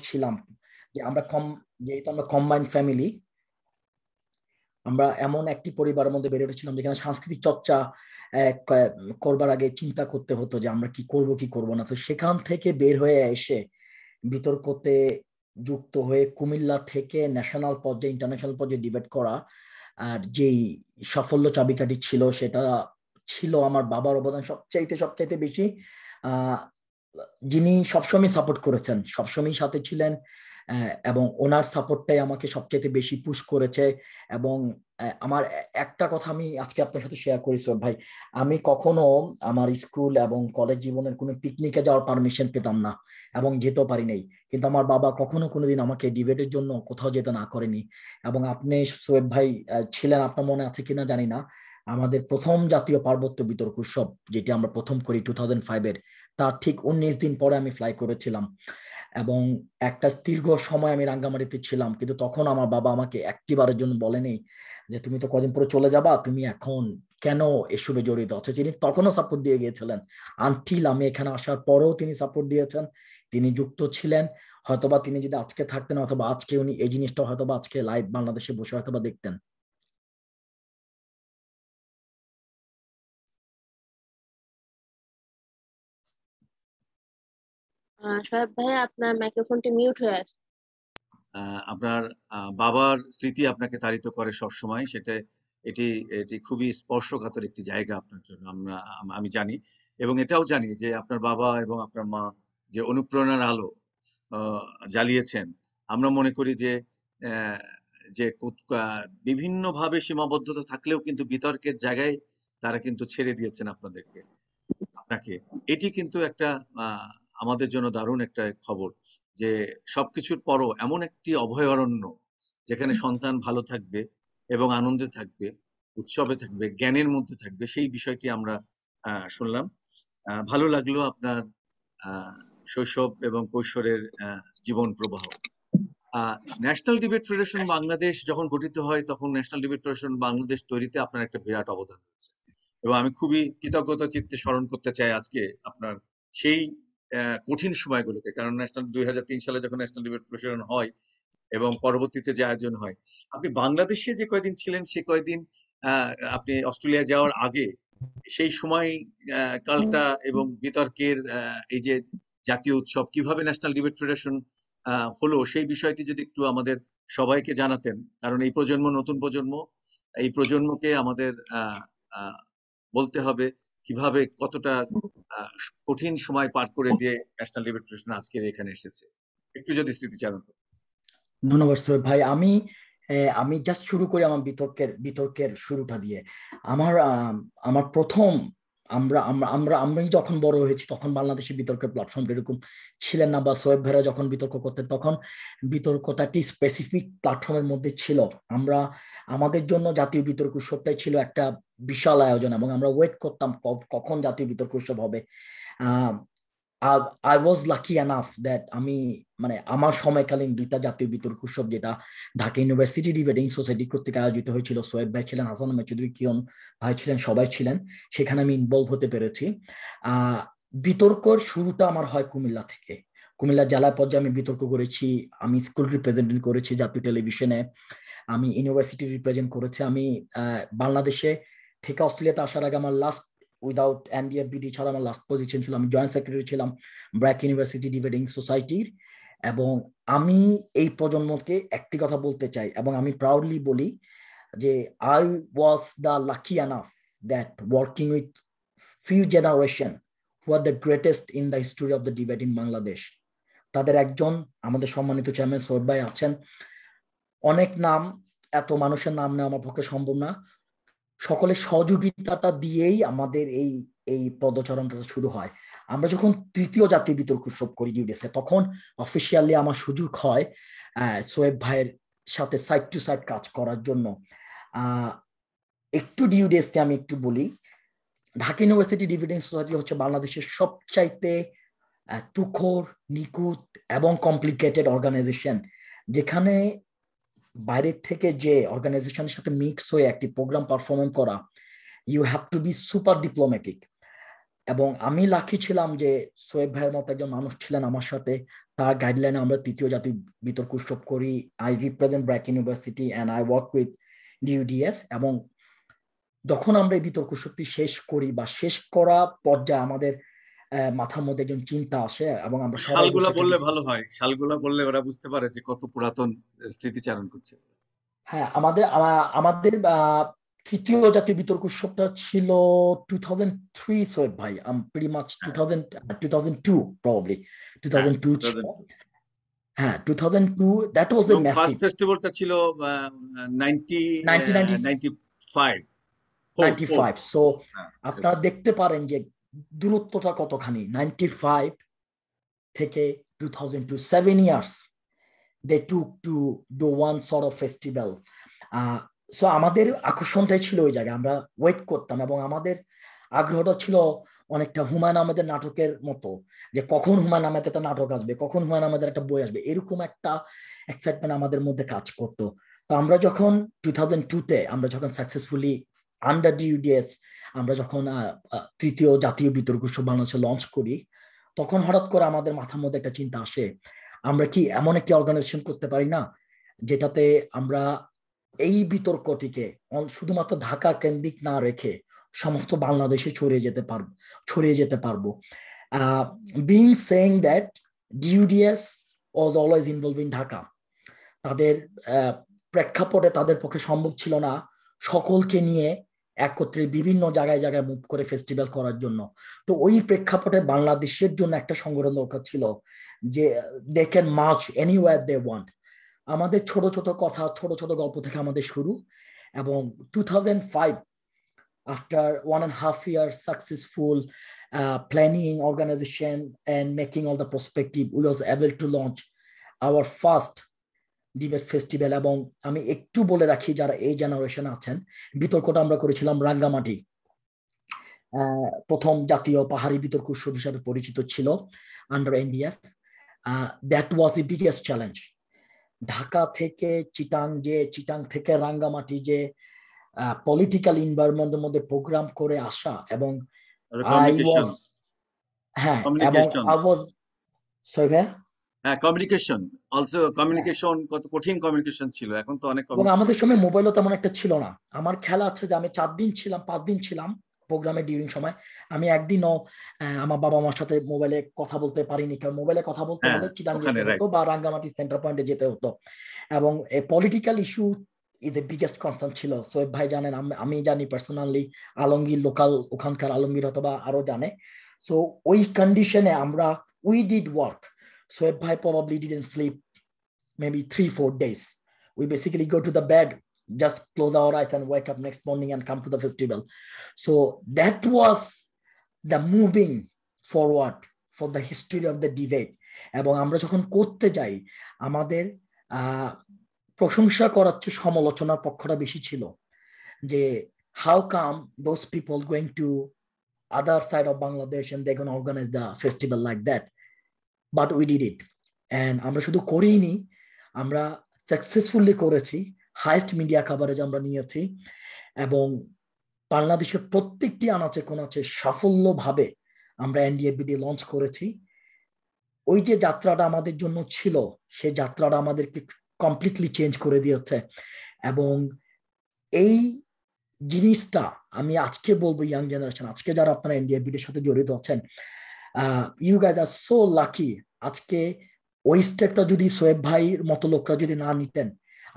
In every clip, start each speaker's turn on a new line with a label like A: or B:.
A: ছিলাম যে যেহেতু আমরা কম্বাইন্ড ফ্যামিলি, আমরা এমন একটি পরিবারের মধ্যে বেড়ে উঠেছিলাম যেখানে সাংস্কৃতিক চর্চা করবার আগে চিন্তা করতে হতো যে আমরা কি করব কি করব না। তো সেখান থেকে বের হয়ে এসে বিতর্কতে যুক্ত হয়ে কুমিল্লা থেকে ন্যাশনাল পর্যায়ে ইন্টারন্যাশনাল পর্যায়ে ডিবেট করা, আর যেই সাফল্য চাবিকাঠি ছিল সেটা ছিল আমার বাবার অবদান সবচাইতে বেশি। আহ যিনি সবসময় সাপোর্ট করেছেন, সবসময় সাথে ছিলেন, এবং ওনার সাপোর্টটাই আমাকে সবচাইতে বেশি পুশ করেছে। এবং আমার একটা কথা আমি আজকে আপনার সাথে শেয়ার করি সোহেব ভাই, আমি কখনো আমার স্কুল এবং কলেজ জীবনের কোনো পিকনিকে যাওয়ার পারমিশন পেতাম না এবং যেতেও পারি নাই, কিন্তু আমার বাবা কখনো কোনোদিন আমাকে ডিবেটের জন্য কোথাও যেতে না করেনি। এবং আপনি সোহেব ভাই ছিলেন, আপনার মনে আছে কিনা জানি না, আমাদের প্রথম জাতীয় পার্বত্য বিতর্ক উৎসব যেটি আমরা প্রথম করি 2005-এর, তার ঠিক 19 দিন পরে আমি ফ্লাই করেছিলাম। এবং একটা দীর্ঘ সময় আমি রাঙ্গামাটিতে ছিলাম, কিন্তু তখন আমার বাবা আমাকে একটিবারের জন্য বলেনি যে তুমি তো কদিন পরে চলে যাবা, তুমি এখন কেন এসবে জড়িত আছো। তিনি তখনও সাপোর্ট দিয়ে গিয়েছিলেন, আনটিল আমি এখানে আসার পরেও তিনি সাপোর্ট দিয়েছেন, তিনি যুক্ত ছিলেন। হয়তোবা তিনি যদি আজকে থাকতেন, অথবা আজকে উনি এই জিনিসটা হয়তোবা আজকে লাইভ বাংলাদেশে বসে হয়তোবা দেখতেন।
B: শোয়েব ভাই, আপনার মাইক্রোফোনটি মিউট হয়ে আছে।
C: আপনার বাবার স্মৃতি আপনাকে তাড়িত করে সব সময়, সেটা এটি এটি খুবই স্পর্শকাতর একটি জায়গা আপনার জন্য, আমি জানি। এবং এটাও জানি যে আপনার বাবা এবং আপনার মা যে অনুপ্রেরণার আলো জ্বালিয়েছেন, আমরা মনে করি যে যে বিভিন্নভাবে সীমাবদ্ধতা থাকলেও কিন্তু বিতর্কের জায়গায় তারা কিন্তু ছেড়ে দিয়েছেন আপনাকে। এটি কিন্তু একটা আমাদের জন্য দারুণ একটা খবর যে সবকিছুর পরও এমন একটি অভয়ারণ্য যেখানে সন্তান ভালো থাকবে এবং আনন্দে থাকবে, উৎসবে থাকবে, জ্ঞানের মধ্যে থাকবে, সেই বিষয়টি আমরা শুনলাম। ভালো লাগলো আপনার শৈশব এবং কৈশোরের জীবন প্রবাহ। ন্যাশনাল ডিবেট ফেডারেশন বাংলাদেশ যখন গঠিত হয়, তখন ন্যাশনাল ডিবেট ফেডারেশন বাংলাদেশ তৈরিতে আপনার একটা বিরাট অবদান রয়েছে, এবং আমি খুবই কৃতজ্ঞতা চিত্তে স্মরণ করতে চাই আজকে আপনার সেই কঠিন সময়গুলোকে। কারণ 2003 সালে যখন ন্যাশনাল ডিবেট ফেডারেশন হয় এবং পরবর্তীতে যে আয়োজন হয়, আপনি বাংলাদেশে যে কয়দিন ছিলেন সে কয়দিন আপনি অস্ট্রেলিয়া যাওয়ার আগে সেই সময় কালটা এবং বিতর্কের এই যে জাতীয় উৎসব কিভাবে ন্যাশনাল ডিবেট ফেডারেশন হলো, সেই বিষয়টি যদি একটু আমাদের সবাইকে জানাতেন। কারণ এই প্রজন্ম, নতুন প্রজন্ম, এই প্রজন্মকে আমাদের বলতে হবে কিভাবে কতটা কঠিন সময় পার করে দিয়ে ন্যাশনাল ডিবেট ফেডারেশন আজকের এখানে এসেছে, একটু যদি স্মৃতিচারণ করেন।
A: ধন্যবাদ সোহেব ভাই। আমি জাস্ট শুরু করি আমার বিতর্কের শুরুটা দিয়ে। আমার প্রথম আমি যখন বড় হয়েছি তখন বাংলাদেশের বিতর্কের প্ল্যাটফর্ম এরকম ছিলেন না, বা সোহেব ভাইরা যখন বিতর্ক করতেন তখন বিতর্কটা একটি স্পেসিফিক প্ল্যাটফর্মের মধ্যে ছিল। আমাদের জন্য জাতীয় বিতর্ক উৎসবটাই ছিল একটা বিশাল আয়োজন, এবং আমরা ওয়েট করতাম কখন জাতীয় বিতর্ক উৎসব হবে। I was lucky enough that আমার সময়কালীন দুইটা জাতীয় বিতর্ক উৎসব, যেটা ঢাকা ইউনিভার্সিটি ডিবেটিং সোসাইটি কর্তৃক আয়োজিত হয়েছিল, সোহেব ভাই ছিলেন, হাসান আহমেদ চৌধুরী, কিরণ ভাই ছিলেন, সবাই ছিলেন, সেখানে আমি ইনভলভ হতে পেরেছি। বিতর্কর শুরুটা আমার হয় কুমিল্লা থেকে। কুমিল্লা জেলা পর্যায়ে আমি বিতর্ক করেছি, আমি স্কুল রিপ্রেজেন্টেটিভ করেছি জাতীয় টেলিভিশনে, আমি ইউনিভার্সিটি রিপ্রেজেন্ট করেছি। আমি বাংলাদেশে থেকে অস্ট্রেলিয়াতে আসার আগে আমার লাস্ট উইদাউট NDF BD ছাড়া আমার লাস্ট পজিশন ছিল, আমি জয়েন্ট সেক্রেটারি ছিলাম ব্র্যাক ইউনিভার্সিটি ডিবেটিং সোসাইটির। এবং আমি এই প্রজন্মকে একটি কথা বলতে চাই, এবং আমি প্রাউডলি বলি যে I was the lucky enough that working with few generation who are the greatest in the history of the debate in Bangladesh. তাদের একজন আমাদের সম্মানিত চেয়ারম্যান সোহেব ভাই আছেন। অনেক নাম, এত মানুষের নাম নেওয়া আমার পক্ষে সম্ভব না। সকলের সহযোগিতাটা দিয়েই আমাদের এই পদচারণটা শুরু হয়। আমরা যখন তৃতীয় জাতীয় বিতর্ক উৎসব করি ইউডিএসে, তখন অফিসিয়ালি আমার সুযোগ হয় সোহেব ভাইয়ের সাথে সাইড টু সাইড কাজ করার জন্য। একটু ইউডিএসকে আমি একটু বলি, ঢাকা ইউনিভার্সিটি ডিবেটিং সোসাইটি হচ্ছে বাংলাদেশের সবচাইতে তুখোর, নিখুঁত এবং কমপ্লিকেটেড অর্গানাইজেশন, যেখানে বাইরের থেকে যে অর্গানাইজেশনের সাথে মিক্স হয়ে একটি প্রোগ্রাম পারফর্ম করা, you have to be super diplomatic. এবং আমি লাকি ছিলাম যে সোয়েব ভাইয়ের মতো একজন মানুষ ছিলেন আমার সাথে। তার গাইডলাইনে আমরা তৃতীয় জাতীয় বিতর্ক উৎসব করি। I represent BRAC university and I work with DUDS. এবং যখন আমরা এই বিতর্ক উৎসবটি শেষ করি বা শেষ করা পর্যায়ে আমাদের মাথার মধ্যে একজন চিন্তা আসে এবং আমরা সবাই
C: সালগুলা বললে ভালো হয়, সালগুলা বললে ওরা বুঝতে পারে যে কত পুরাতন স্মৃতিচারণ করছে।
A: হ্যাঁ, আমাদের আমাদের তৃতীয় জাতীয় বিতর্ক উৎসবটা ছিল 2003 সোয়েব ভাই, pretty much 2002 probably 2002 ছিল। হ্যাঁ 2002, that was a massive.
C: First ফেস্টিভ্যালটা ছিল
A: 95 সো আপনারা দেখতে পারেন যে দূরত্বটা কতখানি। 95 থেকে 2002, 7 years they took to do one sort of festival. So আমাদের আকর্ষণটাই ছিল ওই জায়গায়, আমরা ওয়েট করতাম এবং আমাদের আগ্রহটা ছিল অনেকটা হুমায়ুন আহমেদের নাটকের মতো, যে কখন হুমায়ুন আহমেদ একটা নাটক আসবে, কখন হুমায়ুন আহমেদের একটা বই আসবে, এরকম একটা এক্সাইটমেন্ট আমাদের মধ্যে কাজ করতো। তো আমরা যখন 2002-তে আমরা যখন সাকসেসফুলি আন্ডার ডিইউডিএস আমরা যখন তৃতীয় জাতীয় বিতর্ক উৎসব বাংলাদেশে লঞ্চ করি, তখন হঠাৎ করে আমাদের মাথার মধ্যে একটা চিন্তা আসে, আমরা কি এমন একটি অর্গানাইজেশন করতে পারি না যেটাতে আমরা এই বিতর্কটিকে শুধুমাত্র ঢাকা কেন্দ্রিক না রেখে সমস্ত বাংলাদেশে ছড়িয়ে যেতে পারবো। Being saying that DUDS was always involved in Dhaka, তাদের প্রেক্ষাপটে তাদের পক্ষে সম্ভব ছিল না সকলকে নিয়ে একত্রে বিভিন্ন জায়গায় জায়গায় মুভ করে ফেস্টিভ্যাল করার জন্য। তো ওই প্রেক্ষাপটে বাংলাদেশের জন্য একটা সংগঠন দরকার ছিল যে they can march anywhere they want. আমাদের ছোট ছোট কথা, ছোট ছোট গল্প থেকে আমাদের শুরু, এবং 2005 after 1.5 years successful planning, organization and making all the perspective, we was able to launch our first debate festival. এবং আমি একটু বলে রাখি যারা এই জেনারেশন আছেন, বিতর্কটা আমরা করেছিলাম রাঙ্গামাটি, প্রথম জাতীয় পাহাড়ি বিতর্ক উৎসব হিসাবে পরিচিত ছিল under NDF. That was the biggest challenge. Dhaka থেকে চিটাং থেকে রাঙ্গামাটি যে পলিটিক্যাল এনভায়রনমেন্টের মধ্যে প্রোগ্রাম করে আসা, এবং
C: কত কঠিন কমিউনিকেশন ছিল, এখন তো অনেক।
A: এবং আমাদের সময় মোবাইলও তেমন একটা ছিল না। আমার খেয়াল আছে যে আমি 5 দিন ছিলাম প্রোগ্রামে ডিউরিং সময়। আমি একদিনও আমার বাবা মার সাথে মোবাইলে কথা বলতে পারিনি, কারণ মোবাইলে কথা বলতে হলে চিটাং যেতে হতো বা রাঙ্গামাটি সেন্টার পয়েন্টে যেতে হতো। এবং political issue is a biggest concern ছিল। সোয়েব ভাই জানেন, আমি জানি পার্সোনালি, আলমগীর লোকাল ওখানকার আলমগীর অথবা আরো জানে। সো ওই কন্ডিশনে আমরা উই ডিড ওয়ার্ক। সোয়েব ভাই probably didn't sleep maybe 3-4 days. We basically go to the bed, just close our eyes and wake up next morning and come to the festival. So that was the moving forward for the history of the debate. এবং আমরা যখন করতে যাই, আমাদের প্রশংসা করার চেয়ে সমালোচনার পক্ষটা বেশি ছিল, যে how come those people going to other side of Bangladesh and they're going to organize the festival like that, but we did it. And আমরা শুধু করিনি, আমরা সাকসেসফুলি করেছি, হাইস্ট মিডিয়া কভারেজ আমরা নিয়েছি, এবং বাংলাদেশের প্রত্যেকটি আনাচে কোনাচে সাফল্যভাবে আমরা এনডিএফ বিডি লঞ্চ করেছি। ওই যে যাত্রাটা আমাদের জন্য ছিল, সেই যাত্রাটা আমাদেরকে কমপ্লিটলি চেঞ্জ করে দিয়েছে। এবং এই জিনিসটা আমি আজকে বলবো ইয়াং জেনারেশন, আজকে যারা আপনারা এনডিএফ বিডির সাথে জড়িত আছেন, you guys are so lucky. আজকে ওই স্টেপটা যদি সোয়েব ভাইয়ের মতো লোকরা যদি না নিতেন,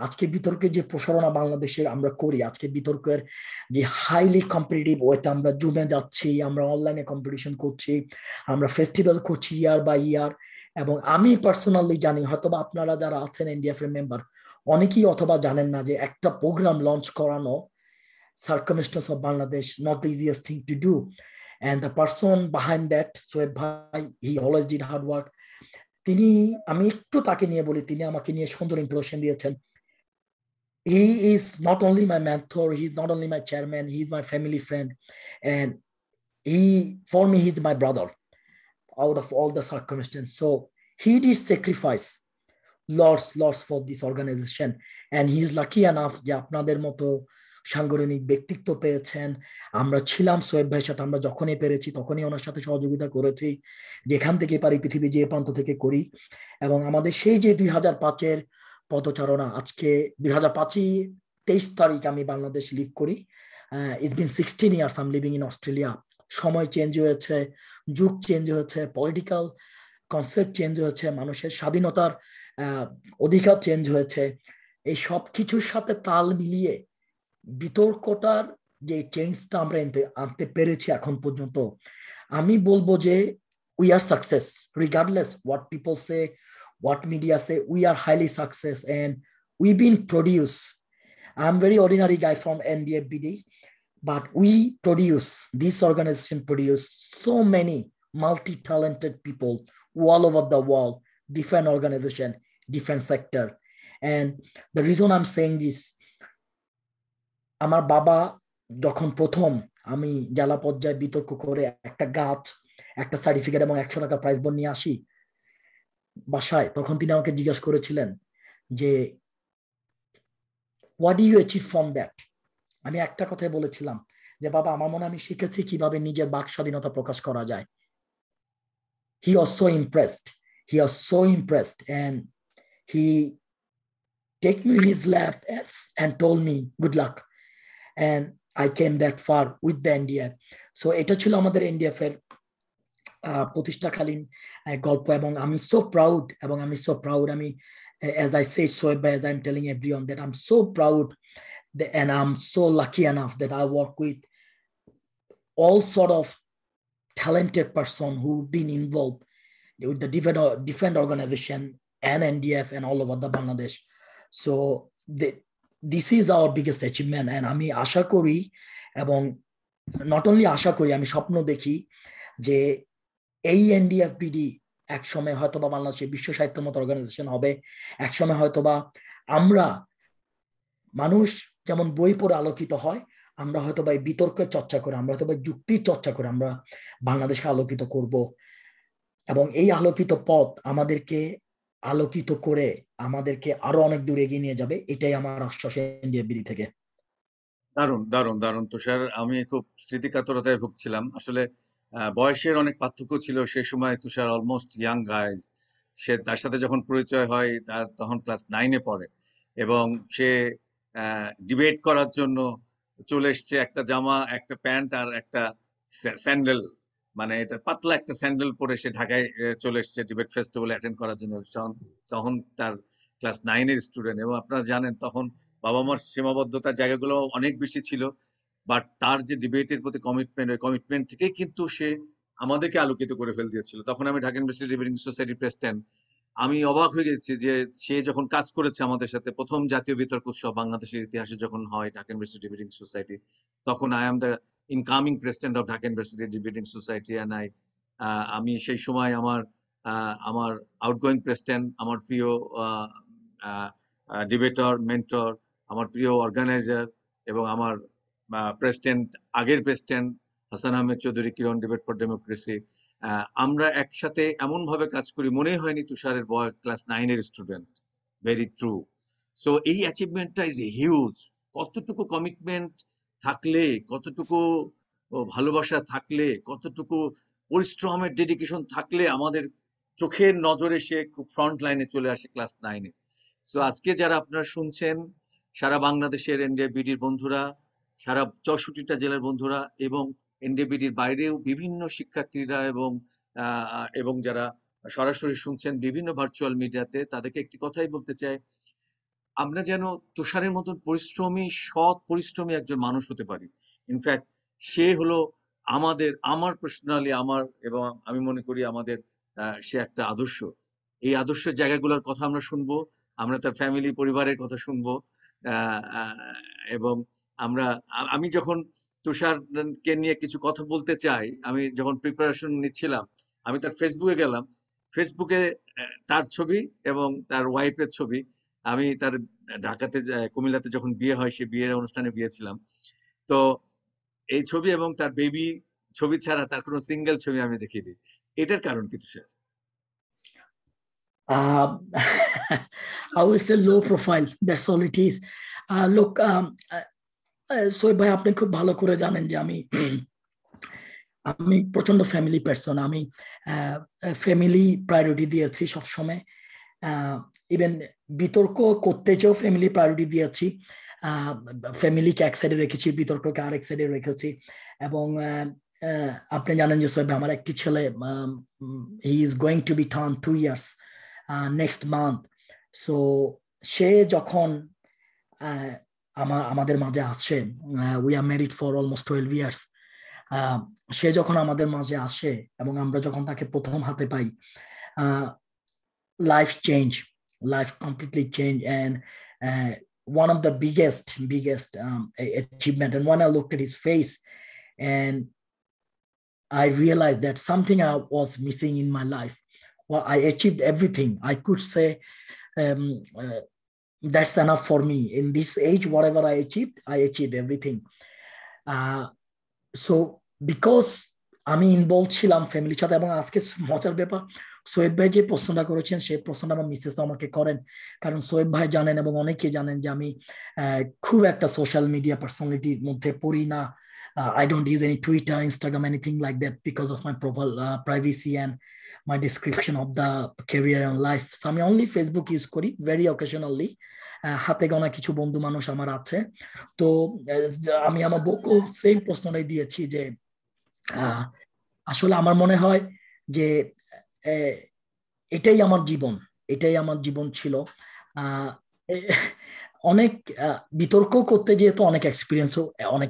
A: আজকে বিতর্কের যে প্রসারণা বাংলাদেশে আমরা করি, আজকে বিতর্কের যে হাইলি কম্পিটিটিভ ওয়েতে আমরা জুমে যাচ্ছি, আমরা অনলাইনে কম্পিটিশন করছি, আমরা ফেস্টিভ্যাল করছি ইয়ার বাই ইয়ার। এবং আমি পার্সোনালি জানি, হয়তো বা আপনারা যারা আছেন এনডিএফ এর মেম্বার অনেকেই অথবা জানেন না, যে একটা প্রোগ্রাম লঞ্চ করানো circumstances of Bangladesh not the easiest thing to do, and the person behind that, Shoaib bhai, he always did hard work. তিনি, আমি একটু তাকে নিয়ে বলি, তিনি আমাকে নিয়ে সুন্দর ইন্ট্রোডাকশন দিয়েছেন। He is not only my mentor, he is not only my chairman, he is my family friend, and for me he's my brother out of all the circumstances. So he did sacrifice lots for this organization, and he is lucky enough যে আপনাদের মতো সাংগঠনিক ব্যক্তিত্ব পেয়েছেন। আমরা ছিলাম সোয়েব ভাইয়ের সাথে, আমরা যখনই পেরেছি তখনই ওনার সাথে সহযোগিতা করেছি, যেখান থেকে পারি পৃথিবী যে প্রান্ত থেকে করি। এবং আমাদের সেই যে 2005-এর পদচারণা, আজকে 2005-ই 23 তারিখ আমি বাংলাদেশ লিভ করি। It's been 16 years I am living in Australia. সময় চেঞ্জ হয়েছে, যুগ চেঞ্জ হয়েছে, পলিটিক্যাল কনসেপ্ট চেঞ্জ হয়েছে, মানুষের স্বাধীনতার অধিকার চেঞ্জ হয়েছে। এই সব কিছুর সাথে তাল মিলিয়ে বিতর্কটার যে চেঞ্জটা আমরা আনতে পেরেছি এখন পর্যন্ত, আমি বলবো যে we are success regardless what people say, what media say, we are highly success and we been produce. I am very ordinary guy from NDF BD, but we produce, this organization produce so many multi-talented people all over the world, different organization, different sector. And the reason I'm saying this, আমার বাবা যখন প্রথম আমি জেলা পর্যায়ে বিতর্ক করে একটা গাছ, একটা সার্টিফিকেট এবং 100 টাকা প্রাইজ বন্ড নিয়ে আসি বাসায়, তখন তিনি আমাকে জিজ্ঞাসা করেছিলেন যে what do you achieve from that? আমি একটা কথাই বলেছিলাম যে বাবা, আমার মনে আমি শিখেছি কিভাবে নিজের বাক স্বাধীনতা প্রকাশ করা যায়। He was so impressed. He was so impressed and he take me in his lap and told me good luck. And I came that far with the NDF. So এটা ছিল আমাদের NDF এর প্রতিষ্ঠাকালীন গল্প, এবং আমি so proud, এবং আমি so proud, আমি as I said, so as I'm telling everyone that I'm so proud and I'm so lucky enough that I work with all sort of talented person who've been involved with the different organization and NDF and all over the Bangladesh. So this is our biggest achievement, and আমি আশা করি, এবং not only আশা করি, আমি স্বপ্ন দেখি যে এই NDF BD একসময় হয়তোবা বাংলাদেশের বিশ্ব সাহিত্যের মতো অর্গানাইজেশন হবে। একসময় হয়তোবা আমরা, মানুষ যেমন বই পড়ে আলোকিত হয়, আমরা হয়তোবা এই বিতর্কের চর্চা করে, আমরা হয়তোবা যুক্তির চর্চা করে আমরা বাংলাদেশকে আলোকিত করব, এবং এই আলোকিত পথ আমাদেরকে আলোকিত করে আমাদেরকে আরো অনেক দূর এগিয়ে নিয়ে যাবে। এটাই আমার আশ্বাস NDF BD থেকে।
C: দারুণ দারুণ দারুণ তুষার, আমি খুব স্মৃতিকাতরতায় ভুগছিলাম। আসলে বয়সের অনেক পার্থক্য ছিল সে সময়। তুষার অলমোস্ট ইয়াং গাইজ, সে তার সাথে যখন পরিচয় হয় তার তখন ক্লাস 9-এ পড়ে, এবং সে ডিবেট করার জন্য চলে এসছে একটা জামা, একটা প্যান্ট আর একটা স্যান্ডেল, মানে এটা পাতলা একটা স্যান্ডেল পরে সে ঢাকায় চলে এসছে ডিবেট ফেস্টিভ্যালে অ্যাটেন্ড করার জন্য। তখন তার ক্লাস 9-এর স্টুডেন্ট, এবং আপনারা জানেন তখন বাবা মার সীমাবদ্ধতার জায়গাগুলো অনেক বেশি ছিল, বাট তার যে ডিবেটের প্রতি কমিটমেন্ট, ওই কমিটমেন্ট থেকে কিন্তু সে আমাদেরকে আলোকিত করে ফেল দিয়েছিল। তখন আমি Dhaka university debating society president. আমি অবাক হয়ে গেছি যে সে যখন কাজ করেছে আমাদের সাথে, প্রথম জাতীয় বিতর্ক উৎসব বাংলাদেশের ইতিহাসে যখন হয় ঢাকা ইউনিভার্সিটি ডিবেটিং সোসাইটি, তখন I am the incoming president of Dhaka university debating society. And আমি সেই সময় আমার আউটগোয়িং প্রেসিডেন্ট, আমার প্রিয় ডিবেটর, মেন্টর, আমার প্রিয় অর্গানাইজার, এবং আমার প্রেসিডেন্ট, আগের president Hassan Ahmed Chowdhury, Kiran debate for democracy, আমরা একসাথে এমন ভাবে কাজ করি মনে হয়নি তুষারের বয়স ক্লাস 9-এর স্টুডেন্ট। Very true. সো এই অ্যাচিভমেন্টটা ইজ এ হিউজ। কতটুকু কমিটমেন্ট থাকলে, কতটুকু ভালোবাসা থাকলে, কতটুকু পরিশ্রমের ডেডিকেশন থাকলে আমাদের চোখের নজরে সে খুব ফ্রন্ট লাইনে চলে আসে ক্লাস 9-এ। সো আজকে যারা আপনারা শুনছেন, সারা বাংলাদেশের NDF BD-র বন্ধুরা, সারা 64টা জেলার বন্ধুরা, এবং NDF BD-র বাইরেও বিভিন্ন শিক্ষার্থীরা এবং যারা সরাসরি শুনছেন বিভিন্ন ভার্চুয়াল মিডিয়াতে, তাদেরকে একটি কথাই বলতে চাই, আমরা যেন তুষারের মতন পরিশ্রমী, সৎ পরিশ্রমী একজন মানুষ হতে পারি। ইনফ্যাক্ট সে হলো আমার পার্সোনালি, এবং আমি মনে করি আমাদের সে একটা আদর্শ। এই আদর্শের জায়গাগুলোর কথা আমরা শুনবো, আমরা তার ফ্যামিলি, পরিবারের কথা শুনবো, এবং আমি যখন তুষারকে নিয়ে কিছু কথা বলতে চাই, আমি যখন প্রিপারেশন নিচ্ছিলাম, আমি তার ফেসবুকে গেলাম। ফেসবুকে তার ছবি এবং তার ওয়াইফের ছবি, আমি তার ঢাকাতে, কুমিল্লাতে যখন বিয়ে হয়, সে বিয়ের অনুষ্ঠানে গিয়েছিলাম, তো এই ছবি এবং তার বেবি ছবি ছাড়া তার কোনো সিঙ্গেল ছবি আমি দেখিনি। এটার কারণ কি তুষার?
A: I would say low profile. That's all it is. Look, Soheb ভাই, আপনি খুব ভালো করে জানেন যে আমি আমি প্রচন্ড ফ্যামিলি পার্সন। আমি ফ্যামিলি প্রায়োরিটি দিয়েছি সবসময়। ইভেন বিতর্ক করতে চেয়েও ফ্যামিলি প্রায়োরিটি দিয়েছি। ফ্যামিলিকে এক সাইডে রেখেছি, বিতর্ককে আরেক সাইডে রেখেছি। এবং আপনি জানেন যে সোহেব, আমার একটি ছেলে, he is going to be turn 2 years next month. So সে যখন আমাদের মাঝে আসে, we are married for almost 12 years, সে যখন আমাদের মাঝে আসে এবং আমরা যখন তাকে প্রথম হাতে পাই, life change, life completely change. And one of the biggest achievement, and when I looked at his face and I realized that something I was missing in my life. Well, I achieved everything. I could say that's enough for me. In this age, whatever I achieved everything. So because আমি involve ছিলাম ফ্যামিলির সাথে। এবং আজকে মজার ব্যাপার, সোহেব ভাই যে প্রশ্নটা করেছেন সেই প্রশ্নটা আমার মিসেস আমাকে করেন। কারণ সোহেব ভাই জানেন এবং অনেকে জানেন যে আমি খুব একটা সোশ্যাল মিডিয়া পার্সোনালিটির মধ্যে পড়ি না। I don't use any Twitter, Instagram, anything like that because of my profile privacy and my description of the career and life. So আমি only Facebook ইউজ করি very occasionally. হাতে গোনা কিছু বন্ধু মানুষ আমার আছে। তো আমি আমার বউকে সেম প্রশ্নটাই দিয়েছি যে আসলে আমার মনে হয় যে এটাই আমার জীবন, এটাই আমার জীবন ছিল। অনেক বিতর্ক করতে যেহেতু অনেক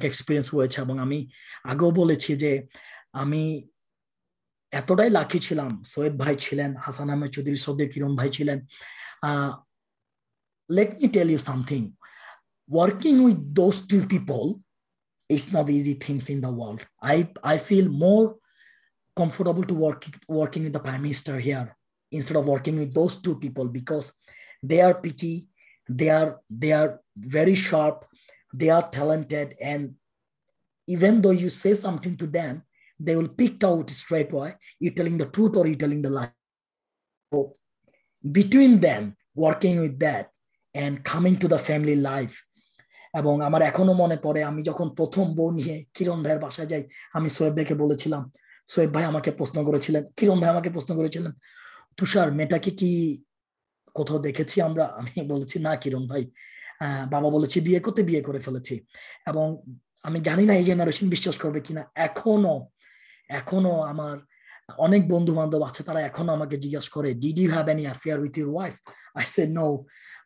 A: এক্সপিরিয়েন্স হয়েছে। এবং আমি আগেও বলেছি যে আমি এতটাই লাকি ছিলাম, সোহেব ভাই ছিলেন, হাসান আহমেদ চৌধুরী, সৌদি কিরণ ভাই ছিলেন। Let me tell you something, working with those two people is not easy things in the world. I feel more comfortable to working with the Prime Minister here instead of working with those two people, because they are picky, they are very sharp, they are talented, and even though you say something to them, they will pick out straight away you telling the truth or you telling the lie. So between them, working with that and coming to the family life. এবং আমার এখনো মনে পড়ে, আমি যখন প্রথম বউ নিয়ে কিরণ ভাইয়ের বাসায় যাই, আমি সোহেব ভাইকে বলেছিলাম, সোহেব ভাই আমাকে প্রশ্ন করেছিলেন, কিরণ ভাই আমাকে প্রশ্ন করেছিলেন, তুষার মেয়েটাকে কি কোথাও দেখেছি আমরা? আমি বলেছি না কিরণ ভাই, বাবা বলেছি বিয়ে করে ফেলেছি। এবং আমি জানি না এই জেনারেশন বিশ্বাস করবে কিনা, এখনো আমার অনেক বন্ধু বান্ধব আছে, তারা এখনো আমাকে জিজ্ঞাসা করে, did you have any affair with your wife? I say no.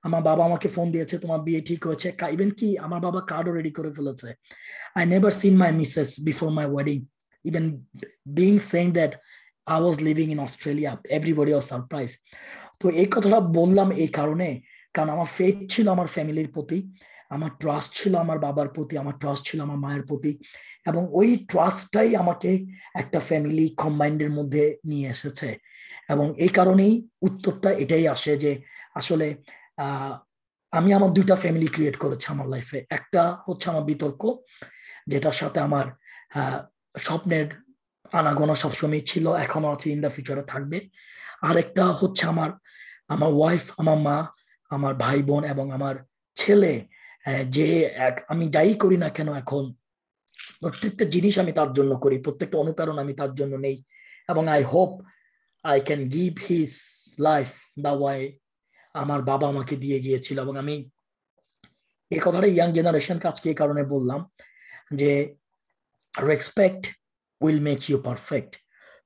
A: আমার বাবা আমাকে ফোন দিয়েছে, তোমার বিয়ে ঠিক হয়েছে। ইভেন কি আমার বাবা কার্ডও রেডি করে ফেলেছে। I never seen my missus before my wedding. Even being saying that I was living in Australia, everybody was surprised. তো এই কথাটা বললাম এই কারণে, কারণ আমার ফেথ ছিল আমার ফ্যামিলির প্রতি, আমার ট্রাস্ট ছিল আমার বাবার প্রতি, আমার ট্রাস্ট ছিল আমার মায়ের প্রতি। এবং ওই ট্রাস্টটাই আমাকে একটা ফ্যামিলি কম্বাইন্ডের মধ্যে নিয়ে এসেছে। এবং এই কারণেই উত্তরটা এটাই আসে যে আসলে আমি আমার দুইটা ফ্যামিলি ক্রিয়েট করেছি আমার লাইফে। একটা হচ্ছে আমার বিতর্ক, যেটার সাথে আমার স্বপ্নের আনাগোনা সবসময় ছিল, এখনো আছে, ইন দ্য ফিউচারে থাকবে। আর একটা হচ্ছে আমার ওয়াইফ, আমার মা, আমার ভাই বোন এবং আমার ছেলে। যে আমি যাই করি না কেন এখন, প্রত্যেকটা জিনিস আমি তার জন্য করি, প্রত্যেকটা অনুপ্রেরণা আমি তার জন্য নেই। এবং I hope I can give his life the way আমার বাবা আমাকে দিয়ে গিয়েছিল। এবং আমি এই কথাটা ইয়াং জেনারেশনকে আজকে এই কারণে বললাম যে respect will make you perfect.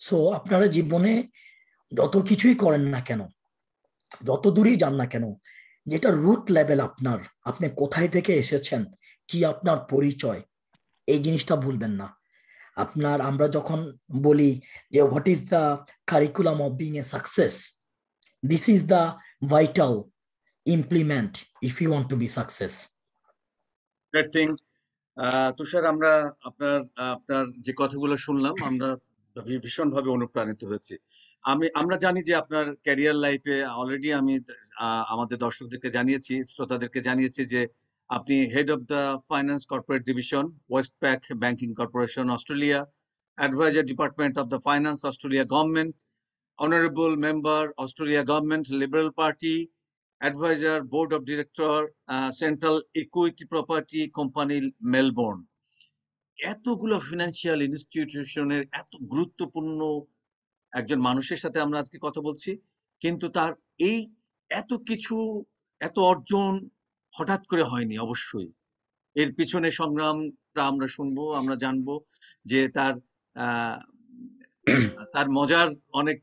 A: So আপনারা জীবনে যত কিছুই করেন না কেন, যত দূরেই যান না কেন, যেটা রুট লেভেল আপনার, আপনি কোথায় থেকে এসেছেন, কি আপনার পরিচয়, এই জিনিসটা ভুলবেন না। আমরা যখন বলি যে what is the curriculum of being a success, this is the vital implement if you want to be success.
C: Tushar, আমরা আপনার যে কথাগুলো শুনলাম, আমরা ভীষণভাবে অনুপ্রাণিত হয়েছি। আমরা জানি যে আপনার ক্যারিয়ার লাইফে অলরেডি আমি আমাদের দর্শকদেরকে জানিয়েছি, শ্রোতাদেরকে জানিয়েছি যে আপনি head of the finance corporate division, Westpac banking corporation Australia, adviser department of the finance Australia government, honourable member Australia government liberal party, adviser, board of director, central equity property company Melbourne. এতগুলো financial ইনস্টিটিউশনের এত গুরুত্বপূর্ণ একজন মানুষের সাথে আমরা আজকে কথা বলছি, কিন্তু তার এই এত কিছু, এত অর্জন হঠাৎ করে হয়নি। অবশ্যই এর পিছনে সংগ্রামটা আমরা শুনবো, আমরা জানবো যে তার মজার অনেক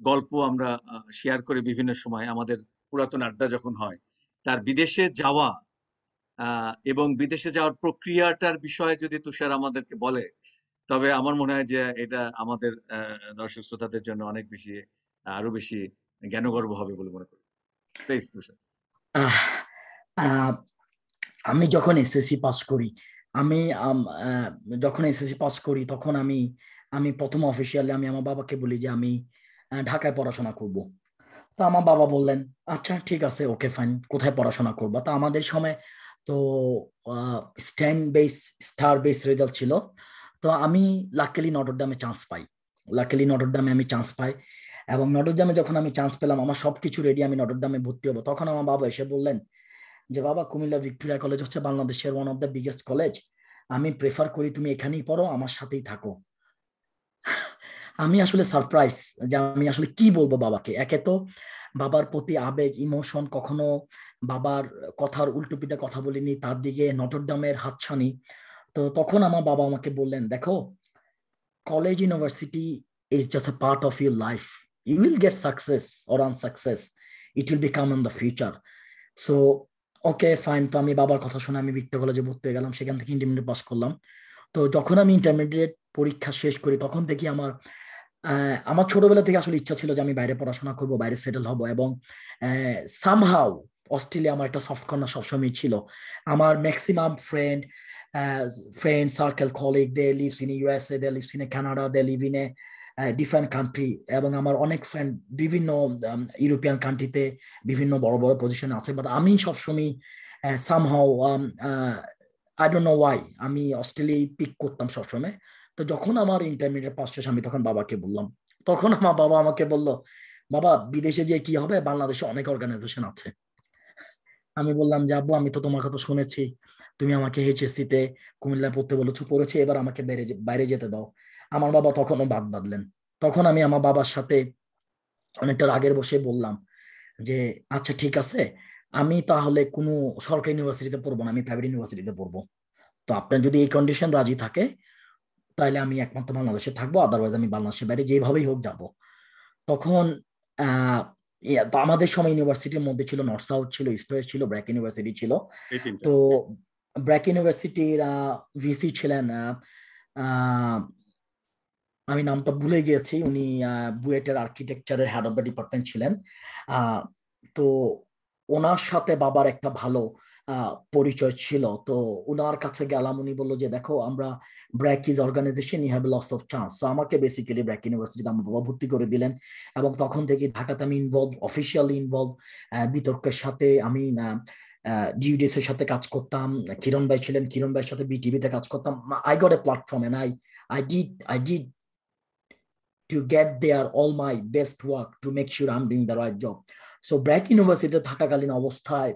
C: গল্প আমরা শেয়ার করে বিভিন্ন সময় আমাদের পুরাতন আড্ডা যখন হয়। তার বিদেশে যাওয়া এবং বিদেশে যাওয়ার প্রক্রিয়াটার বিষয়ে যদি তুষার আমাদেরকে বলে, তবে আমার মনে হয় যে এটা আমাদের দর্শক শ্রোতাদের জন্য অনেক বেশি, আরো বেশি জ্ঞানগর্ভ হবে বলে মনে করি। প্লিজ তুষার।
A: আমি যখন এসএসসি পাস করি, আমি যখন এসএসসি পাস করি তখন আমি প্রথম অফিসিয়ালি আমি আমার বাবাকে বলি যে আমি ঢাকায় পড়াশোনা করব। তো আমার বাবা বললেন আচ্ছা ঠিক আছে, ওকে ফাইন, কোথায় পড়াশোনা করবো? তো আমাদের সময় তো স্টার বেস রেজাল্ট ছিল। তো আমি লাকিলি নটরডেমে চান্স পাই, আমি চান্স পাই। এবং নটরডেমে যখন আমি চান্স পেলাম, আমার সবকিছু রেডি, আমি নটরডেমে ভর্তি হবো। তখন আমার বাবা এসে বললেন যে বাবা, কুমিল্লা ভিক্টোরিয়া কলেজ হচ্ছে বাংলাদেশের one of the biggest college, আমি প্রেফার করি তুমি এখানেই পড়ো, আমার সাথেই থাকো। আমি আসলে সারপ্রাইজ যে আমি আসলে কি বলবো বাবাকে। একে তো বাবার প্রতি আবেগ, ইমোশন, কখনো বাবার কথার উল্টোপিঠে কথা বলিনি, তার দিকে নটরডেমের হাতছানি। তো তখন আমার বাবা আমাকে বললেন, দেখো, college university is just a part of your life. You will get success or unsuccess. It will become in the future. So okay fine. তো আমি বাবার কথা শুনে আমি ভিক্টোরিয়া কলেজে ভর্তি হয়ে গেলাম, সেখান থেকে ইন্টারমিডিয়েট পাস করলাম। তো যখন আমি ইন্টারমিডিয়েট পরীক্ষা শেষ করি, তখন থেকে আমার ছোটবেলা থেকে আসলে ইচ্ছা ছিল যে আমি বাইরে পড়াশোনা করব, বাইরে সেটেল হব। এবং সামহাউ অস্ট্রেলিয়া আমার একটা সফট কর্নার সবসময় ছিল। আমার maximum friend circle, colleague, they lives in USA, they lives in Canada, they live in a different country. এবং আমার অনেক ফ্রেন্ড বিভিন্ন ইউরোপিয়ান কান্ট্রিতে বিভিন্ন বড় বড় পজিশনে আছে। বাট আমি সবসময় somehow I don't know Y আমি অস্ট্রেলিয়ায় পিক করতাম সবসময়। তো যখন আমার ইন্টারমিডিয়েট পাস শেষ, আমি তখন বাবাকে বললাম। তখন আমার বাবা আমাকে বলল, বাবা বিদেশে যে কি হবে, বাংলাদেশে অনেক অর্গানাইজেশন আছে। আমি বললাম যে আব্বু, আমি তো তোমার কথা শুনেছি, তুমি আমাকে এইচএসসি তে কুমিল্লায় পড়তে বলেছো, পড়েছি, এবার আমাকে বাইরে যেতে দাও। আমার বাবা তখনও বাদ বাঁধলেন। তখন আমি আমার বাবার সাথে অনেকটা রাগের বসে বললাম যে আচ্ছা ঠিক আছে, আমি তাহলে কোনো সরকারি ইউনিভার্সিটিতে পড়বো না, আমি প্রাইভেট ইউনিভার্সিটিতে পড়বো। তো আপনার যদি এই কন্ডিশন রাজি থাকে, তাহলে আমি একমাত্র বাংলাদেশে থাকবো, আদারওয়াইজ আমি বাংলাদেশের বাইরে যেভাবেই হোক যাব। তখন তো আমাদের সময় ইউনিভার্সিটির মধ্যে ছিল নর্থ সাউথ, ছিল ইস্ট ওয়েস্ট, ছিল ব্র্যাক ইউনিভার্সিটি ছিল। তো ব্র্যাক ইউনিভার্সিটির ভিসি ছিলেন, আমি নামটা ভুলে গিয়েছি, উনি বুয়েটের আর্কিটেকচারের হেড অফ দ্য ডিপার্টমেন্ট ছিলেন। তো ওনার সাথে বাবার একটা ভালো পরিচয় ছিল। তো ওনার কাছে গেলাম, উনি বললো যে দেখো, আমরা BRAC is organization, you have lots of chance. তো আমাকে বেসিক্যালি ব্র্যাক ইউনিভার্সিটিতে আমার বাবা ভর্তি করে দিলেন। এবং তখন থেকে ঢাকাতে আমি অফিসিয়ালি ইনভলভ বিতর্কের সাথে। আমি জিউডিএস এর সাথে কাজ করতাম, কিরণ ভাই ছিলেন, কিরণ ভাইয়ের সাথে বিটিভিতে কাজ করতাম। I got a platform and I did to get there all my best work to make sure I'm doing the right job. So BRAC ইউনিভার্সিটিতে থাকাকালীন অবস্থায়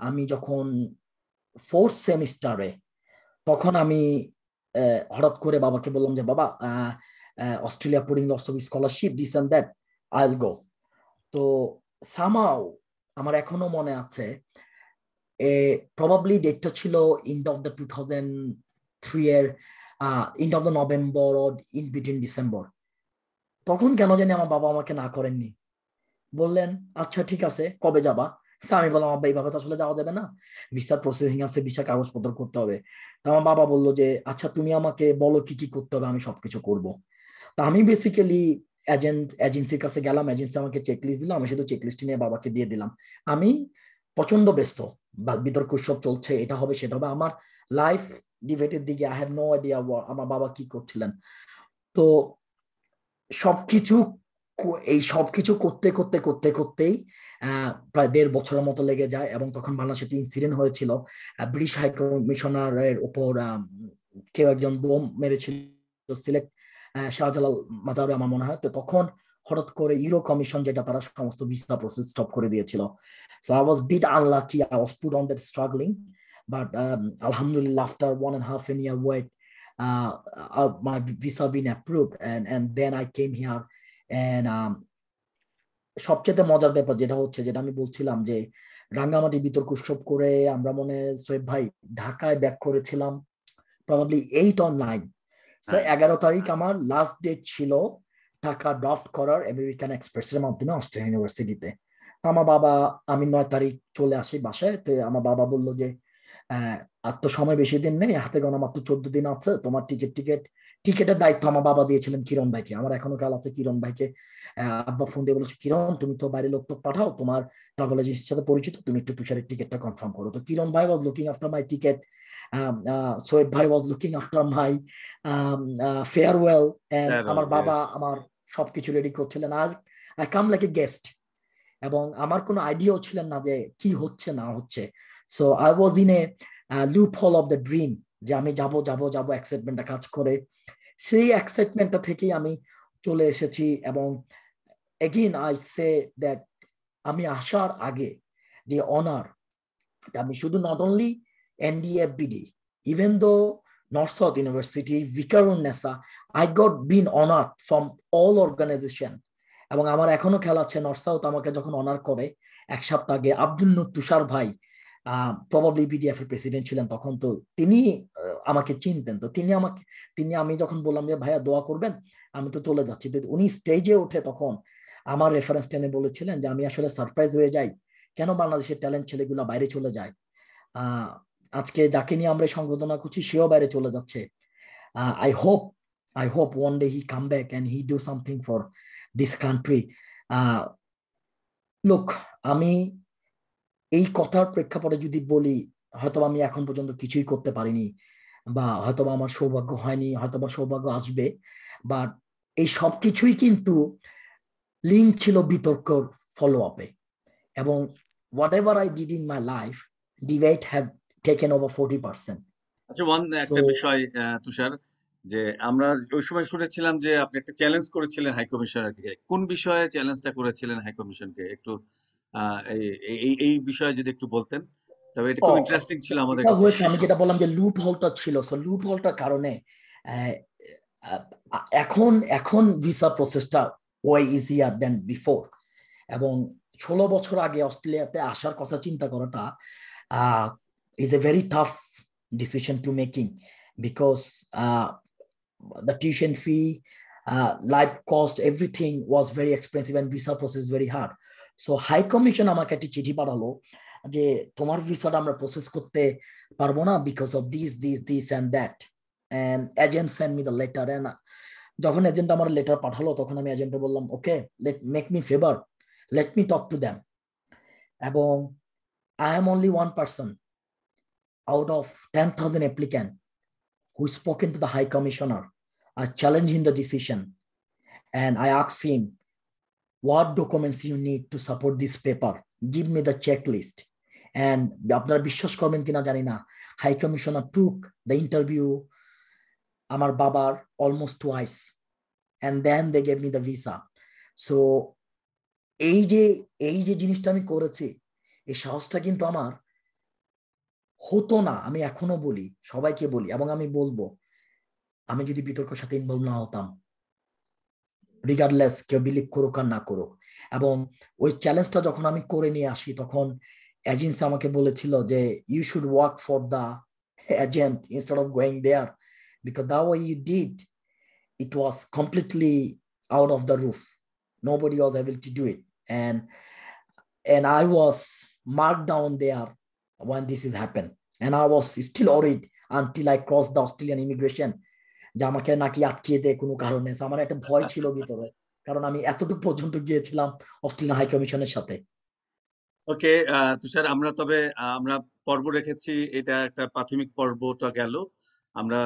A: আমি যখন ফোর্থ সেমিস্টারে, তখন আমি হঠাৎ করে বাবাকে বললাম যে বাবা, Australia putting lots of scholarship, this and that, I will go. তো সামহাউ আমার এখনো মনে আছে, প্রবাবলি ডেটটা ছিল এন্ড অফ দ্য 2003 এর end of the November or in between December. তখন কেন জানি আমার বাবা আমাকে না করেননি, বললেন আচ্ছা ঠিক আছে, কবে যাবা? আমি বললাম আব্বা, এইভাবে তো আসলে যাওয়া যাবে না, ভিসার প্রসেসিং আছে, ভিসা কাগজপত্র করতে হবে। তো আমার বাবা বললো যে আচ্ছা তুমি আমাকে বলো কি কি করতে হবে, আমি সবকিছু করব। তা আমি বেসিক্যালি এজেন্সির কাছে গেলাম, এজেন্সি আমাকে চেকলিস্ট দিল, আমি শুধু চেকলিস্ট নিয়ে বাবাকে দিয়ে দিলাম। আমি প্রচন্ড ব্যস্ত, বিতর্ক উৎসব চলছে, এটা হবে সেটা হবে, আমার লাইফ ডিবেটের দিকে আই হ্যাভ নো আইডিয়া আমার বাবা কি করছিলেন। তো সবকিছু করতে করতে করতে করতেই প্রায় 1.5 বছরের মতো লেগে যায়। এবং তখন বাংলাদেশে একটা ইনসিডেন্ট হয়েছিল, ব্রিটিশ হাই কমিশনারের উপর কেউ একজন বোম মেরেছিল সিলেট শাহজালাল মাজারে আমার মনে হয়। তো তখন হঠাৎ করে ইউরো কমিশন যেটা তারা সমস্ত ভিসা প্রসেস স্টপ করে দিয়েছিল। So I was bit unlucky, I was put on that struggling, but alhamdulillah after 1.5 year wait, my visa been approved, and then I came here. And সবচেয়ে মজার ব্যাপার যেটা হচ্ছে, যেটা আমি বলছিলাম যে রাঙ্গামাটি বিতর্ক উৎসব করে আমরা মনে সোয়েব ভাই ঢাকায় ব্যাক করেছিলাম প্রবাবলি 8 or 9। সো 11 তারিখ আমার লাস্ট ডেট ছিল টাকা ড্রাফট করার আমেরিকান এক্সপ্রেসের মাধ্যমে অস্ট্রেলিয়া ইউনিভার্সিটিতে। তো আমার বাবা, আমি 9 তারিখ চলে আসি বাসায়। তো আমার বাবা বললো যে আর তো সময় বেশি দিন নেই, হাতে গোনা মাত্র 14 দিন আছে, তোমার টিকেটের দায়িত্ব আমার বাবা দিয়েছিলেন কিরণ ভাইকে। আমার এখনো খেয়াল আছে কিরণ ভাইকে আব্বা ফোন দিয়ে বলেছে, কিরণ তুমি তো বাইরে লোক পাঠাও, তোমার ট্রাভেল এজেন্সির সাথে পরিচিত, তুমি একটু তুষারের টিকেটটা কনফার্ম করো। তো কিরণ ভাই was looking after my ticket, Shoaib ভাই was looking after my farewell, and আমার বাবা আমার সবকিছু রেডি করছিলেন। I come like a guest, এবং আমার কোনো আইডিয়াও ছিলেন না যে কি হচ্ছে না হচ্ছে। So I was in a loophole of the dream, যে আমি যাব এক্সাইটমেন্টটা কাজ করে। সেই এক্সাইটমেন্টটা থেকেই আমি চলে এসেছি। এবং এগেইন আই সে দ্যাট আমি আসার আগে যে অনার, আমি শুধু not only NDF BD, even though North South University, Vikarun-Nessa, I got been honored from all organization. এবং আমার এখনো খেয়াল আছে নর্থ সাউথ আমাকে যখন অনার করে 1 সপ্তাহ আগে আব্দুল নূর তুষার ভাই, প্রবাবলি BDF এর প্রেসিডেন্ট ছিলেন তখন, তো তিনি আমাকে চিনতেন। তো আমি যখন বললাম যে ভাইয়া দোয়া করবেন, আমি তো চলে যাচ্ছি, তো উনি স্টেজে উঠে তখন আমার রেফারেন্স টেনে বলেছিলেন যে আমি আসলে সারপ্রাইজ হয়ে যাই কেন বাংলাদেশের ট্যালেন্ট ছেলেগুলা বাইরে চলে যায়। আজকে যাকে নিয়ে আমরা সংবর্ধনা করছি সেও বাইরে চলে যাচ্ছে। I hope one day he come back and he do something for this country. Look, আমি এই কথার প্রেক্ষাপটে যদি বলি, হয়তো আমি এখন পর্যন্ত কিছুই করতে পারিনি, বা হয়তো আমার সৌভাগ্য হয়নি, হয়তো সৌভাগ্য আসবে, বাট এই সবকিছুই কিন্তু লিঙ্ক ছিল বিতর্কর ফলো আপে। এবং whatever I did in my life, debate have taken over 40%.
C: আচ্ছা, একটা বিষয় তুষার, যে আমরা ওই সময় শুনেছিলাম যে আপনি একটা চ্যালেঞ্জ করেছিলেন হাই কমিশনারকে। কোন বিষয়ে চ্যালেঞ্জটা করেছিলেন হাই কমিশনকে? একটু এই বিষয়ে যদি একটু বলতেন, তবে এটা খুব ইন্টারেস্টিং ছিল আমাদের কাছে।
A: আমি যেটা বললাম যে লুপ হোলটা ছিল, সো লুপ হোলটার কারণে এখন ভিসা প্রসেসটা ওয়াই ইজিয়ার দেন বিফোর। এবং 16 বছর আগে অস্ট্রেলিয়াতে আসার কথা চিন্তা করাটা is a very tough decision to making, because the tuition fee, life cost, everything was very expensive and visa process is very hard. So high commission আমাকে একটা চিঠি পাঠালো যে তোমার ভিসাটা আমরা প্রসেস করতে পারবো না because of this and that, and agent sent me the letter. And যখন এজেন্ট আমার লেটার পাঠালো তখন আমি এজেন্টকে বললাম, okay, make me favour, let me talk to them. এবং I am only one person out of 10,000 applicants who spoken to the High Commissioner. I challenged him the decision, and I asked him, what documents you need to support this paper? Give me the checklist. And আপনারা বিশ্বাস করবেন কিনা জানি না, High Commissioner took the interview আমার বাবার almost twice, and then they gave me the visa. So এই যে জিনিসটা আমি করেছি, এই সাহসটা কিন্তু আমার হতো না। আমি এখনো বলি, সবাইকে বলি, এবং আমি বলবো, আমি যদি বিতর্কের সাথে ইনভলভ না হতাম, রিগার্ডলেস কেউ বিলিভ করুক আর না করুক। এবং ওই চ্যালেঞ্জটা যখন আমি করে নিয়ে আসি, তখন এজেন্সি আমাকে বলেছিল যে you should work for the agent instead of going there, because the way you did, it was completely out of the roof. Nobody was able to do it. And I was marked down there when this has happened. And I was still worried until I crossed the Australian immigration, যে আমাকে নাকি আটকিয়ে দেয় কোনো কারণে। আমার একটা ভয় ছিল ভিতরে, কারণ আমি এতটুকু পর্যন্ত গিয়েছিলাম অস্ট্রেলিয়ান হাই কমিশনের সাথে।
C: ওকে তুষার, আমরা পর্ব রেখেছি, এটা একটা প্রাথমিক পর্বটা গেল। আমরা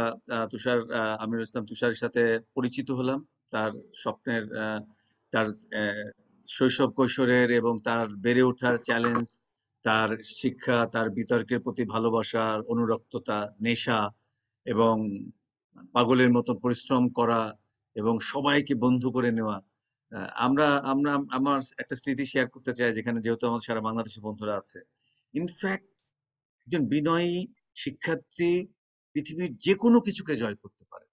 C: আমিরুল ইসলাম তুষারের সাথে পরিচিত হলাম, তার স্বপ্নের, তার শৈশব কৈশোরের এবং তার বেড়ে ওঠার চ্যালেঞ্জ, তার শিক্ষা, তার বিতর্কের প্রতি ভালোবাসার অনুরক্ততা, নেশা, এবং পাগলের মতো পরিশ্রম করা এবং সবাইকে বন্ধু করে নেওয়া, আমরা আমরা আমার একটা স্মৃতি শেয়ার করতে চাই, যেখানে যেহেতু আমাদের সারা বাংলাদেশের বন্ধুরা আছে। ইনফ্যাক্ট একজন বিনয়ী শিক্ষার্থী পৃথিবীর যে কোনো কিছুকে জয় করতে পারে,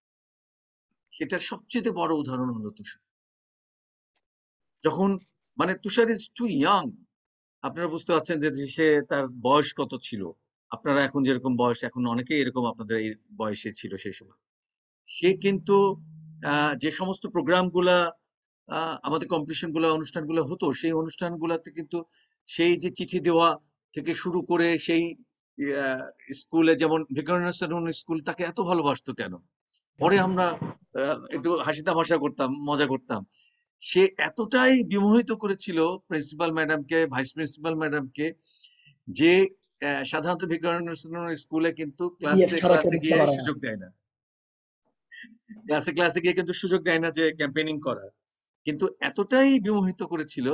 C: সেটার সবচেয়ে বড় উদাহরণ হলো তুষার। যখন মানে তুষার ইজ টু ইয়াং, আপনারা বুঝতে পারছেন যে সে তার বয়স কত ছিল। আপনারা এখন যেরকম বয়স, এখন অনেকেই এরকম আপনাদের এই বয়সে ছিল সেই সময়। সে কিন্তু যে সমস্ত প্রোগ্রামগুলা আমাদের কম্পিটিশন গুলা অনুষ্ঠানগুলো হতো, সেই অনুষ্ঠানগুলোতে কিন্তু সেই যে চিঠি দেওয়া থেকে শুরু করে সেই স্কুলে, যেমন ভিকারুননিসা স্কুল তাকে এত ভালোবাসতো কেন? পরে আমরা একটু হাসি তামাশা করতাম, মজা করতাম। সে এতটাই বিমোহিত করেছিল প্রিন্সিপাল ম্যাডামকে, ভাইস প্রিন্সিপাল ম্যাডামকে, যে সাধারণত ভিকারুননিসা স্কুলে কিন্তু ক্লাসে গিয়ে সুযোগ দেয় না, ক্লাসে গিয়ে কিন্তু সুযোগ দেয় না যে ক্যাম্পেইনিং করার। কিন্তু এতটাই বিমোহিত করেছিল,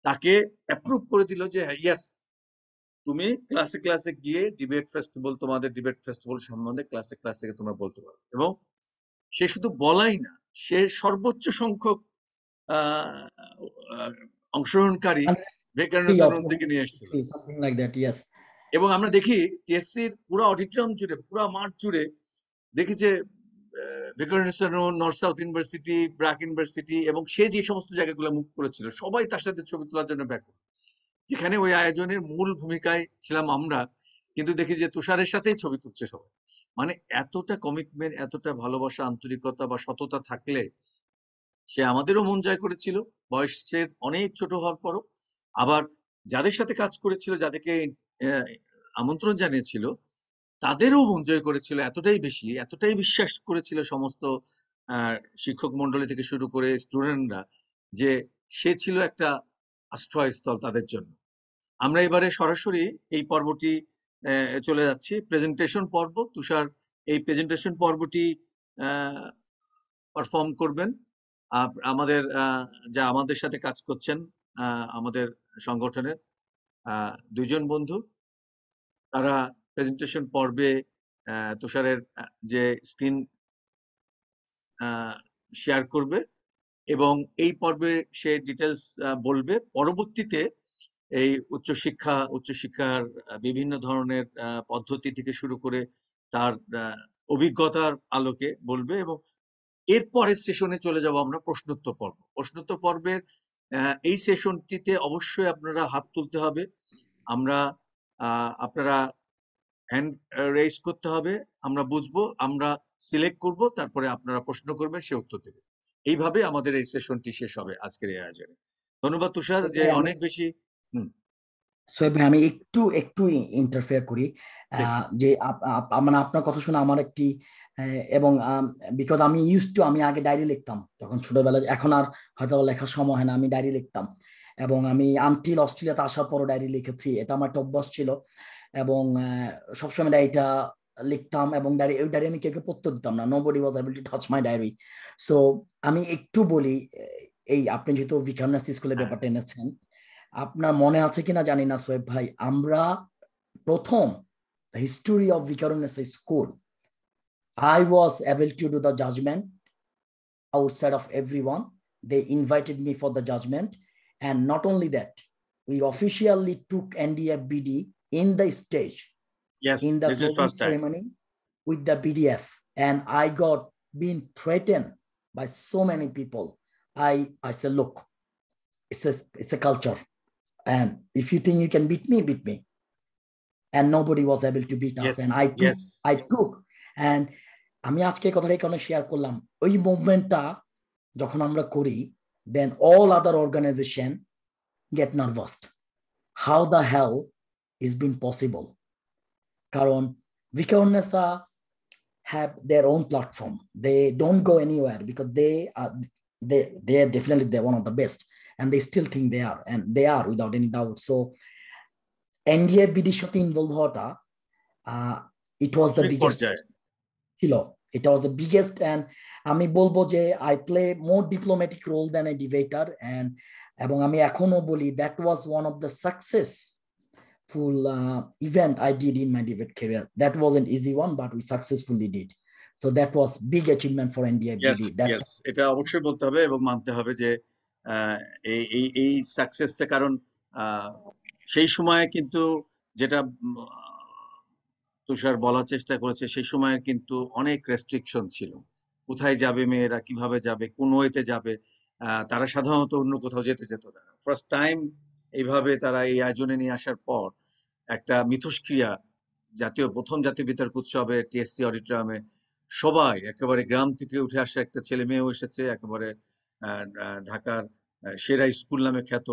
C: তাকে অ্যাপ্রুভ করে দিল যে ইয়েস, তুমি ক্লাসে গিয়ে ডিবেট ফেস্টিভ্যাল, তোমাদের ডিবেট ফেস্টিভ্যাল সম্বন্ধে ক্লাসে তোমরা বলতে পারো। এবং সে শুধু বলাই না, সে সর্বোচ্চ সংখ্যক অংশগ্রহণকারী ভিকারুননিসা থেকে নিয়ে এসেছিল। এবং আমরা দেখি টিএসসির পুরো অডিটোরিয়াম জুড়ে, পুরো মাঠ জুড়ে দেখি যে Viqarunnisa north south university, BRAC university এবং সে যে সমস্ত জায়গাগুলো মুখ করেছিল, সবাই তার সাথে ছবি তোলার জন্য ব্যাকুল। যেখানে ওই আয়োজনের মূল ভূমিকায় ছিলাম আমরা, কিন্তু দেখি যে তুষারের সাথেই ছবি তুলছে সবাই। মানে এতটা কমিটমেন্ট, এতটা ভালোবাসা, আন্তরিকতা বা সততা থাকলে সে আমাদেরও মন জয় করেছিল, বয়সের অনেক ছোট হওয়ার পরও। আবার যাদের সাথে কাজ করেছিল, যাদেরকে আমন্ত্রণ জানিয়েছিল, তাদেরও মন জয় করেছিল এতটাই বেশি, এতটাই বিশ্বাস করেছিল সমস্ত শিক্ষক মন্ডলী থেকে শুরু করে স্টুডেন্টরা, যে সে ছিল একটা আশ্রয়স্থল তাদের জন্য। আমরা এবারে সরাসরি এই পর্বটি চলে যাচ্ছি, প্রেজেন্টেশন পর্ব। তুষার এই প্রেজেন্টেশন পর্বটি পারফর্ম করবেন। আমাদের যা আমাদের সাথে কাজ করছেন আমাদের সংগঠনের দুইজন বন্ধু, তারা প্রেজেন্টেশন পর্বে তুষারের যে স্ক্রিন শেয়ার করবে এবং এই পর্বে সে ডিটেলস বলবে। পরবর্তীতে এই উচ্চশিক্ষার বিভিন্ন ধরনের পদ্ধতি থেকে শুরু করে তার অভিজ্ঞতার আলোকে বলবে। এবং এরপরের সেশনে চলে যাব আমরা প্রশ্নোত্তর পর্ব। প্রশ্নোত্তর পর্বের এই সেশনটিতে অবশ্যই আপনারা হাত তুলতে হবে, আপনারা হ্যান্ড রেইজ করতে হবে, আমরা বুঝবো, আমরা সিলেক্ট করব, তারপরে আপনারা প্রশ্ন করবেন, সে উত্তর দেবে। এইভাবে আমাদের এই সেশনটি শেষ হবে আজকের এই আয়োজনে। ধন্যবাদ তুষার, যে অনেক বেশি।
A: সোহেব ভাই, আমি একটু ইন্টারফেয়ার করি, যে মানে আপনার কথা শুনে আমার একটি, এবং বিকজ আমি আগে ডায়েরি লিখতাম যখন ছোটবেলায়, এখন আর হয়তো লেখার সময় হয় না, আমি ডায়েরি লিখতাম। এবং আমি আনটিল অস্ট্রেলিয়াতে আসার পরও ডায়েরি লিখেছি, এটা আমার একটা অভ্যাস ছিল। এবং সবসময় ডায়েরিটা লিখতাম, এবং ওই ডায়েরি আমি কেউ পড়তে দিতাম না, nobody was able to touch my diary. So আমি একটু বলি, এই আপনি যেহেতু ভিকারুননিসা স্কুলের ব্যাপারটা এনেছেন, আপনার মনে আছে কিনা জানি না সোহেব ভাই, আমরা প্রথম history of Viqarunnisa school, I was able to do the judgment outside of everyone. They invited me for the judgment, and not only that, we officially took NDF BD in the stage, in the closing ceremony with the BDF, and I got being threatened by so many people. I said, look, it's a culture, and if you think you can beat me, and nobody was able to beat us. And I took, and আমি আজকে কথাটা এখানে share করলাম, ওই মুভমেন্টটা যখন আমরা করি, then all other organization get nervous. How the hell is been possible? কারণ Viqarunnisa have their own platform. They don't go anywhere because they are definitely one of the best, and they still think they are, and they are without any doubt. So NDF BD সাথে involve হওয়াটা, it was the biggest ছিল, it was the biggest, and আমি বলবো যে I play more diplomatic role than a debater, and এবং আমি এখনো বলি that was one of the successful event I did in my debate career. That wasn't easy one, but we successfully did. So that was big achievement for NDF BD.
C: Yes, এটা অবশ্যই বলতে হবে এবং মানতে হবে যে এই সাকসেসটা, কারণ সেই সময়ে কিন্তু যেটা তুষার বলার চেষ্টা করেছে, সেই সময় কিন্তু অনেক রেস্ট্রিকশন ছিল। কোথায় যাবে মেয়েরা, কিভাবে যাবে, কোন ওয়েতে যাবে, তারা সাধারণত অন্য কোথাও যেতে যেত না। ফার্স্ট টাইম এইভাবে তারা এই আয়োজনে নিয়ে আসার পর একটা মিথস্ক্রিয়া, প্রথম জাতীয় বিতর্ক উৎসবে টিএসসি অডিটোরিয়ামে সবাই একেবারে গ্রাম থেকে উঠে আসা একটা ছেলে মেয়েও এসেছে, একেবারে ঢাকার সেরা স্কুল নামে খ্যাত,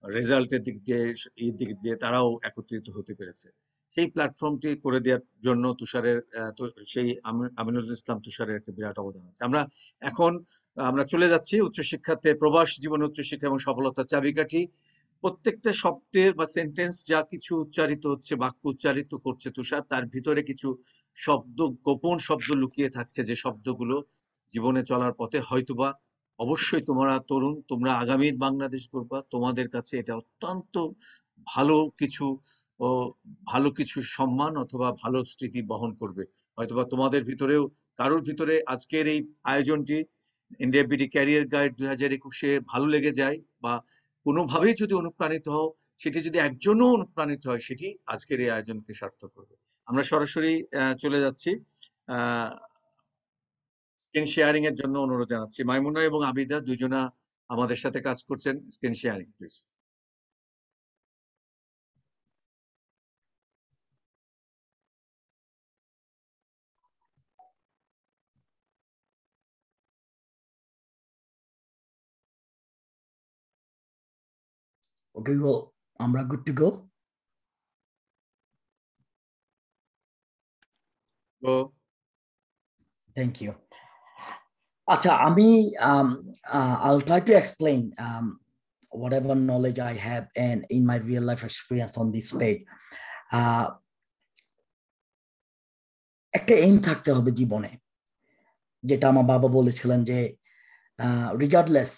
C: রেজাল্টের দিক দিয়ে এই দিক দিয়ে তারাও একত্রিত হতে পেরেছে। সেই প্ল্যাটফর্মটি করে দেওয়ার জন্য তুষারের সেই আমিনুল ইসলাম তুষারের একটা বিরাট অবদান আছে। আমরা চলে যাচ্ছি উচ্চশিক্ষাতে, প্রবাস জীবন উচ্চশিক্ষা এবং সফলতার চাবিকাঠি। প্রত্যেকটা শব্দের বা সেন্টেন্স যা কিছু উচ্চারিত হচ্ছে, বাক্য উচ্চারিত করছে তুষার, তার ভিতরে কিছু শব্দ, গোপন শব্দ লুকিয়ে থাকছে, যে শব্দগুলো জীবনে চলার পথে হয়তোবা, অবশ্যই তোমরা তরুণ, তোমরা আগামীর বাংলাদেশ করবা, তোমাদের কাছে এটা অত্যন্ত ভালো কিছু ও ভালো কিছু সম্মান অথবা ভালো স্মৃতি বহন করবে। হয়তোবা তোমাদের ভিতরেও কারোর ভিতরে আজকের এই আয়োজনটি এনডিএফ বিডি ক্যারিয়ার গাইড 2021 ভালো লেগে যায়, বা কোনোভাবেই যদি অনুপ্রাণিত হও, সেটি যদি একজনও অনুপ্রাণিত হয়, সেটি আজকের এই আয়োজনকে সার্থক করবে। আমরা সরাসরি চলে যাচ্ছি স্ক্রিন শেয়ারিং এর জন্য অনুরোধ জানাচ্ছি। মাইমুনা এবং আবিদা দুজনা আমাদের সাথে কাজ করছেন। Screen sharing please.
A: Okay, well, আমরা good to go.
C: Go.
A: Thank you. আচ্ছা, আমি I'll try to explain whatever knowledge I have and in my real life experience on this page. একটা এইম থাকতে হবে জীবনে, যেটা আমার বাবা বলেছিলেন যে regardless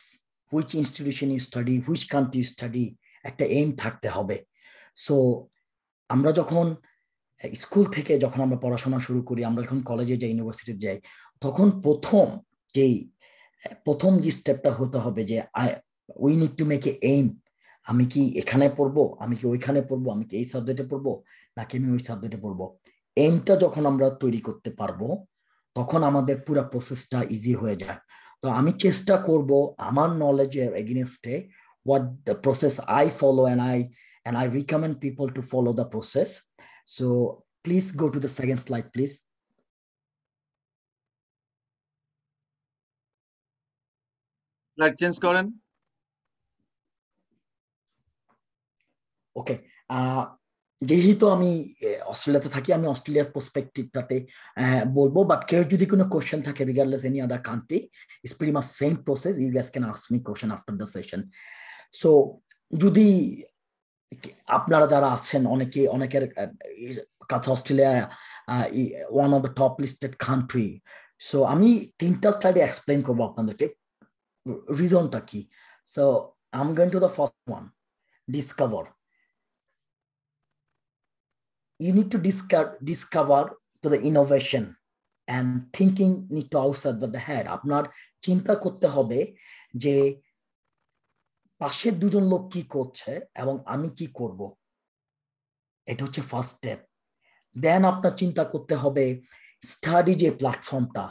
A: which institution you study, which country you study, একটা এইম থাকতে হবে। সো আমরা যখন স্কুল থেকে যখন আমরা পড়াশোনা শুরু করি, আমরা যখন কলেজে যাই, ইউনিভার্সিটিতে যাই, তখন প্রথম যে স্টেপটা হতে হবে যে we need to make a aim. আমি কি এখানে পড়বো, আমি কি ওইখানে পড়বো, আমি কি এই সাবজেক্টে পড়বো, নাকি আমি ওই সাবজেক্টে পড়বো। এইমটা যখন আমরা তৈরি করতে পারবো, তখন আমাদের পুরো প্রসেসটা ইজি হয়ে যায়। তো আমি চেষ্টা করব আমার নলেজের এগেইনস্টে what the process I follow, and I recommend people to follow the process. So please go to the second slide, please.
C: Slide change করেন।
A: ওকে, যেহেতু আমি অস্ট্রেলিয়াতে থাকি, আমি অস্ট্রেলিয়ার পার্সপেক্টিভটাতে বলবো, বাট কেউ যদি কোনো কোশ্চেন থাকে regardless any other country, it's pretty much same process, you guys can ask me question after the session. So যদি আপনারা যারা আছেন, অনেকের কাছে Australia one of the top listed country. So আমি 3টা স্লাইডে এক্সপ্লেন করবো আপনাদেরকে রিজনটা কি। So I am going to the first one, discover. You need to discover to the innovation and thinking need to outside the head. আপনার চিন্তা করতে হবে যে পাশের দুজন লোক কি করছে এবং আমি কি করব, এটা হচ্ছে ফার্স্ট স্টেপ। দেন আপনার চিন্তা করতে হবে স্টাডি যে প্ল্যাটফর্মটা,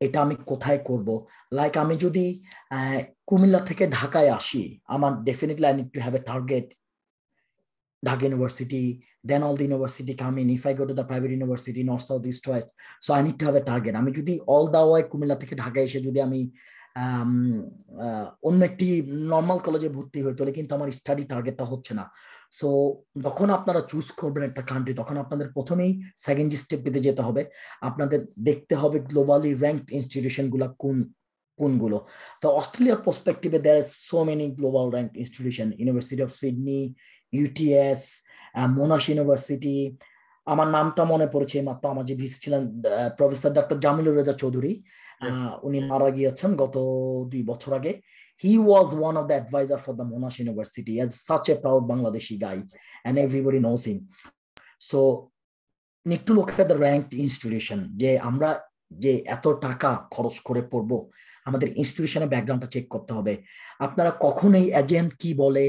A: এটা আমি কোথায় করব। লাইক আমি যদি কুমিল্লা থেকে ঢাকায় আসি, আমার definitely I need to have a target, Dhaka University, then all the university come in. If I go to the private university, north, south, east, west, so I need to have a target. আমি যদি all the way Comilla থেকে ঢাকা এসে যদি আমি অন্য একটি normal কলেজে ভর্তি হই, তাহলে কিন্তু আমার স্টাডি টার্গেটটা হচ্ছে না। সো যখন আপনারা চুজ করবেন একটা কান্ট্রি, তখন আপনাদের প্রথমেই সেকেন্ড স্টেপ পেতে যেতে হবে। আপনাদের দেখতে হবে গ্লোবালি র্যাঙ্কড ইনস্টিটিউশন গুলা কোনগুলো। তো অস্ট্রেলিয়ার পার্সপেক্টিভে there are so many global ranked institution, university of Sydney, UTS, Monash university. আমার নামটা মনে পড়েছে মাত্র, আমার যে ভিসি ছিলেন প্রফেসর ডক্টর জামিলুর রেজা চৌধুরী, উনি মারা গিয়েছেন গত 2 বছর আগে। He was one of the advisor for the Monash University, as such a proud Bangladeshi guy, and everybody knows him. So need to look at the ranked institution, যে আমরা যে এত টাকা খরচ করে পড়বো, আমাদের ইনস্টিটিউশনের ব্যাকগ্রাউন্ডটা চেক করতে হবে। আপনারা কখনোই এজেন্ট কি বলে,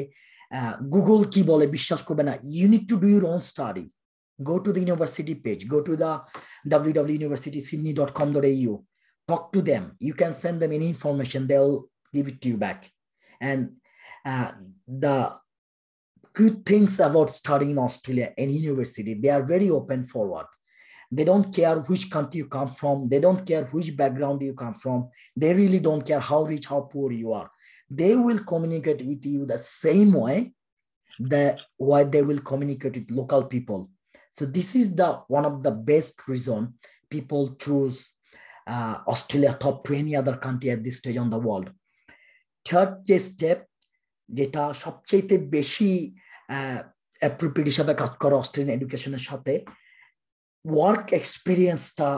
A: গুগল কি বলে বিশ্বাস করবে না। You need to do your own study. Go to the university page, go to the www.universitysydney.com.au, talk to them. You can send them any information, they'll give it to you back. And the good things about studying in Australia, any university, they are very open forward. They don't care which country you come from. They don't care which background you come from. They really don't care how rich, how poor you are. They will communicate with you the same way that why they will communicate with local people. So this is the one of the best reason people choose Australia top to any other country at this stage on the world. Third step, যেটা সবচেয়ে বেশি appropriate হিসাবে কাজ করে Australian এডুকেশনের সাথে, work এক্সপিরিয়েন্সটা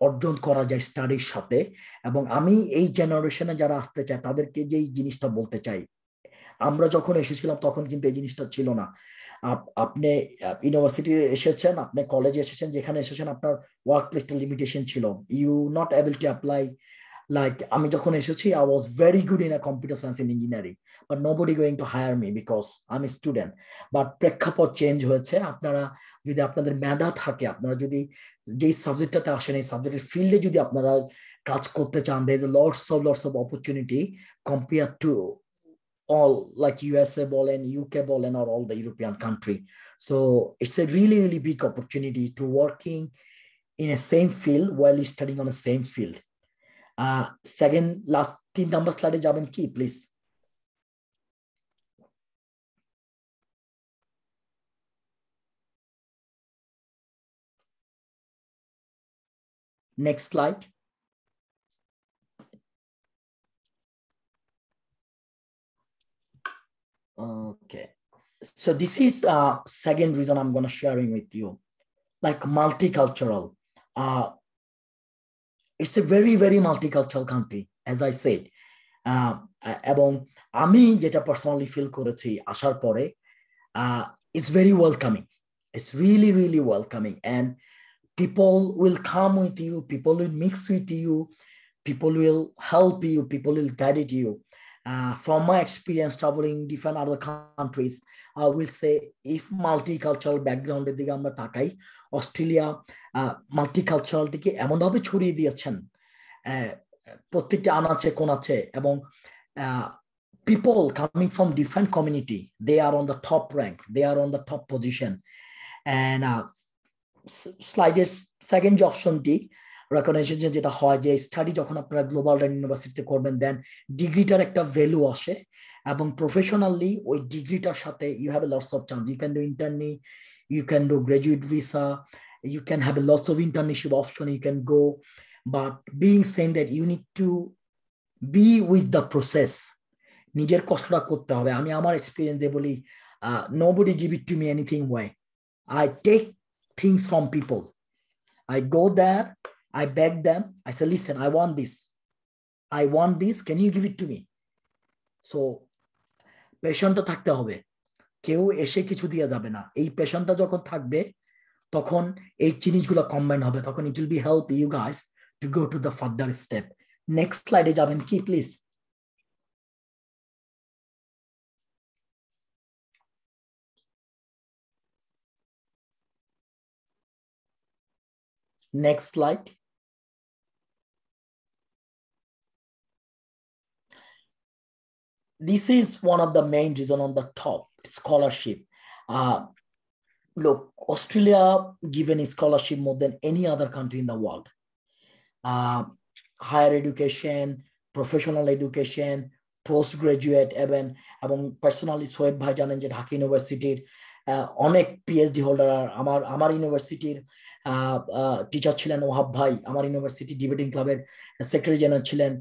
A: অর্জন করা যায় স্টাডির সাথে। এবং আমি এই জেনারেশনে যারা আসতে চায় তাদেরকে যেই জিনিসটা বলতে চাই, আমরা যখন এসেছিলাম তখন কিন্তু এই জিনিসটা ছিল না। আপনি ইউনিভার্সিটি এসেছেন, আপনি কলেজে এসেছেন, যেখানে এসেছেন আপনার ওয়ার্ক প্লেসটা লিমিটেশন ছিল। You not able to apply. Like আমি যখন এসেছি, I was very good in a computer science in engineering, but nobody going to hire me because I am student. But প্রেক্ষাপট চেঞ্জ হয়েছে। আপনারা যদি আপনাদের মেধা থাকে, আপনারা যদি যেই সাবজেক্টটাতে আসেন এই সাবজেক্টের ফিল্ডে যদি আপনারা কাজ করতে চান, there is lots of opportunity compared to all like USA বলেন, UK বলেন, or all the European country. So it's a really big opportunity to working in a same field while studying on the same field. Second, last 3 number slide যাবেন কি please? Next slide. Okay, so this is second reason I'm going to sharing with you, like multicultural. It's a very multicultural country, as I said. এবং আমি যেটা personally feel করেছি আসার পরে, it's very welcoming. It's really welcoming, and people will come with you, people will mix with you, people will help you, people will guide you. From my experience traveling different other countries, I will say if multicultural background এর দিকে আমরা তাকাই, Australia multicultural দিকে এমনভাবে ছড়িয়ে দিয়েছেন প্রত্যেকটা আনাচে কোনাচে, এবং people coming from different community, they are on the top rank, they are on the top position. And স্লাইডের সেকেন্ড যে অপশনটি রেকগনাইজেশন যেটা হয়, যে স্টাডি যখন আপনারা গ্লোবাল ইউনিভার্সিটিতে করবেন, দেন ডিগ্রিটার একটা ভ্যালু আসে, এবং প্রফেশনালি ওই ডিগ্রিটার সাথে you have a lots of chance. You can do internee, you can do graduate visa, you can have a lots of internship option, you can go, but being saying that you need to be with the process, নিজের কষ্টটা করতে হবে। আমি আমার experience দিয়ে বলি, nobody give it to me anything way. I take things from people. I go there, I beg them, I say, listen, I want this, can you give it to me? So পেশেন্টটা থাকতে হবে, কেউ এসে কিছু দিয়ে যাবে না। এই পেশেন্টটা যখন থাকবে তখন এই জিনিসগুলো কম্বাইন হবে, তখন it will be help you guys to go to the further step. Next স্লাইডে যাবেন কি please? Next slide. This is one of the main reason on the top, scholarship. Look, Australia given a scholarship more than any other country in the world. Higher education, professional education, postgraduate, এবং personally সোয়েব ভাই জানেন যে ঢাকা ইউনিভার্সিটির অনেক PhD holder, আমার ইউনিভার্সিটির teacher ছিলেন ওহাব ভাই, আমার ইউনিভার্সিটি ডিবেটিং ক্লাবের সেক্রেটারি জেনারেল ছিলেন,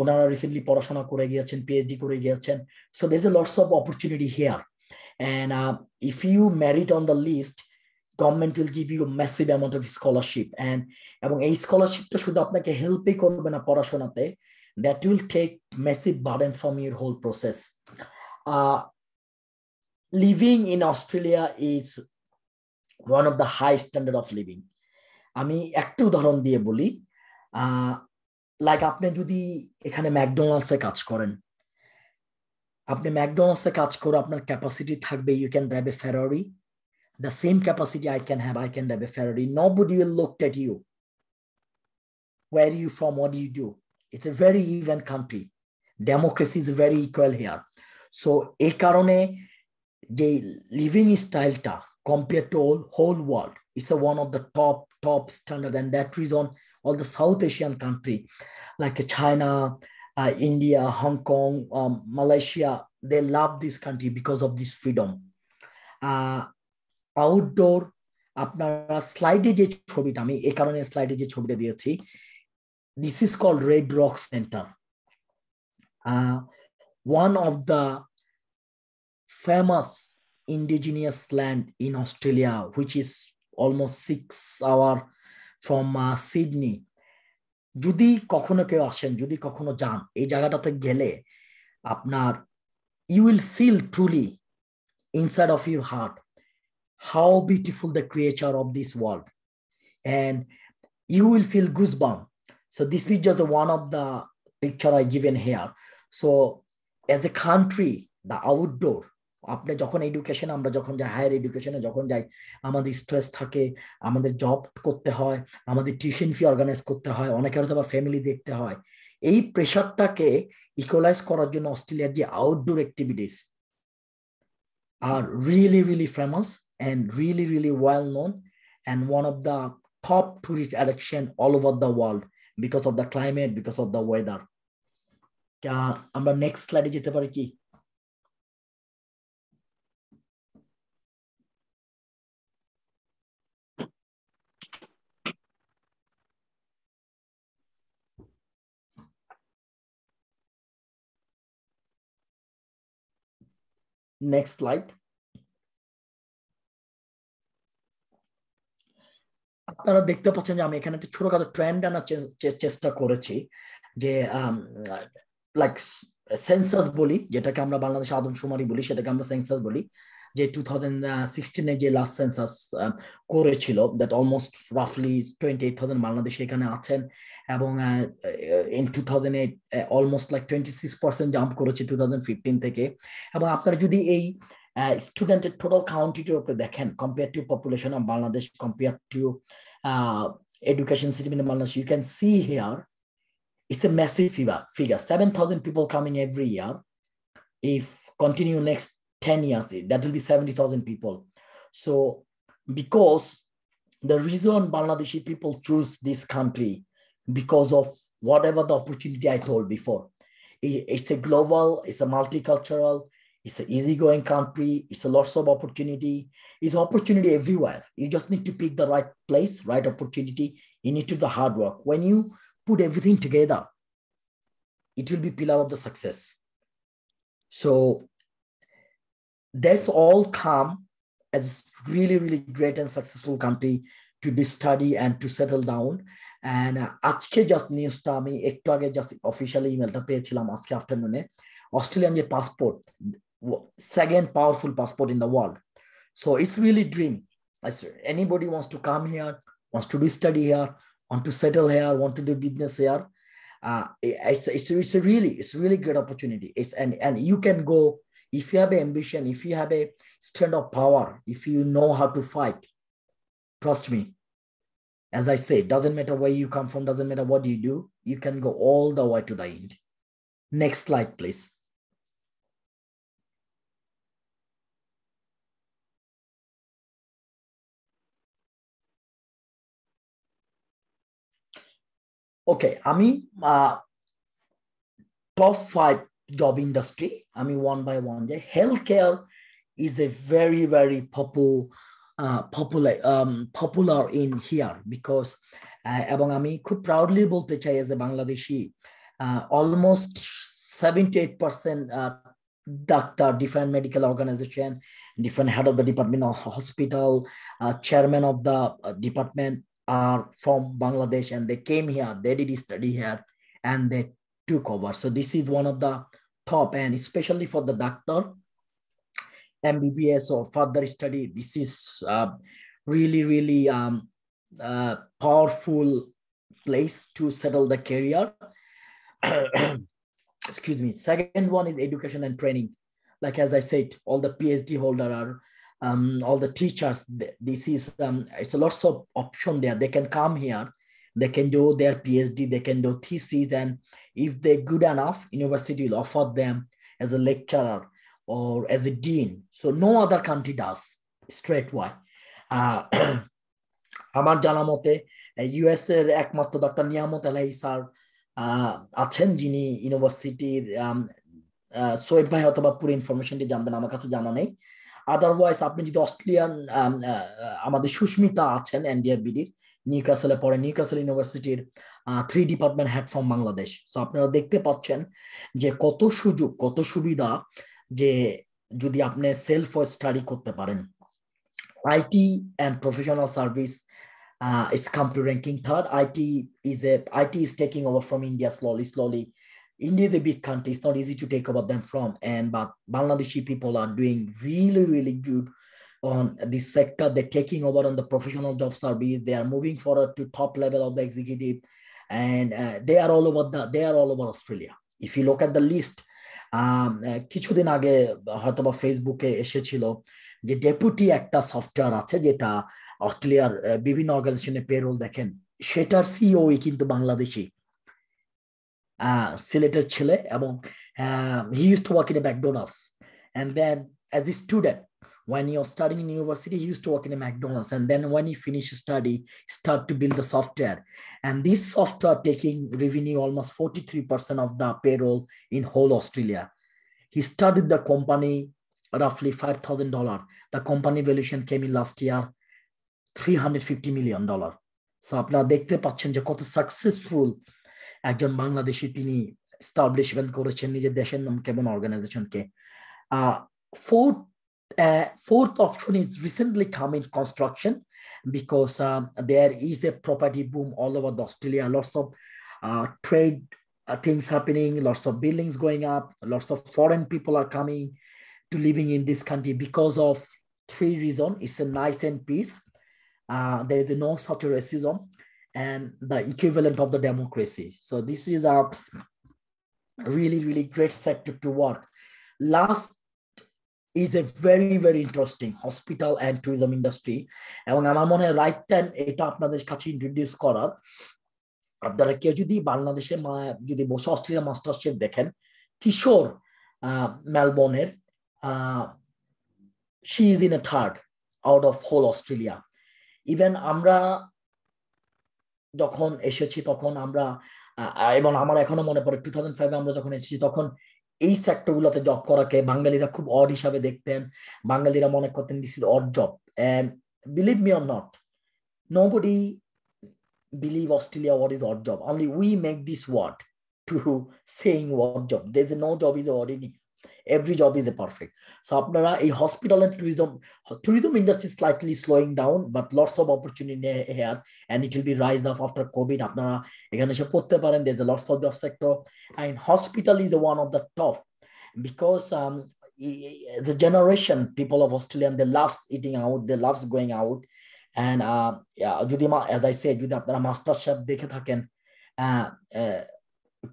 A: ওনারা রিসেন্টলি পড়াশোনা করে গিয়েছেন, পিএইচডি করে গিয়েছেন। So there is a lots of opportunity here, and if you merit on the list, government will give you a massive amount of scholarship, and এবং এই স্কলারশিপটা শুধু আপনাকে হেল্পই করবে না পড়াশোনাতে, that will take massive burden from your whole process. Living in Australia is one of the high standard of living. আমি একটা উদাহরণ দিয়ে বলি, লাইক আপনি যদি এখানে ম্যাকডোনাল্ডসে কাজ করেন, আপনি ম্যাকডোনাল্ডসে কাজ করে আপনার ক্যাপাসিটি থাকবে, you can drive a Ferrari, the same capacity I can have, I can drive a Ferrari. Nobody will look at you. Where are you from? What do you do? It's a very even country. Democracy is very equal here. So, এই কারণে যে living style-টা compared to whole world, it's one of the top standard, and that reason all the South Asian country like China, India, Hong Kong, Malaysia, they love this country because of this freedom. Outdoor আপনারা স্লাইডে যে ছবিটা, আমি এই কারণে স্লাইডে যে ছবিটা দিয়েছি, this is called red rock centre, one of the famous indigenous land in Australia, which is almost 6 hour from Sydney. যদি কখনো কেউ আসেন, যদি কখনো যান, এই জায়গাটাতে গেলে আপনার you will feel truly inside of your heart how beautiful the creature of this world, and you will feel goosebumps. So this is just one of the picture I given here. So as a country, the outdoor, আপনি যখন education, আমরা যখন যাই higher এডুকেশনে, যখন যাই আমাদের stress থাকে, আমাদের জব করতে হয়, আমাদের টিউশন ফি অর্গানাইজ করতে হয়, অনেকের হয়তো আবার ফ্যামিলি দেখতে হয়। এই প্রেশারটাকে ইকুয়ালাইজ করার জন্য অস্ট্রেলিয়ার যে outdoor activities are really famous and really well known, and one of the top tourist attraction all over the world because of the climate, because of the weather. আমরা নেক্সট স্লাইডে যেতে পারি কি? Next slide. আপনারা দেখতে পাচ্ছেন যে আমি এখানে একটা ছোটখাটো ট্রেন্ড আনার চেষ্টা করেছি, যে লাইক সেন্সাস বলি, যেটাকে আমরা বাংলাদেশে আদমশুমারি বলি, সেটাকে আমরা সেন্সাস বলি, যে 2016 যে লাস্ট সেন্সাস করেছিল, দ্যাট অলমোস্ট রাফলি 28,000 বাংলাদেশি এখানে আছেন, এবং ইন 2008 অলমোস্ট লাইক 26% জাম্প করেছে 2015 থেকে। এবং আপনারা যদি এই স্টুডেন্টের টোটাল কাউন্টিটির উপরে দেখেন, compare to population of Bangladesh, compare to education system in Bangladesh, you can see here it's a massive figure. 7,000 people coming every year. If continue next 10 years, that will be 70,000 people. So because the reason Bangladeshi people choose this country, because of whatever the opportunity I told before. It's a global, it's a multicultural, it's an easygoing country, it's a lots of opportunity. It's opportunity everywhere. You just need to pick the right place, right opportunity. You need to do the hard work. When you put everything together, it will be pillar of the success. So that's all come as really great and successful country to do study and to settle down. And আজকে just নিউজটা আমি একটু আগে just officially ইমেলটা পেয়েছিলাম আজকে আফটারনুনে, Australian যে passport, second powerful passport in the world. So it's really dream. As anybody wants to come here, wants to do study here, want to settle here, want to do business here, it's a really great opportunity. It's and you can go if you have an ambition, if you have a strength of power, if you know how to fight. Trust me. As I say, doesn't matter where you come from, doesn't matter what you do, you can go all the way to the end. Next slide, please. Okay, আমি top 5 job industry, আমি one by one যে healthcare is a very popular in here because এবং আমি খুব proudly বলতে চাই as a Bangladeshi, almost 78% doctor, different medical organization, different head of the department of hospital, chairman of the department are from Bangladesh, and they came here, they did study here, and they took over. So this is one of the top, and especially for the doctor, MBBS or further study, this is really powerful place to settle the career. Excuse me. Second one is education and training. Like as I said, all the PhD holder are all the teachers. This is it's a lots of option there. They can come here, they can do their PhD, they can do thesis, and if they're good enough, university will offer them as a lecturer or as a dean. So no other country does straightway. আমার জানা মতে US এর একমাত্র doctor নিয়ামত আলাহি sir আছেন যিনি ইউনিভার্সিটির সোয়েব ভাই অথবা পুরো ইনফরমেশনটি জানবেন, আমার কাছে জানা নেই। আদারওয়াইজ আপনি যদি অস্ট্রেলিয়ান আমাদের সুস্মিতা আছেন এনডিএফ বিডির, নিউক্যাসলে পড়ে, নিউক্যাসল ইউনিভার্সিটির 3 department head from Bangladesh. So আপনারা দেখতে পাচ্ছেন যে কত সুযোগ, কত সুবিধা, যে যদি আপনি সেলফ স্টাডি করতে পারেন। IT and professional service it's come to ranking 3rd. IT is taking over from India slowly. India is a big country. It's not easy to take over them from, but Bangladeshi people are doing really good on this sector. They're taking over on the professional job service. They are moving forward to top level of the executive, and they are all over Australia. If you look at the list, কিছুদিন আগে হয়তো বা ফেসবুকে এসেছিল যে deputy একটা software আছে যেটা অস্ট্রেলিয়ার বিভিন্ন অর্গানাইজেশনে পেরোল দেখেন, সেটার সিইও কিন্তু বাংলাদেশি, সিলেটের ছেলে, এবং he used to work in a McDonald's, and then as a student when he was studying in university he used to work in a McDonald's, and then when he finished study start to build the software, and this software taking revenue almost 43% of the payroll in whole Australia. He started the company roughly $5,000. The company valuation came in last year $350 million. So আপনারা দেখতে পাচ্ছেন যে কত successful একজন বাংলাদেশি তিনি establishment করেছেন নিজের দেশের নাম কেমন অর্গানাইজেশনকে। Fourth option is recently come in construction, because there is a property boom all over Australia. Lots of trade things happening, lots of buildings going up, lots of foreign people are coming to living in this country because of 3 reasons. It's a nice and peace. There is no such racism, and the equivalent of the democracy. So this is a really great sector to work. Last is a very interesting hospital and tourism industry, এবং আমার মনে হয় right time এটা আপনাদের কাছে introduce করার। আপনারা কেউ যদি বাংলাদেশে যদি বসে অস্ট্রেলিয়া মাস্টারশেফ দেখেন, কিশোর মেলবোর্নের, she is in a 3rd out of whole Australia. Even আমরা যখন এসেছি তখন আমরা, এবং আমার এখনো মনে পড়ে 2005 আমরা যখন এসেছি তখন এই সেক্টরগুলোতে জব করাকে বাঙালিরা খুব অড হিসাবে দেখতেন। বাঙালিরা মনে করতেন this is odd job, and believe me or not, nobody believe Australia what is odd job. Only we make this word to saying odd job. There's no job is ordinary. Every job is a perfect. So আপনারা এই hospital and tourism industry is slightly slowing down, but lots of opportunity here, and it will be rise up after COVID. আপনারা এখানে এসে পড়তে পারেন, there's a lots of job sector, and hospital is one of the top, because the generation people of Australia, they love eating out, they love going out, and যদি as I said, যদি আপনারা master chef দেখে থাকেন,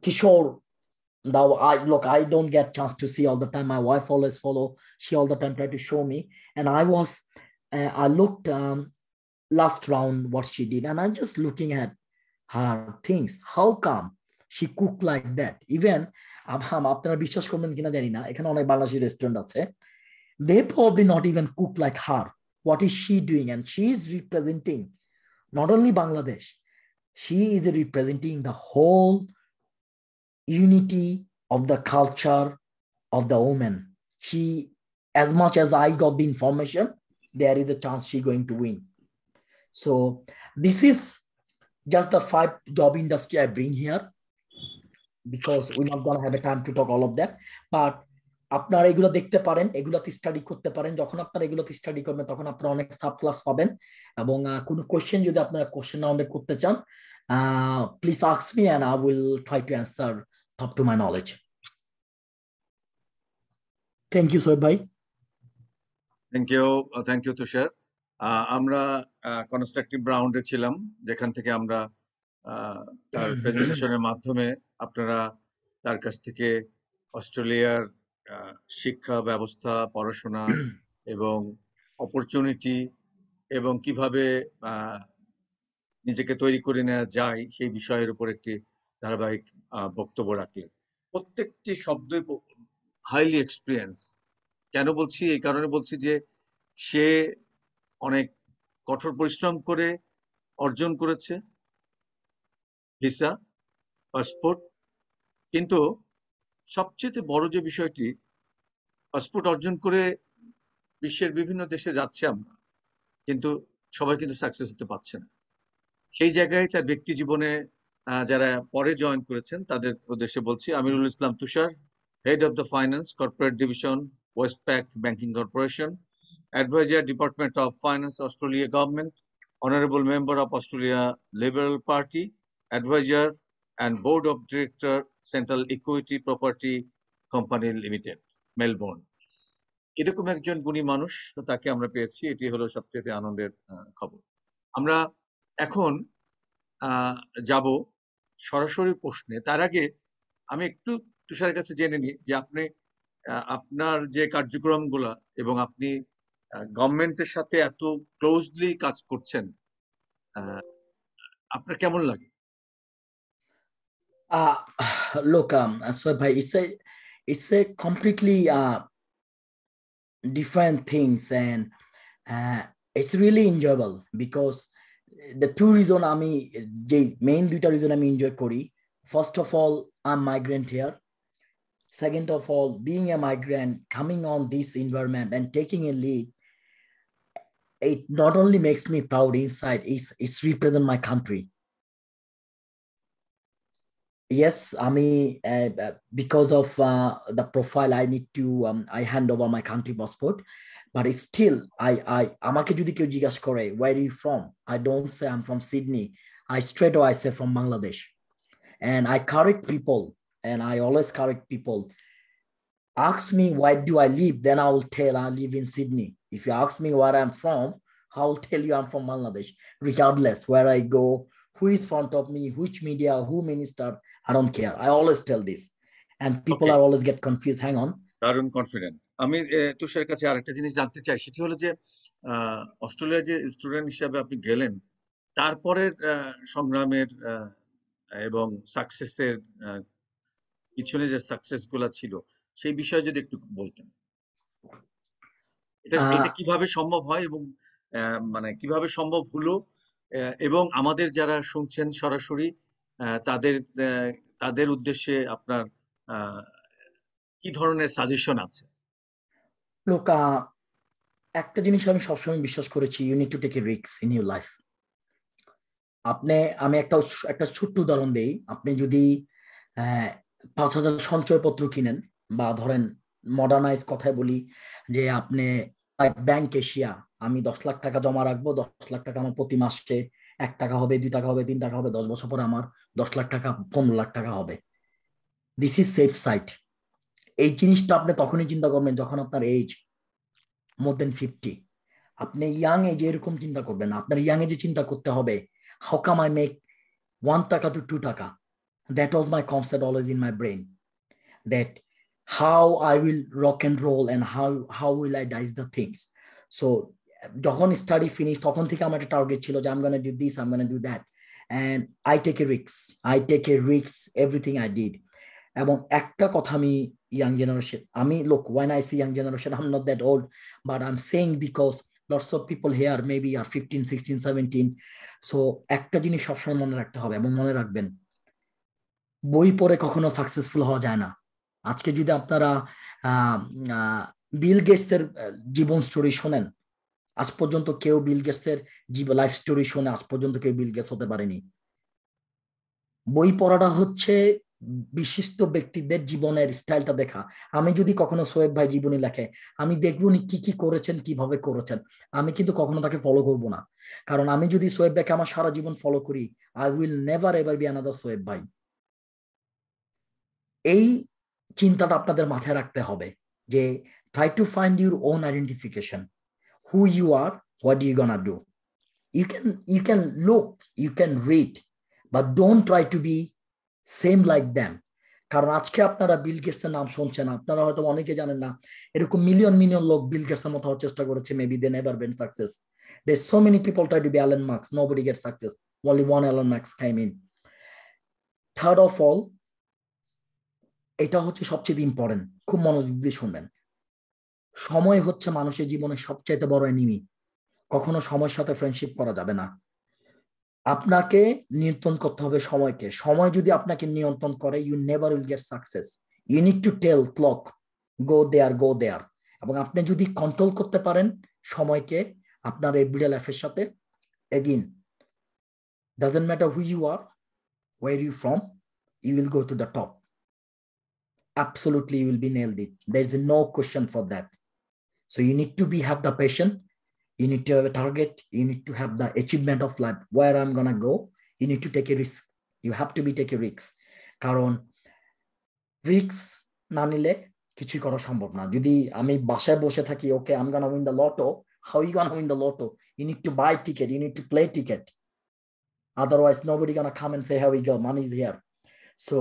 A: কিশোর, now I don't get chance to see all the time. My wife always follow, she all the time try to show me, and I looked last round what she did, and I'm just looking at her things. How come she cook like that? Even আপনারা বিশ্বাস করবেন কিনা জানি না, এখানে অনেক Bangladeshi restaurant আছে, they probably not even cook like her. What is she doing? And she is representing not only Bangladesh, she is representing the whole unity of the culture of the woman. She, as much as I got the information, there is a chance she going to win. So this is just the 5 job industry I bring here, because we're not going to have a time to talk all of that, but আপনারা এগুলো দেখতে পারেন, এগুলোতে study করতে পারেন। যখন আপনারা এগুলোতে স্টাডি করবেন তখন আপনারা অনেক সাব ক্লাস পাবেন, এবং কোনো কোশ্চেন যদি আপনারা কোশ্চেন রাউন্ডে করতে চান, please ask me and I will try to answer up to my knowledge. Thank you, Shoaib bhai.
C: Thank you তুষার। আমরা কনস্ট্রাকটিভ রাউন্ডে ছিলাম, যেখান থেকে আমরা তার প্রেজেন্টেশনের মাধ্যমে আপনারা তার কাছ থেকে অস্ট্রেলিয়ার শিক্ষা ব্যবস্থা, পড়াশোনা এবং অপরচুনিটি এবং কিভাবে নিজেকে তৈরি করে নেওয়া যায় সেই বিষয়ের উপর একটি ধারাবাহিক বক্তব্য রাখলেন। প্রত্যেকটি শব্দই হাইলি এক্সপিরিয়েন্স। কেন বলছি? এই কারণে বলছি যে সে অনেক কঠোর পরিশ্রম করে অর্জন করেছে ভিসা, পাসপোর্ট, কিন্তু সবচেয়ে বড় যে বিষয়টি, পাসপোর্ট অর্জন করে বিশ্বের বিভিন্ন দেশে যাচ্ছে আমরা, কিন্তু সবাই কিন্তু সাকসেস হতে পারছে না। সেই জায়গায় তার ব্যক্তি জীবনে যারা পরে জয়েন করেছেন তাদের উদ্দেশ্যে বলছি, Amirul Islam Tushar, head of the finance corporate division, Westpac banking corporation, adviser department of finance, Australia government, honourable member of Australia liberal party, advisor and board of director, central equity property company limited, Melbourne. এরকম একজন গুণী মানুষ, তাকে আমরা পেয়েছি, এটি হলো সবচেয়ে আনন্দের খবর। আমরা এখন যাব সরাসরি প্রশ্নে। তার আগে আমি একটু তুষারের কাছে জেনে নিই যে আপনি আপনার যে কার্যক্রমগুলা এবং আপনি গভর্নমেন্টের সাথে এত ক্লোজলি কাজ করছেন, আপনার কেমন লাগে?
A: Look, Shoaib bhai, it's a completely different things, and it's really enjoyable because the two reason আমি যে main দুইটা reason আমি enjoy করি, first of all I'm migrant here, second of all being a migrant coming on this environment and taking a lead, it not only makes me proud inside, it's represent my country. Yes, because of the profile I need to I hand over my country passport, but it's still আমাকে যদি কেউ জিজ্ঞাসা করে where are you from, I don't say I'm from Sydney, I straight away say from Bangladesh. And I correct people, and I always correct people. Ask me why do I live, then I will tell I live in Sydney. If you ask me where I'm from, I will tell you I'm from Bangladesh, regardless where I go, who is front of me, which media, who minister, I don't care. I always tell this, and people are always get confused. Hang on.
C: দারুণ confident. আমি তুষারের কাছে আরেকটা জিনিস জানতে চাই, সেটি হলো যে অস্ট্রেলিয়া যে স্টুডেন্ট হিসাবে আপনি গেলেন, তারপরের সংগ্রামের এবং সাকসেসের পিছনে যে সাকসেস গুলা ছিল সেই বিষয়ে যদি একটু বলতেন। এটা কিভাবে সম্ভব হয় এবং মানে কিভাবে সম্ভব হলো, এবং আমাদের যারা শুনছেন সরাসরি তাদের উদ্দেশ্যে আপনার কি ধরনের সাজেশন আছে?
A: লোক, একটা জিনিস আমি সবসময় বিশ্বাস করেছি, you need to take a risk in your life. আমি একটা ছোট্ট উদাহরণ দেই। আপনি যদি 5,000 সঞ্চয়পত্র কিনেন, বা ধরেন মডার্নাইজ কথায় বলি যে আপনি ব্যাংক এশিয়া, আমি 10 লাখ টাকা জমা রাখবো, 10 লাখ টাকা আমার প্রতি মাসে 1 টাকা হবে, 2 টাকা হবে, 3 টাকা হবে, 10 বছর পরে আমার 10 লাখ টাকা 15 লাখ টাকা হবে। This is safe side. এই জিনিসটা আপনি তখনই চিন্তা করবেন যখন আপনার এজ মোর দেন 50। আপনি ইয়াং এজে এরকম চিন্তা করবেন না। আপনার ইয়াং এজে চিন্তা করতে হবে, how come I make 1 টাকা to 2 টাকা? That was my concept always in my brain, that how I will rock and roll and how will I dice the things. So যখন স্টাডি ফিনিশ, তখন থেকে আমার একটা টার্গেট ছিল যে I'm gonna do this, I'm gonna do that, and I take a risk everything I did. এবং একটা কথা আমি young generation, look, when I say young generation, I'm not that old, but I'm saying because lots of people here maybe are 15, 16, 17. So একটা জিনিস সবসময় মনে রাখতে হবে, এবং মনে রাখবেন, বই পড়ে কখনো সাকসেসফুল হওয়া যায় না। আজকে যদি আপনারা বিল গেটসের জীবন স্টোরি শোনেন, আজ পর্যন্ত কেউ বিল গেটসের লাইফ স্টোরি শুনে আজ পর্যন্ত কেউ বিল গেটস হতে পারেনি। বই পড়াটা হচ্ছে বিশিষ্ট ব্যক্তিদের জীবনের স্টাইলটা দেখা। আমি যদি কখনো সোয়েব ভাই জীবনী লেখে, আমি দেখবো নি কি কি করেছেন, কিভাবে করেছেন, আমি কিন্তু কখনো তাকে ফলো করব না। কারণ আমি যদি সোয়েব ভাইকে আমার সারা জীবন ফলো করি, I will never ever be another Shoaib ভাই। এই চিন্তাটা আপনাদের মাথায় রাখতে হবে যে try to find your own identification, who you are, what you gonna do. You can look, you can read, but don't try to be same like them. কারণ আজকে আপনারা বিল গেটসের নাম শুনছেন, আপনারা হয়তো অনেকে জানেন না, এরকম মিলিয়ন মিলিয়ন লোক বিল গেটসের মতো হওয়ার চেষ্টা করেছে, maybe they never been success. There's so many people try to be Alan Marks, nobody gets success, only one Alan Marks came in. Third of all, এটা হচ্ছে সবচেয়ে ইম্পর্টেন্ট, খুব মনোযোগ দিয়ে শুনবেন, সময় হচ্ছে মানুষের জীবনের সবচাইতে বড় এনিমি। কখনো সময়ের সাথে ফ্রেন্ডশিপ করা যাবে না। আপনাকে নিয়ন্ত্রণ করতে হবে সময়কে। সময় যদি আপনাকে নিয়ন্ত্রণ করে, you never will get success. You need to tell clock go there, go there. এবং আপনি যদি কন্ট্রোল করতে পারেন সময়কে আপনার এভরিডে লাইফের সাথে, again doesn't matter who you are, where you from, you will go to the top. Absolutely, you will be nailed it. There is no question for that. So you need to have the passion. You need to have a target. You need to have the achievement of life. Where I'm gonna go, you need to take a risk. You have to take a risk. কারণ risk না নিলে কিছুই করা সম্ভব না। যদি আমি বাসায় বসে থাকি, ওকে I'm gonna win the lotto, how you gonna win the lotto? You need to buy ticket, you need to play ticket. Otherwise, nobody gonna come and say, here we go, money is here. So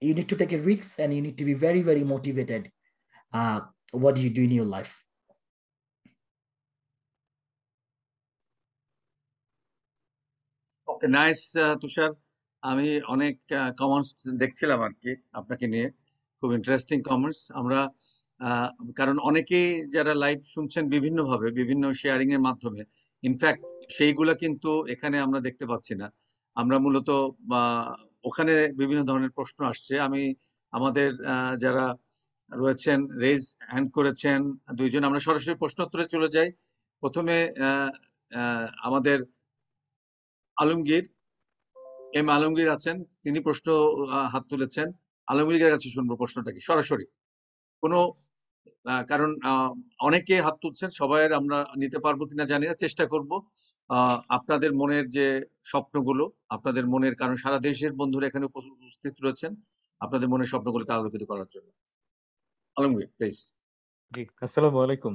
A: you need to take a risk, and you need to be very, very motivated. What do you do in your life?
C: Okay, nice Tushar. আমি অনেক comments দেখছিলাম আর কি আপনাকে নিয়ে, খুব interesting comments. আমরা কারণ অনেকেই যারা লাইভ শুনছেন বিভিন্নভাবে, বিভিন্ন শেয়ারিং এর মাধ্যমে, ইনফ্যাক্ট সেইগুলা কিন্তু এখানে আমরা দেখতে পাচ্ছি না। আমরা মূলত ওখানে বিভিন্ন ধরনের প্রশ্ন আসছে। আমি আমাদের যারা রয়েছেন রেজ হ্যান্ড করেছেন দুইজন, আমরা সরাসরি প্রশ্নোত্তরে চলে যাই। প্রথমে আমাদের আলমগীর, আলমগীর আছেন, তিনি প্রশ্ন হাত তুলেছেন। আলমগীরের কাছে শুনবো প্রশ্নটা কি সরাসরি, কোনো কারণ অনেকে হাত তুলছেন, সবাই আমরা নিতে পারবো কিনা জানি না, চেষ্টা করব। আপনাদের মনের যে স্বপ্নগুলো, আপনাদের মনের, কারণ সারা দেশের বন্ধুরা এখানে উপস্থিত রয়েছেন, আপনাদের মনের স্বপ্নগুলোকে আলোকিত করার জন্য। আলমগীর প্লিজ।
D: জি, আসসালামু আলাইকুম।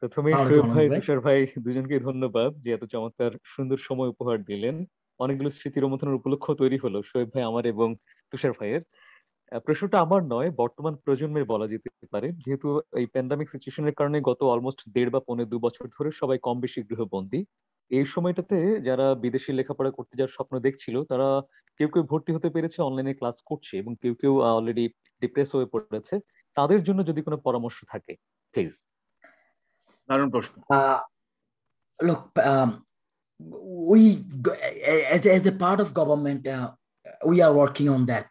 D: প্রথমেই শোয়েব ভাই, তুষার ভাই দুজনকে ধন্যবাদ যে এত চমৎকার সুন্দর সময় উপহার দিলেন। অনেকগুলো স্মৃতি রোমন্থনের উপলক্ষ তৈরি হলো শোয়েব ভাই আমার এবং তুষার ভাইয়ের। প্রশ্নটা আমার নয়, বর্তমান প্রজন্মের বলা যেতে পারে, যেহেতু এই প্যান্ডামিক সিচুয়েশনের কারণে গত অলমোস্ট 1.5 বা 2 বছর ধরে সবাই কম বেশি গৃহবন্দী। এই সময়টাতে যারা বিদেশে লেখাপড়া করতে যাওয়ার স্বপ্ন দেখছিল, তারা কেউ কেউ ভর্তি হতে পেরেছে, অনলাইনে ক্লাস করছে, এবং কেউ কেউ অলরেডি ডিপ্রেস হয়ে পড়েছে। তাদের জন্য যদি কোনো পরামর্শ থাকে প্লিজ।
C: দারুণ প্রশ্ন।
A: Look, we as a part of government, we are working on that.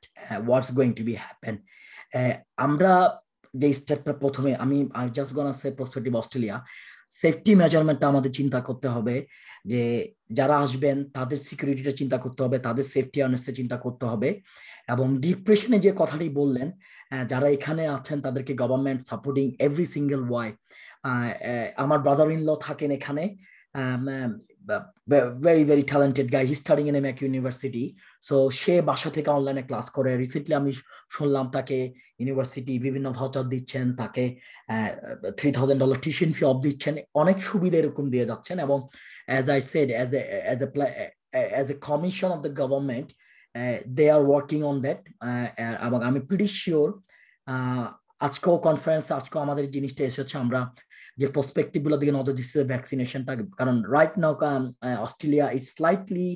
A: What's going to be happen? আমরা যে স্টেপটা প্রথমে, আমি জাস্ট গোনা সে প্রসপেক্টিভ অস্ট্রেলিয়া, সেফটি মেজারমেন্টটা আমাদের চিন্তা করতে হবে। যে যারা আসবেন তাদের সিকিউরিটিটা চিন্তা করতে হবে, তাদের সেফটি অ্যাওয়ারনেসটা চিন্তা করতে হবে। এবং ডিপ্রেশনে যে কথাটি বললেন, যারা এখানে আছেন তাদেরকে government supporting every single way. আমার ব্রাদার ইন ল থাকেন এখানে, very very talented guy, he's studying in MAC University. So সে বাসা থেকে অনলাইনে ক্লাস করে। রিসেন্টলি আমি শুনলাম তাকে ইউনিভার্সিটি বিভিন্ন ভাউচার দিচ্ছেন, তাকে $3,000 টিউশন ফি অফ দিচ্ছেন, অনেক সুবিধা এরকম দিয়ে যাচ্ছেন। এবং as I said, as a commission of the government, they are working on that. এবং আমি pretty sure আজকেও কনফারেন্স, আজকেও আমাদের জিনিসটা এসেছে, আমরা যে প্রসপেক্টিভ গুলো দিকে নজর দিচ্ছে ভ্যাকসিনেশনটা। কারণ right now Australia is slightly,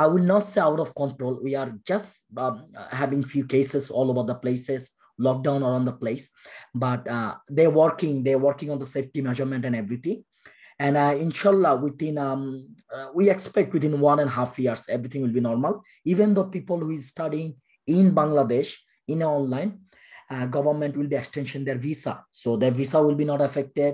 A: I will not say out of control. We are just having few cases all over the places, lockdown around the place, but they're working on the safety measurement and everything. And inshallah, within we expect within 1.5 years everything will be normal. Even though people who is studying in Bangladesh in online, government will be extension their visa, so their visa will be not affected.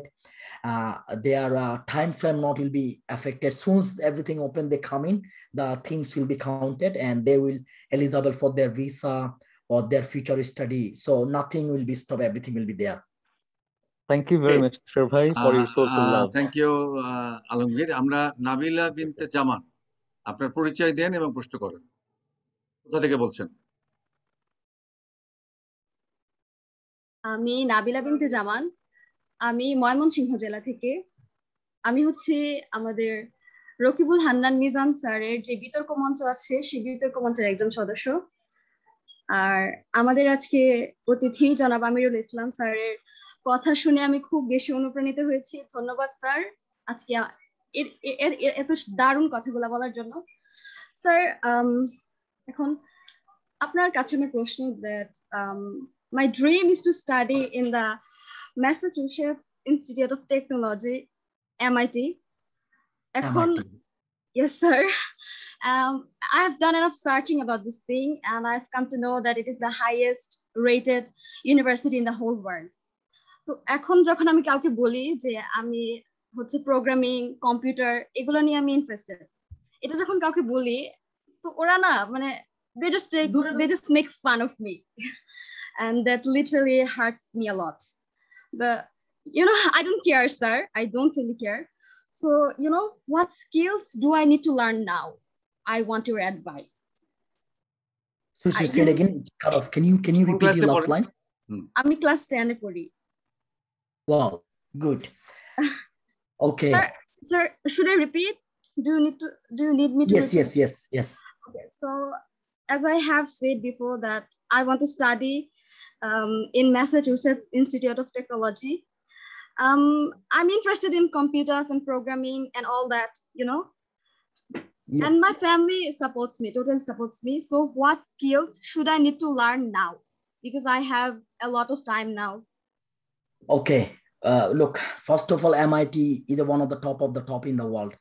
A: Their time frame not will be affected. Soon as everything open, they come in, the things will be counted, and they will eligible for their visa or their future study. So nothing will be stopped, everything will be there.
D: Thank you very much, Tushar bhai, for your soulful love.
C: Thank you, Alamgir. আমরা নাবিলা বিনতে জামান, আপনার পরিচয় দেন এবং প্রশ্ন করেন। কোথা থেকে বলছেন?
E: আমি নাবিলা বিনতে জামান, আমি ময়মনসিংহ জেলা থেকে। আমি হচ্ছে আমাদের রকিবুল হান্নান মিজান স্যারের যে বিতর্ক মঞ্চ আছে সেই বিতর্ক মঞ্চের একজন সদস্য। আর আমাদের আজকে অতিথি জনাব আমিরুল ইসলাম স্যারের কথা শুনে আমি খুব বেশি অনুপ্রাণিত হয়েছি। ধন্যবাদ স্যার আজকে এত দারুণ কথাগুলো বলার জন্য। স্যার এখন আপনার কাছে আমার প্রশ্ন, that my dream is to study in the Massachusetts Institute of Technology, MIT. এখন yes sir, I have done enough searching about this thing and I've come to know that it is the highest rated university in the whole world. তো এখন যখন আমি কাউকে বলি যে আমি হচ্ছে প্রোগ্রামিং কম্পিউটার এগুলো নিয়ে আমি ইন্টারেস্টেড, এটা যখন কাউকে বলি তো ওরা না মানে they just make fun of me and that literally hurts me a lot. But you know, I don't care sir, I don't really care. So you know, what skills do I need to learn now? I want your advice.
A: So say it again, cut off. Can you repeat your last line?
E: আমি class 10 এ পড়ি।
A: Wow, good. Okay.
E: Sir, should I repeat? Do you need me to repeat?
A: Yes.
E: Okay, so as I have said before that I want to study in Massachusetts Institute of Technology. I'm interested in computers and programming and all that, you know. Yeah. And my family totally supports me. So what skills should I need to learn now? Because I have a lot of time now.
A: Okay. Look, first of all, MIT is one of the top in the world.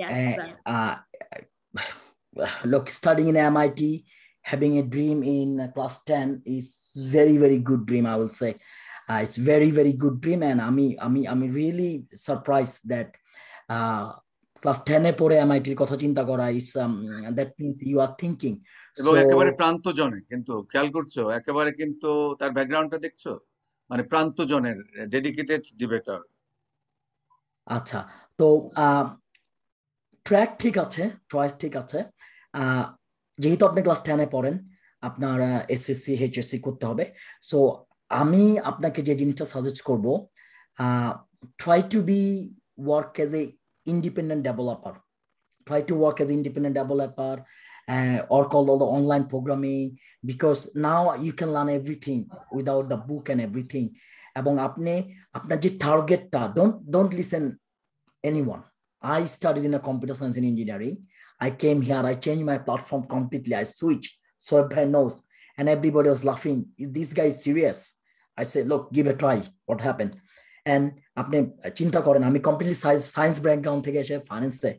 E: Yes, sir.
A: Look, studying in MIT, having a dream in class 10 is very, very good dream, I will say. It's very, very good dream, and I'm really surprised that class 10 এ পড়ে MIT এর কথা চিন্তা করা is that means you are thinking.
C: এবং একেবারে প্রান্তজনে, কিন্তু খেয়াল করছো একেবারে কিন্তু তার ব্যাকগ্রাউন্ডটা দেখছো, মানে প্রান্তজনের ডেডিকেটেড ডিবেটর।
A: আচ্ছা, তো ট্র্যাক ঠিক আছে, চয়েস ঠিক আছে। যেহেতু আপনি ক্লাস 10 এ পড়েন, আপনার এসএসসি এইচএসসি করতে হবে। সো আমি আপনাকে যে জিনিসটা সাজেস্ট করব, try to be work as a independent developer. Try to work as an independent developer or call all the online programming, because now you can learn everything without the book and everything. এবং আপনি আপনার যে টার্গেটটা, don't listen anyone. I studied in a computer science and engineering. I came here, I changed my platform completely. I switched, so everybody knows, and everybody was laughing. Is this guy serious? I said, look, give a try. What happened? And আপনি চিন্তা করেন, আমি completely science background থেকে এসে ফাইন্যান্সে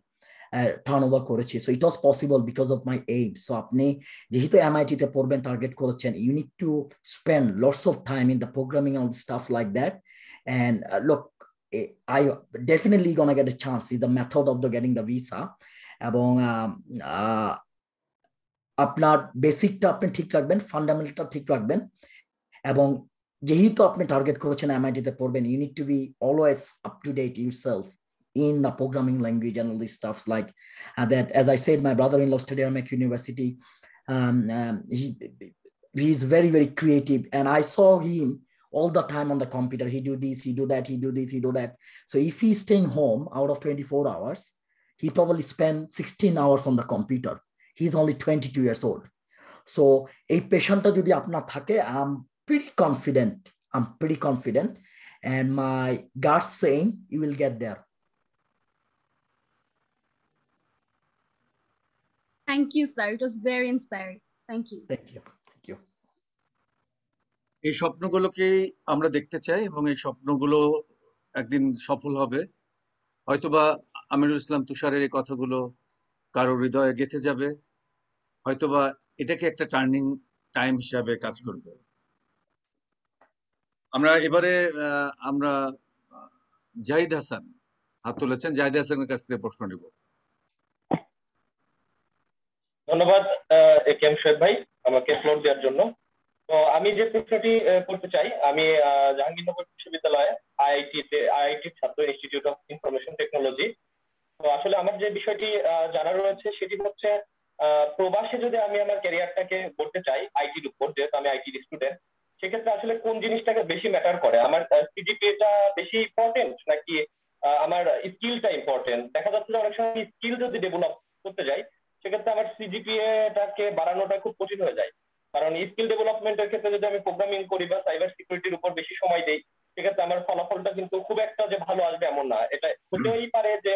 A: turn over করেছি। So it was possible because of my aim. So আপনি যেহেতু MIT তে পড়বেন, টার্গেট করেছেন, you need to spend lots of time in the programming and stuff like that. And look, I definitely gonna get a chance. See the method of the getting the visa. এবং আপনার বেসিকটা আপনি ঠিক রাখবেন, ফান্ডামেন্টালটা ঠিক রাখবেন, এবং যেহেতু আপনি টার্গেট করেছেন MIT তে পড়বেন, you need to be always up to date yourself in the programming language and all these stuff like that. As I said, my brother-in-law studied at Mac University. He is very, very creative, and I saw him all the time on the computer. He do this, he do that, he do this, he do that. So if he's staying home out of 24 hours, he probably spend 16 hours on the computer. He's only 22 years old. So a patientটা যদি আপনার থাকে, I'm pretty confident, and my gut saying you will get there.
E: Thank you, sir. It was very inspiring. Thank you.
C: এই স্বপ্নগুলোকেই আমরা দেখতে চাই, এবং এই স্বপ্নগুলো একদিন সফল হবে। হয়তোবা আমিরুল ইসলাম তুষারের এই কথাগুলো কারো হৃদয়ে গেঁথে যাবে, হয়তোবা এটাকে একটা টার্নিং টাইম হিসাবে কাজ করবে। এবারে আমরা জাহিদ হাসান হাত তুলেছেন, জাহিদ হাসানের কাছ থেকে প্রশ্ন নেব।
F: ধন্যবাদ AKM শোয়েব ভাই আমাকে ফ্লোর দেওয়ার জন্য। তো আমি যে প্রশ্নটি করতে চাই, আমি জাহাঙ্গীরনগর বিশ্ববিদ্যালয়ে আইআইটির ছাত্র, ইনস্টিটিউট অফ ইনফরমেশন টেকনোলজি। তো আসলে আমার যে বিষয়টি জানা রয়েছে সেটি হচ্ছে, প্রবাসে যদি আমি আমার ক্যারিয়ারটাকে করতে চাই আইটির উপর, যেহেতু আমি আইটির স্টুডেন্ট, সেক্ষেত্রে আসলে কোন জিনিসটাকে বেশি ম্যাটার করে? আমার সিজিপিএটা বেশি ইম্পর্টেন্ট, নাকি আমার স্কিলটা ইম্পর্টেন্ট। দেখা যাচ্ছে যে অনেক সময় স্কিল যদি ডেভেলপ করতে যাই সেক্ষেত্রে আমার সিজিপিএটাকে বাড়ানোটা খুব কঠিন হয়ে যায়, কারণ স্কিল ডেভেলপমেন্টের ক্ষেত্রে যদি আমি প্রোগ্রামিং করি বা সাইবার সিকিউরিটির উপর বেশি সময় দেই সেক্ষেত্রে আমার ফলাফলটা কিন্তু খুব একটা যে ভালো আসবে এমন না, এটা হতেই পারে যে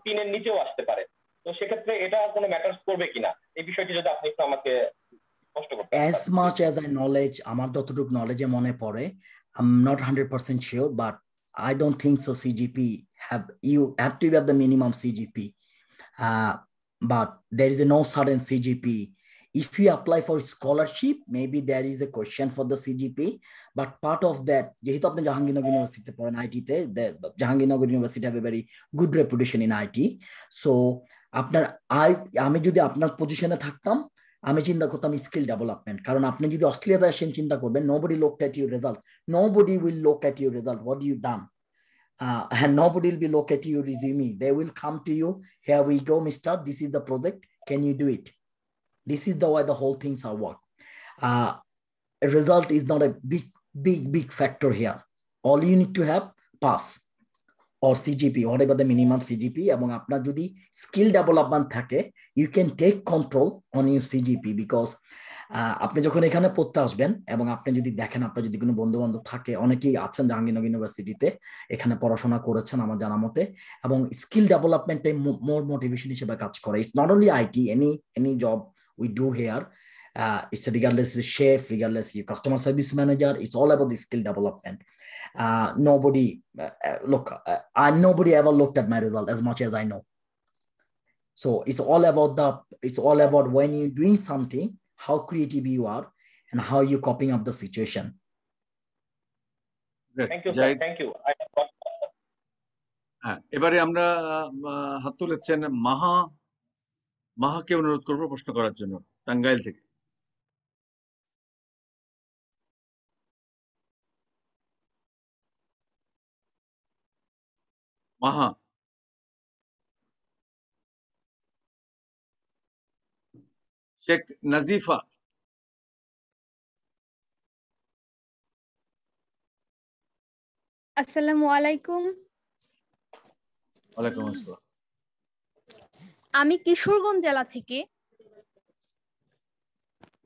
F: 3-এর নিচেও আসতে পারে। তো সেক্ষেত্রে এটা কোনো ম্যাটার্স করবে কিনা এই বিষয়টি যদি আপনি একটু আমাকে স্পষ্ট করতে।
A: As much as I knowledge, আমার যতটুকু নলেজে মনে পড়ে, I'm not 100% sure, but I don't think so. CGP you have to have the minimum CGP, but there is no sudden CGP. If you apply for scholarship, maybe there is a question for the CGP, but part of that, যেহেতু আপনি জাহাঙ্গীরনগর ইউনিভার্সিটিতে পড়েন আইটিতে, Jahangirnagar university have a very good reputation in IT. So আমি যদি আপনার পজিশনে থাকতাম আমি চিন্তা করতাম স্কিল ডেভেলপমেন্ট, কারণ আপনি যদি অস্ট্রেলিয়াতে আসেন চিন্তা করবেন nobody looked at your result, nobody will look at your result, what you done, and nobody will be look at your resume. They will come to you, here we go mister, this is the project, can you do it? This is the way the whole things are work. Result is not a big factor here. All you need to have pass or CGP, whatever the minimum CGP, এবং আপনার যদি skill development থাকে you can take control on your CGP, because আপনি যখন এখানে পড়তে আসবেন এবং আপনি যদি দেখেন আপনার যদি কোনো বন্ধু বান্ধব থাকে, অনেকেই আছেন জাহাঙ্গীরনগর ইউনিভার্সিটিতে এখানে পড়াশোনা করেছেন আমার জানা মতে, এবং স্কিল ডেভেলপমেন্টে মোর মোটিভেশন হিসেবে কাজ করে। It's not only IT, any job we do here, it's regardless the chef, regardless your customer service manager, it's all about the skill development. Nobody ever looked at my result as much as I know. So it's all about when you're doing something, how creative you are and how you coping up the situation.
F: Thank you, sir. Thank you.
C: এবারে আমরা হাত তুলেছেন মাহাকে অনুরোধ করবো প্রশ্ন করার জন্য, টাঙ্গাইল থেকে। মাহা, শেখ নাজিফা।
G: আসসালামু আলাইকুম।
C: ওয়ালাইকুম আসসালাম।
G: আমি কিশোরগঞ্জ জেলা থেকে,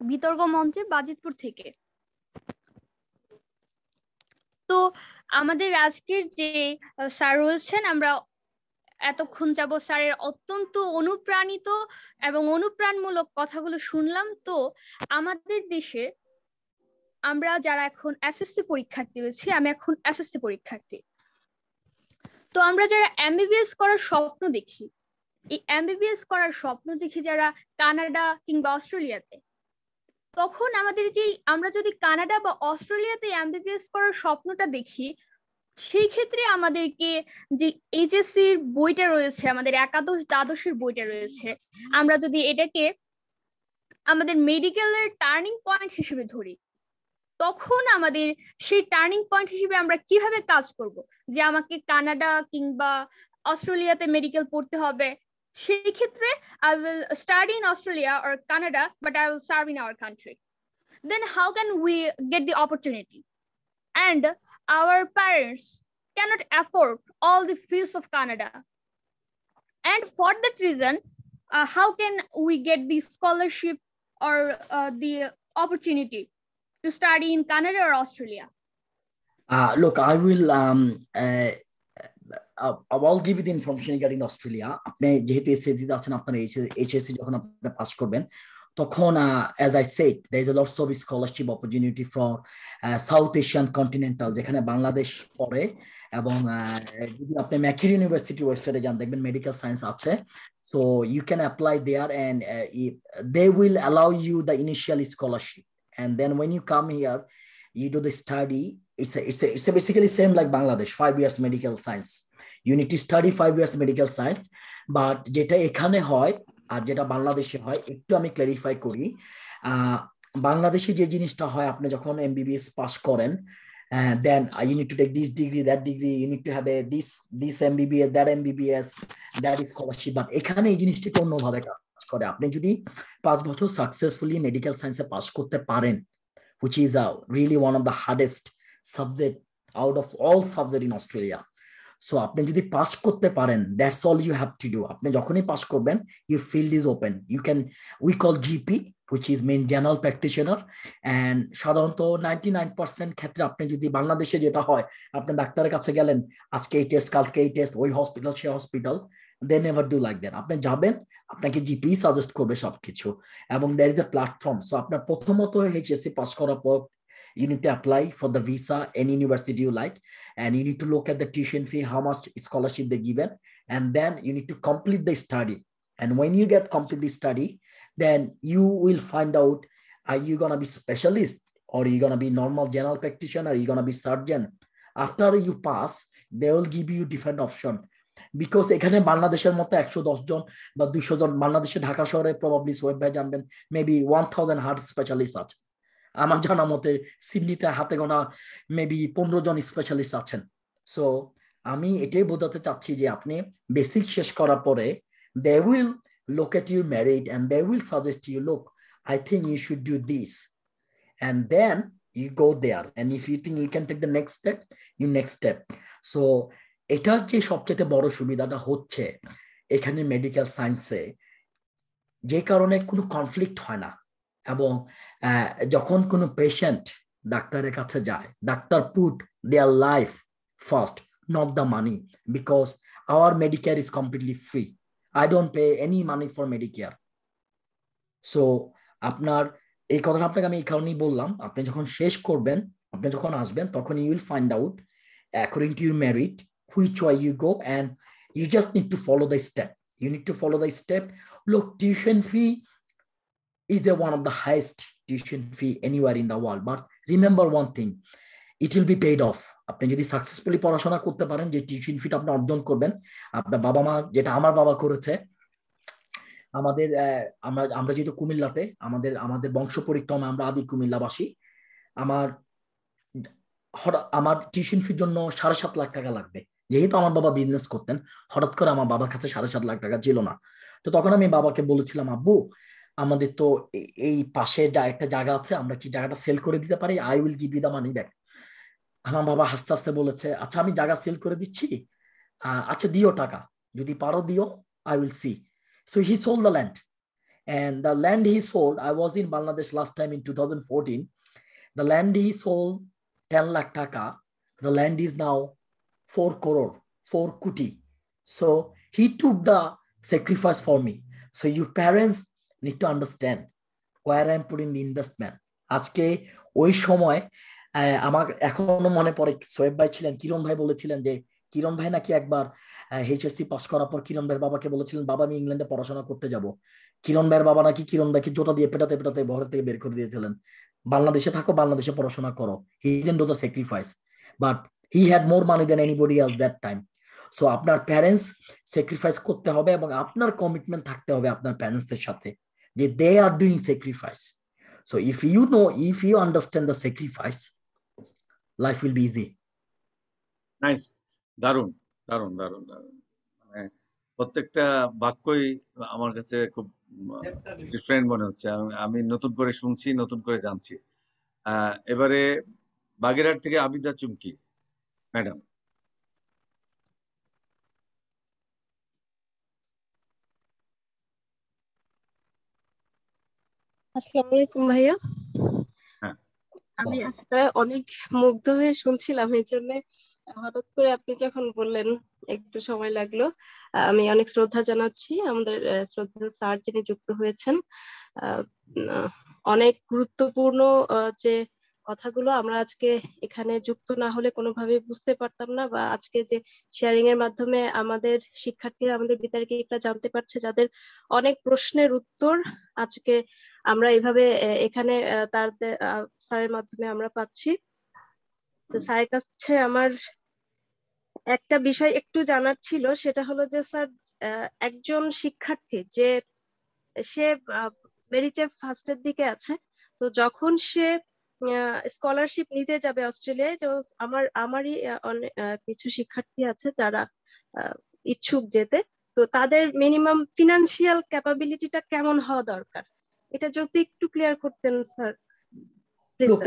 G: বিতর্ক মঞ্চে বাজিতপুর থেকে। তো আমাদের আজকের যে স্যার রয়েছেন, আমরা এতক্ষণ যাবত স্যারের অত্যন্ত অনুপ্রাণিত এবং অনুপ্রাণমূলক কথাগুলো শুনলাম। তো আমাদের দেশে আমরা যারা এখন এসএসসি পরীক্ষার্থী রয়েছি, আমি এখন এসএসসি পরীক্ষার্থী, তো আমরা যারা এমবিবিএস করার স্বপ্ন দেখি, এই এমবিবিএস করার স্বপ্ন দেখি যারা কানাডা কিংবা অস্ট্রেলিয়াতে, তখন আমরা যদি কানাডা বা অস্ট্রেলিয়াতে এমবিবিএস করার স্বপ্নটা দেখি, সেই ক্ষেত্রে আমাদেরকে যে এইচএসসির বইটা রয়েছে, আমাদের একাদশ দ্বাদশের বইটা রয়েছে, আমরা যদি এটাকে আমাদের মেডিকেলের টার্নিং পয়েন্ট হিসেবে ধরি, তখন আমাদের সেই টার্নিং পয়েন্ট হিসেবে আমরা কিভাবে কাজ করব, যে আমাকে কানাডা কিংবা অস্ট্রেলিয়াতে মেডিকেল পড়তে হবে, সেই ক্ষেত্রে I will study in Australia or Canada, but I will serve in our country. Then how can we get the opportunity? And our parents cannot afford all the fees of Canada. And for that reason, how can we get the scholarship or the opportunity to study in Canada or Australia?
A: Look, I'll give you the information regarding Australia. আপনি যেহেতু SSC তে আছেন, আপনার HSC যখন আপনি pass করবেন তখন as I said, there is a lot of scholarship opportunity for South Asian continental, যেখানে বাংলাদেশ পড়ে, এবং যদি আপনি ম্যাকির ইউনিভার্সিটি ওয়েবসাইটে যান দেখবেন মেডিকেল সায়েন্স আছে, so you can apply there and they will allow you the initial scholarship, and then when you come here you do the study. It's basically same like Bangladesh, 5 years medical science. You need to study 5 years medical science, but যেটা এখানে হয় আর যেটা বাংলাদেশে হয় একটু আমি clarify করি। বাংলাদেশে যে জিনিসটা হয়, আপনি যখন এমবিবিএস পাস করেন, then you need to take this degree, that degree, you need to have this MBBS, that MBBS, that is scholarship, but এখানে এই জিনিসটা অন্যভাবে কাজ করে। আপনি যদি 5 বছর সাকসেসফুলি মেডিকেল সায়েন্সে পাস করতে পারেন, which is really one of the hardest subject out of all subject in Australia. সো আপনি যদি পাস করতে পারেন, that's all you have to do. আপনি যখনই পাস করবেন, your field is open, you can, we call GP which is main general practitioner. অ্যান্ড সাধারণত 99% ক্ষেত্রে আপনি যদি বাংলাদেশে যেটা হয়, আপনি ডাক্তারের কাছে গেলেন, আজকে এই টেস্ট, কালকে এই টেস্ট, ওই হসপিটাল সে hospital, they never do like that. আপনি যাবেন, আপনাকে জিপি সাজেস্ট করবে সবকিছু, এবং there is a platform. So আপনার প্রথমত এইচএসসি পাস করার পর you need to apply for the visa, any university you like, and you need to look at the tuition fee, how much scholarship they given, and then you need to complete the study. And when you get complete the study, then you will find out, are you gonna be specialist, or are you gonna be normal general practitioner, are you gonna be surgeon? After you pass, they will give you different option, because এখানে বাংলাদেশের মতো 110 জন বা 200 জন, বাংলাদেশে ঢাকা শহরে probably Soheb ভাই জানবেন maybe 1000 heart specialist আছে। আমার জানা মতে সিডনিতে হাতে গোনা মেবি 15 জন স্পেশালিস্ট আছেন। সো আমি এটাই বোঝাতে চাচ্ছি যে আপনি বেসিক শেষ করার পরে they will look at your merit and they will suggest you, look, I think you should do this, and then you go there, and if you think you can take the next step, you next step. So এটার যে সবচেয়ে বড় সুবিধাটা হচ্ছে এখানে medical সায়েন্সে যে কারণে কোনো কনফ্লিক্ট হয় না, এবং যখন কোনো পেশেন্ট ডাক্তারের কাছে যায়, doctor put their life first, not the money, because our Medicare is completely free. I don't pay any money for Medicare. So আপনার এই কথাটা আপনাকে আমি এই কারণেই বললাম, আপনি যখন শেষ করবেন, আপনি যখন আসবেন, তখন you will find out according to your merit which way you go, and you just need to follow the step. You need to follow the step. Look, tuition fee is one of the highest tuition fee anywhere in the world. But remember one thing, it will be paid off. আপনি যদি successfully পড়াশোনা করতে পারেন, যে tuition ফিটা আপনি অর্জন করবেন, আপনার বাবা মা, যেটা আমার বাবা করেছে, আমাদের আমরা যেহেতু কুমিল্লাতে, আমাদের বংশ পরিক্রমা, আমরা আদি কুমিল্লাবাসী, আমার টিউশন ফির জন্য 7.5 লাখ টাকা লাগবে। যেহেতু আমার বাবা বিজনেস করতেন, হঠাৎ করে আমার বাবার কাছে 7.5 লাখ টাকা ছিল না। তো তখন আমি বাবাকে বলেছিলাম, আব্বু আমাদের তো এই পাশে একটা জায়গা আছে, আমরা কি জায়গাটা সেল করে দিতে পারি? I will give you the money back. আমার বাবা হাসতে হাসতে বলেছে, আচ্ছা আমি জায়গা সেল করে দিচ্ছি, আচ্ছা দিও টাকা, যদি পারো দিও, I will see. So he sold the land, and the land he sold, I was in Bangladesh last time in 2014, the land he sold 10 lakh taka, the land is now 4 crore, 4 kuti. So he took the sacrifice for me. So you parents need to understand where I'm putting the investment. আজকে ওই সময় আমার এখনো মনে পড়ে, সোহেব ভাই ছিলেন, কিরণ ভাই বলেছিলেন যে, কিরণ ভাই নাকি একবার এইচএসসি পাস করার পর কিরণ ভাইয়ের বাবাকে বলেছিলেন, বাবা আমি ইংল্যান্ডে পড়াশোনা করতে যাব। কিরণ ভাইয়ের বাবা নাকি কিরণ ভাইকে জোতা দিয়ে পেটাতে পেটাতে ঘর থেকে বের করে দিয়েছিলেন, বাংলাদেশে থাকো, বাংলাদেশে পড়াশোনা করো। He didn't do the sacrifice, but he had more money than anybody else that time. So আপনার প্যারেন্টস স্যাক্রিফাইস করতে হবে, এবং আপনার কমিটমেন্ট থাকতে হবে আপনার প্যারেন্টসের সাথে, যে they are doing sacrifice. So if you understand the sacrifice, life will be easy.
C: Nice, দারুণ দারুণ দারুণ দারুণ। মানে প্রত্যেকটা বাক্যই আমার কাছে খুব ডিফারেন্ট মনে হচ্ছে। আমি নতুন করে শুনছি, নতুন করে জানছি। এবারে বাগেরহাট থেকে আবিদা চুমকি ম্যাডাম।
B: আসসালামু আলাইকুম ভাইয়া।
C: হ্যাঁ,
B: আমি আজকে অনেক মুগ্ধ হয়ে শুনছিলাম, এই জন্য হঠাৎ করে আপনি যখন বললেন একটু সময় লাগলো। আমি অনেক শ্রদ্ধা জানাচ্ছি আমাদের শ্রদ্ধা স্যার যিনি যুক্ত হয়েছেন। অনেক গুরুত্বপূর্ণ যে কথাগুলো আমরা আজকে এখানে যুক্ত না হলে কোনোভাবে বুঝতে পারতাম না, বা আজকে যে শেয়ারিং এর মাধ্যমে আমাদের শিক্ষার্থীরা, আমাদের বিদ্যার্থীরা জানতে পারছে, যাদের অনেক প্রশ্নের উত্তর আজকে আমরা এইভাবে এখানে তার স্যারের মাধ্যমে আমরা পাচ্ছি। তো স্যারের কাছে আমার একটা বিষয় একটু জানার ছিল, সেটা হলো যে স্যার, একজন শিক্ষার্থী যে সে মেরিটে ফার্স্টের দিকে আছে, তো যখন সে স্কলারশিপ নিতে যাবে অস্ট্রেলিয়ায়, তো আমারই কিছু শিক্ষার্থী আছে যারা ইচ্ছুক যেতে, তো তাদের মিনিমাম ফিনান্সিয়াল ক্যাপাবিলিটিটা কেমন হওয়া দরকার, এটা যদি একটু ক্লিয়ার করতেন স্যার
A: Look,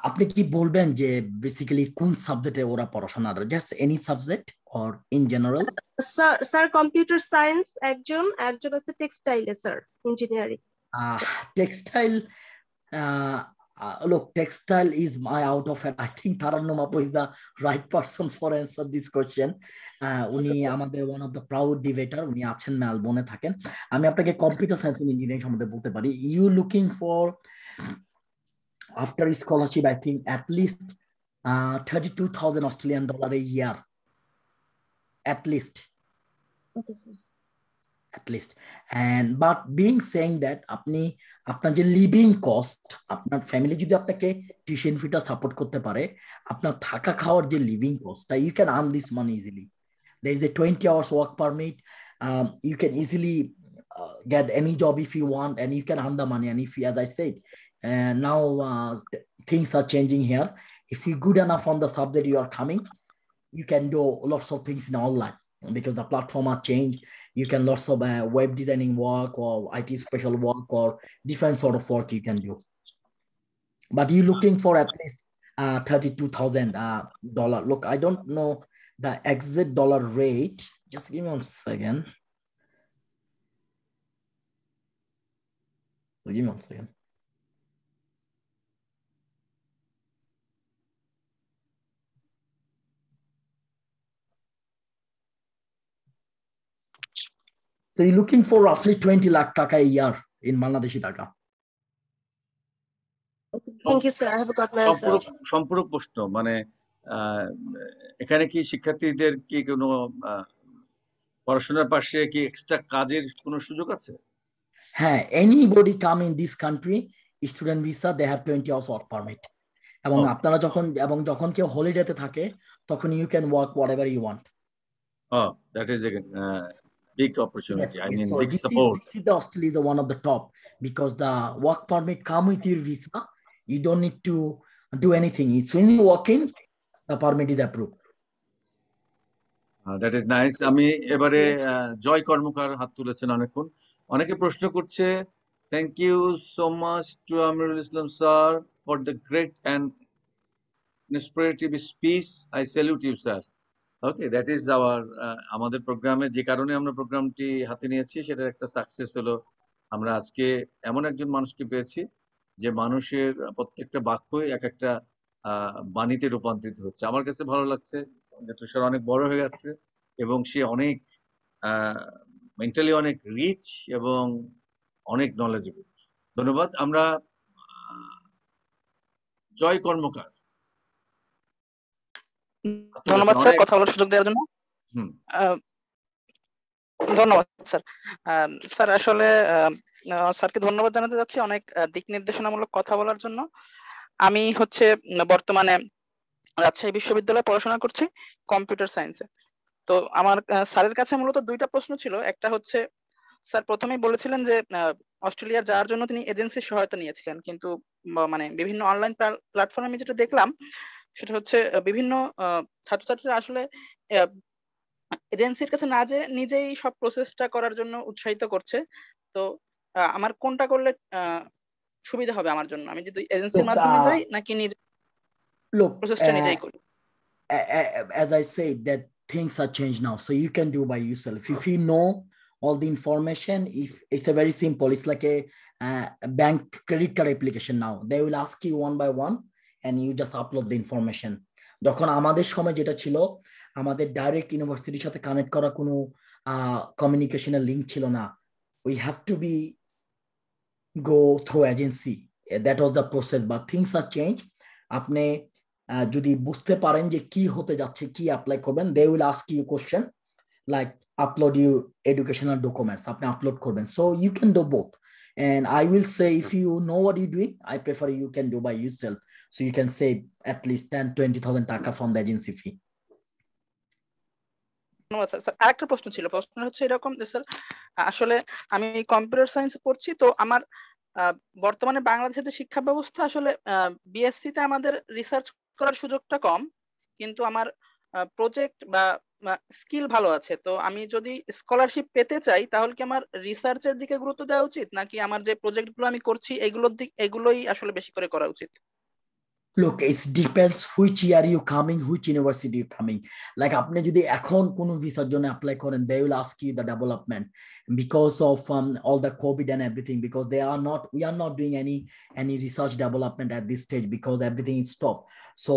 A: আপনি কি বলবেন যে বেসিক্যালি কোন সাবজেক্টে ওরা পড়াশোনা, just any subject or in general?
B: Sir computer science একজন আছে টেক্সটাইলে sir engineering.
A: Textile, look, textile is my out of it. I think Tarannom Apu is the right person for answer this question. উনি আমাদের one of the proud debater, উনি আছেন মেলবোর্নে থাকেন। আমি আপনাকে কম্পিউটার সায়েন্স এন্ড ইঞ্জিনিয়ারিং সম্বন্ধে বলতে পারি। You looking for after scholarship, I think at least 32,000 Australian dollar a year, at least.
B: Okay, sir.
A: At least. And but being saying that আপনি আপনার যে লিভিং কস্ট, আপনার ফ্যামিলি যদি আপনাকে tuition ফিটা সাপোর্ট করতে পারে, আপনার থাকা খাওয়ার যে living কস্টটা, you can earn this money easily. There is a 20 hours work permit. You can easily get any job if you want, and you can earn the money. And if you, as I said, now things are changing here. If you're good enough on the subject you are coming, you can do lots of things in online because the platform are changed. You can lots of web designing work or IT special work or different sort of work you can do. But you're looking for at least $32,000. Look, I don't know the exact dollar rate. Just give me 1 second. Give me 1 second. So you're looking for roughly 20 lakh taka a year in Bangladeshi taka.
B: Thank you, sir. I have got my answer.
C: সম্পূরক প্রশ্ন, মানে এখানে কি শিক্ষার্থীদের কি কোনো পড়াশোনার পাশে কি এক্সট্রা কাজের কোনো সুযোগ আছে?
A: হ্যাঁ, anybody come in this country, student visa, they have 20 hours work permit. এবং আপনারা যখন কেউ হলিডেতে থাকে তখন you can work whatever you want.
C: Oh, that is a big opportunity.
A: Yes,
C: I mean,
A: so
C: big support.
A: This is Australia, the one of the top, because the work permit come with your visa. You don't need to do anything. It's when you walk in, the permit is approved.
C: That is nice. আমি এবারে জয় কর্মকার হাত তুলেছেন অনেকক্ষণ। অনেকে প্রশ্ন করছে, thank you so much to Amirul Islam sir for the great and inspirative speech. I salute you, sir. Okay, that is our আমাদের প্রোগ্রামে যে কারণে আমরা প্রোগ্রামটি হাতে নিয়েছি সেটার একটা সাকসেস হলো, আমরা আজকে এমন একজন মানুষকে পেয়েছি যে মানুষের প্রত্যেকটা বাক্যই এক একটা বাণীতে রূপান্তরিত হচ্ছে। আমার কাছে ভালো লাগছে যে তুষার অনেক বড় হয়ে গেছে এবং সে অনেক মেন্টালি অনেক রিচ এবং অনেক নলেজেবল। ধন্যবাদ। আমরা জয় কর্মকার।
H: ধন্যবাদ স্যার কথা বলার সুযোগ দেওয়ার জন্য। ধন্যবাদ স্যার। স্যার আসলে স্যারকে ধন্যবাদ জানাতে যাচ্ছি অনেক দিক নির্দেশনামূলক কথা বলার জন্য। আমি বর্তমানে রাজশাহী বিশ্ববিদ্যালয়ে পড়াশোনা করছি কম্পিউটার সায়েন্সে। তো আমার স্যারের কাছে মূলত দুইটা প্রশ্ন ছিল। একটা হচ্ছে, স্যার প্রথমেই বলেছিলেন যে অস্ট্রেলিয়ার যাওয়ার জন্য তিনি এজেন্সির সহায়তা নিয়েছিলেন, কিন্তু মানে বিভিন্ন অনলাইন প্ল্যাটফর্মে আমি যেটা দেখলাম সেটা হচ্ছে বিভিন্ন ছাত্রছাত্রীরা আসলে এজেন্সির কাছে না যে নিজেই সব প্রসেসটা করার জন্য উৎসাহিত করছে। তো আমার কোনটা করলে সুবিধা হবে আমার জন্য? আমি যদি এজেন্সির মাধ্যমে যাই নাকি নিজে প্রসেসটা নিজেই করি?
A: As I said, that things are changed now, so you can do by yourself if you know all the information. If it's a very simple, it's like a bank credit card application now. They will ask you one by one and you just upload the information. যখন আমাদের সময় যেটা ছিল, আমাদের direct ইউনিভার্সিটির সাথে connect করা কোনো কমিউনিকেশনের লিংক ছিল না। We have to be go through agency. That was the process, but things are changed. আপনি যদি বুঝতে পারেন যে কি হতে যাচ্ছে, কি অ্যাপ্লাই করবেন, they will ask you question like upload your educational documents, আপনি আপলোড করবেন। So you can do both, and I will say if you know what you're doing, I prefer you can do by yourself, so you can save at least 10-20,000 টাকা from the agency fee.
H: ধন্যবাদ sir. আরেকটা প্রশ্ন ছিল, প্রশ্নটা হচ্ছে এরকম যে sir আসলে আমি কম্পিউটার সায়েন্স পড়ছি, তো আমার বর্তমানে বাংলাদেশের যে শিক্ষা ব্যবস্থা আসলে বিএসসি তে আমাদের রিসার্চ করার সুযোগটা কম, কিন্তু আমার প্রজেক্ট বা স্কিল ভালো আছে। তো আমি যদি স্কলারশিপ পেতে চাই তাহলে কি আমার রিসার্চের দিকে গুরুত্ব দেওয়া উচিত, নাকি আমার যে প্রজেক্টগুলো আমি করছি এগুলোই আসলে বেশি করে করা উচিত?
A: Look, it depends which year you coming, which university you coming. Like আপনি যদি এখন কোনো ভিসার জন্য apply করেন, they will ask you the development because of all the COVID and everything, because we are not doing any research development at this stage because everything is stopped. So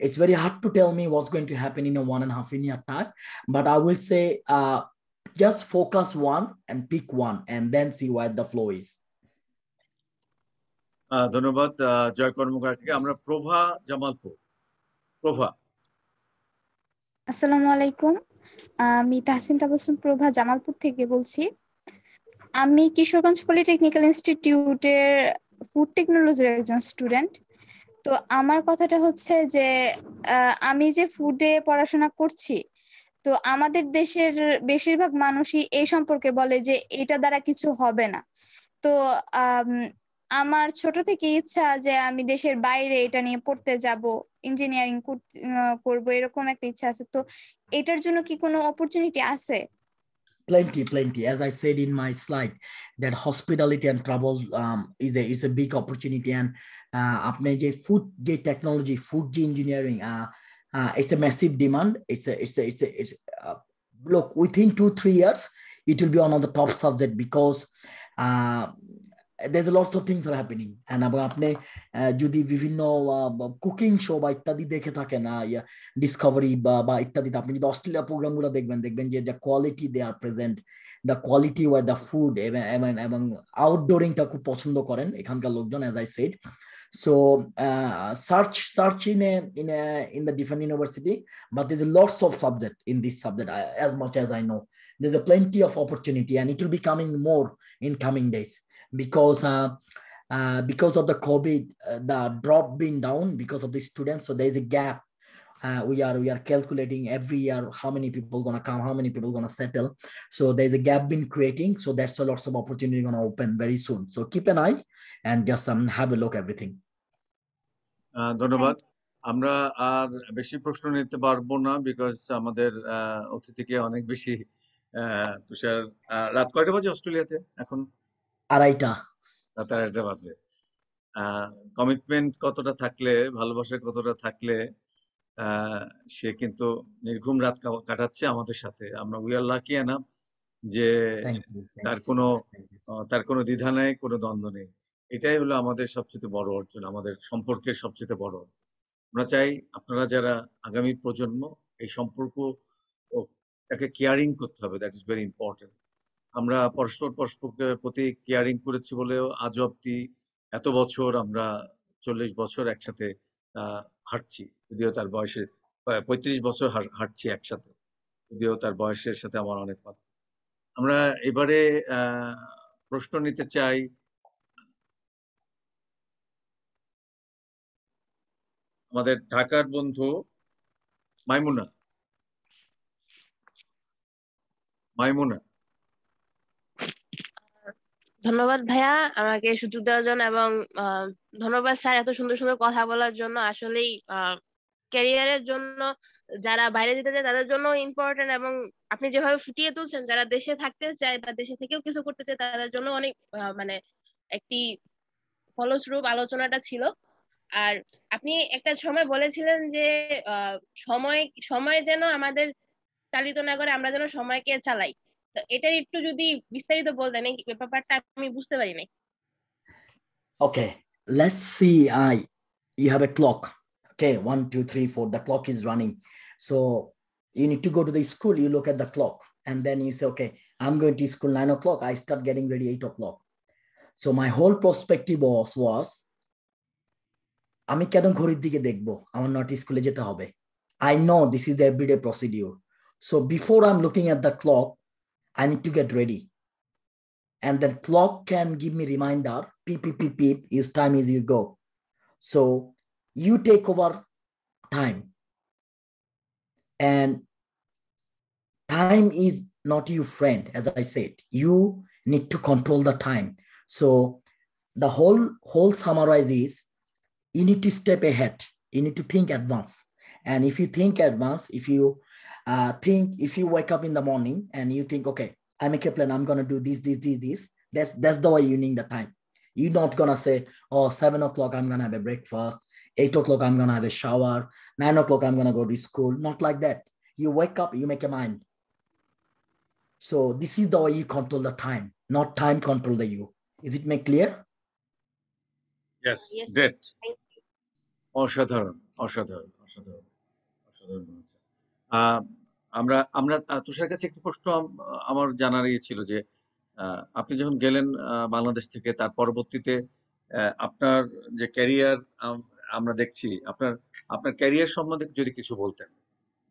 A: it's very hard to tell me what's going to happen in a 1.5 year time, but I will say just focus one and pick one and then see where the flow is.
C: ধন্যবাদ জয় কর্মকারকে। আমরা প্রভা জামালপুর। প্রভা।
I: আসসালামু আলাইকুম, আমি তাহসিন তাবাসসুম প্রভা জামালপুর থেকে বলছি। আমি Kishoreganj polytechnical ইনস্টিটিউটের food টেকনোলজির একজন স্টুডেন্ট। তো আমার কথাটা হচ্ছে যে আমি যে ফুডে পড়াশোনা করছি, তো আমাদের দেশের বেশিরভাগ মানুষই এই সম্পর্কে বলে যে এটা দ্বারা কিছু হবে না। তো আমার ছোট থেকে ইচ্ছা যে আমি দেশের বাইরে এটা নিয়ে পড়তে যাব, ইঞ্জিনিয়ারিং করব, এরকম একটা ইচ্ছা আছে। তো এটার জন্য কি কোনো অপরচুনিটি আছে?
A: Plenty. As I said in my slide, that hospitality and travel is a big opportunity. And apne je food, je technology, food, je engineering, it's a massive demand. It's look, within 2-3 years, it will be one of the top subject because there's lots of things are happening. And আপনি যদি বিভিন্ন cooking show বা ইত্যাদি দেখে থাকেন, Discovery বা ইত্যাদিতে, আপনি যদি অস্ট্রেলিয়া প্রোগ্রামগুলো দেখবেন যে the quality they are present, the quality were the food, এবং আউটডোরিংটা খুব পছন্দ করেন এখানকার লোকজন, as I said. So search in the different university, but there's lots of subject in this subject. As much as I know, there's a plenty of opportunity, and it will be coming more in coming days. Because of the COVID, the drop being down because of the students, so there is a gap. We are calculating every year how many people gonna come, how many people gonna settle. So there is a gap been creating. So that's a lots of opportunity gonna open very soon. So keep an eye and just have a look everything.
C: ধন্যবাদ। আমরা আর বেশি প্রশ্ন নিতে পারবো না because আমাদের অতিথিকে অনেক বেশি তুষার। রাত কয়টা বাজে অস্ট্রেলিয়াতে এখন?
A: 2:30
C: রাত 2:30 বাজে। কমিটমেন্ট কতটা থাকলে, ভালোবাসা কতটা থাকলে সে কিন্তু নির্ঘুম রাত কাটাচ্ছে আমাদের সাথে। আমরা উই আর লাকি এনাফ যে তার কোনো দ্বিধা নেই, কোনো দ্বন্দ্ব নেই। এটাই হলো আমাদের সবচেয়ে বড় অর্জন, আমাদের সম্পর্কের সবচেয়ে বড় অর্জন। আমরা চাই আপনারা যারা আগামী প্রজন্ম, এই সম্পর্কটাকে কেয়ারিং করতে হবে, দ্যাট ইজ ভেরি ইম্পর্টেন্ট। আমরা পরস্পরকে প্রতি কেয়ারিং করেছি বলেও আজ অব্দি এত বছর, আমরা 40 বছর একসাথে হাঁটছি, যদিও তার বয়সে 35 বছর হাঁটছি একসাথে, যদিও তার বয়সের সাথে আমার অনেক পার্থক্য। আমরা এবারে প্রশ্ন নিতে চাই আমাদের ঢাকার বন্ধু মাইমুনা।
J: ধন্যবাদ ভাইয়া আমাকে সুযোগ দেওয়ার জন্য, এবং ধন্যবাদ স্যার এত সুন্দর সুন্দর কথা বলার জন্য। আসলেই ক্যারিয়ারের জন্য যারা বাইরে যেতে চায় তাদের জন্য ইম্পর্টেন্ট, এবং আপনি যেভাবে ফুটিয়ে তুলছেন যারা দেশে থাকতে চায় বা দেশে থেকেও কিছু করতে চায় তাদের জন্য অনেক মানে একটি ফলস্বরূপ আলোচনাটা ছিল। আর আপনি একটা সময় বলেছিলেন যে সময় যেন আমাদের চালিত না করে, আমরা যেন সময়কে চালাই। তো এটা একটু যদি বিস্তারিত বলতেন, এই ব্যাপারটা আমি বুঝতে পারি নাই।
A: Okay, let's see. You have a clock. Okay, 1, 2, 3, 4. The clock is running. So you need to go to the school. You look at the clock, and then you say, okay, I'm going to school 9 o'clock. I start getting ready 8 o'clock. So my whole perspective was আমি কেন ঘড়ির দিকে দেখবো, আমার not স্কুলে যেতে হবে। I know this is the everyday procedure. So before I'm looking at the clock, I need to get ready. And the clock can give me reminder, beep, beep, beep, beep, is time is you go. So you take over time. And time is not your friend, as I said. You need to control the time. So the whole summarize is, you need to step ahead. You need to think advance. And if you think advance, if you wake up in the morning and you think, okay, I make a plan, I'm going to do this, that's the way you need the time. You're not going to say, oh, 7 o'clock, I'm going to have a breakfast. 8 o'clock I'm gonna have a shower, 9 o'clock I'm gonna go to school. Not like that. You wake up, you make a mind. So this is the way you control the time, not time control the you. Is it make clear?
C: Yes, great. অসাধারণ অসাধারণ অসাধারণ অসাধারণ বলেছেন। আমরা আমরা তুষার কাছে একটি প্রশ্ন আমার জানার ইয়ে ছিল যে আপনি যখন গেলেন বাংলাদেশ থেকে, তার পরবর্তীতে আপনার যে ক্যারিয়ার আমরা দেখছি, আপনার ক্যারিয়ার সম্বন্ধে যদি কিছু বলতেন,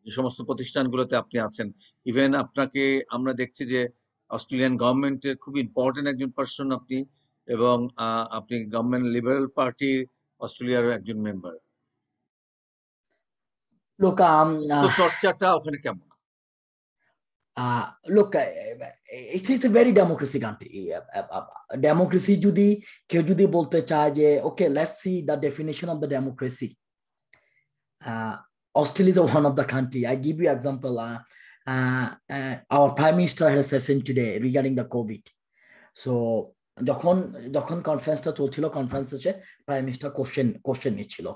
C: যে সমস্ত প্রতিষ্ঠানগুলোতে আপনি আছেন, ইভেন আপনাকে আমরা দেখছি যে অস্ট্রেলিয়ান গভর্নমেন্টের খুব ইম্পর্টেন্ট একজন পার্সন আপনি, এবং আপনি গভর্নমেন্ট লিবারেল পার্টির অস্ট্রেলিয়ার একজন মেম্বার।
A: Look,
C: তো চর্চাটা ওখানে কেমন?
A: Look, it is a very democracy country. Democracy যদি কেউ যদি বলতে চায় যে okay, let's see the definition of the democracy. Australia is one of the country. I give you example. Our Prime Minister had a session today regarding the COVID. So যখন কনফারেন্সটা চলছিল, কনফারেন্সে prime minister question নিচ্ছিল,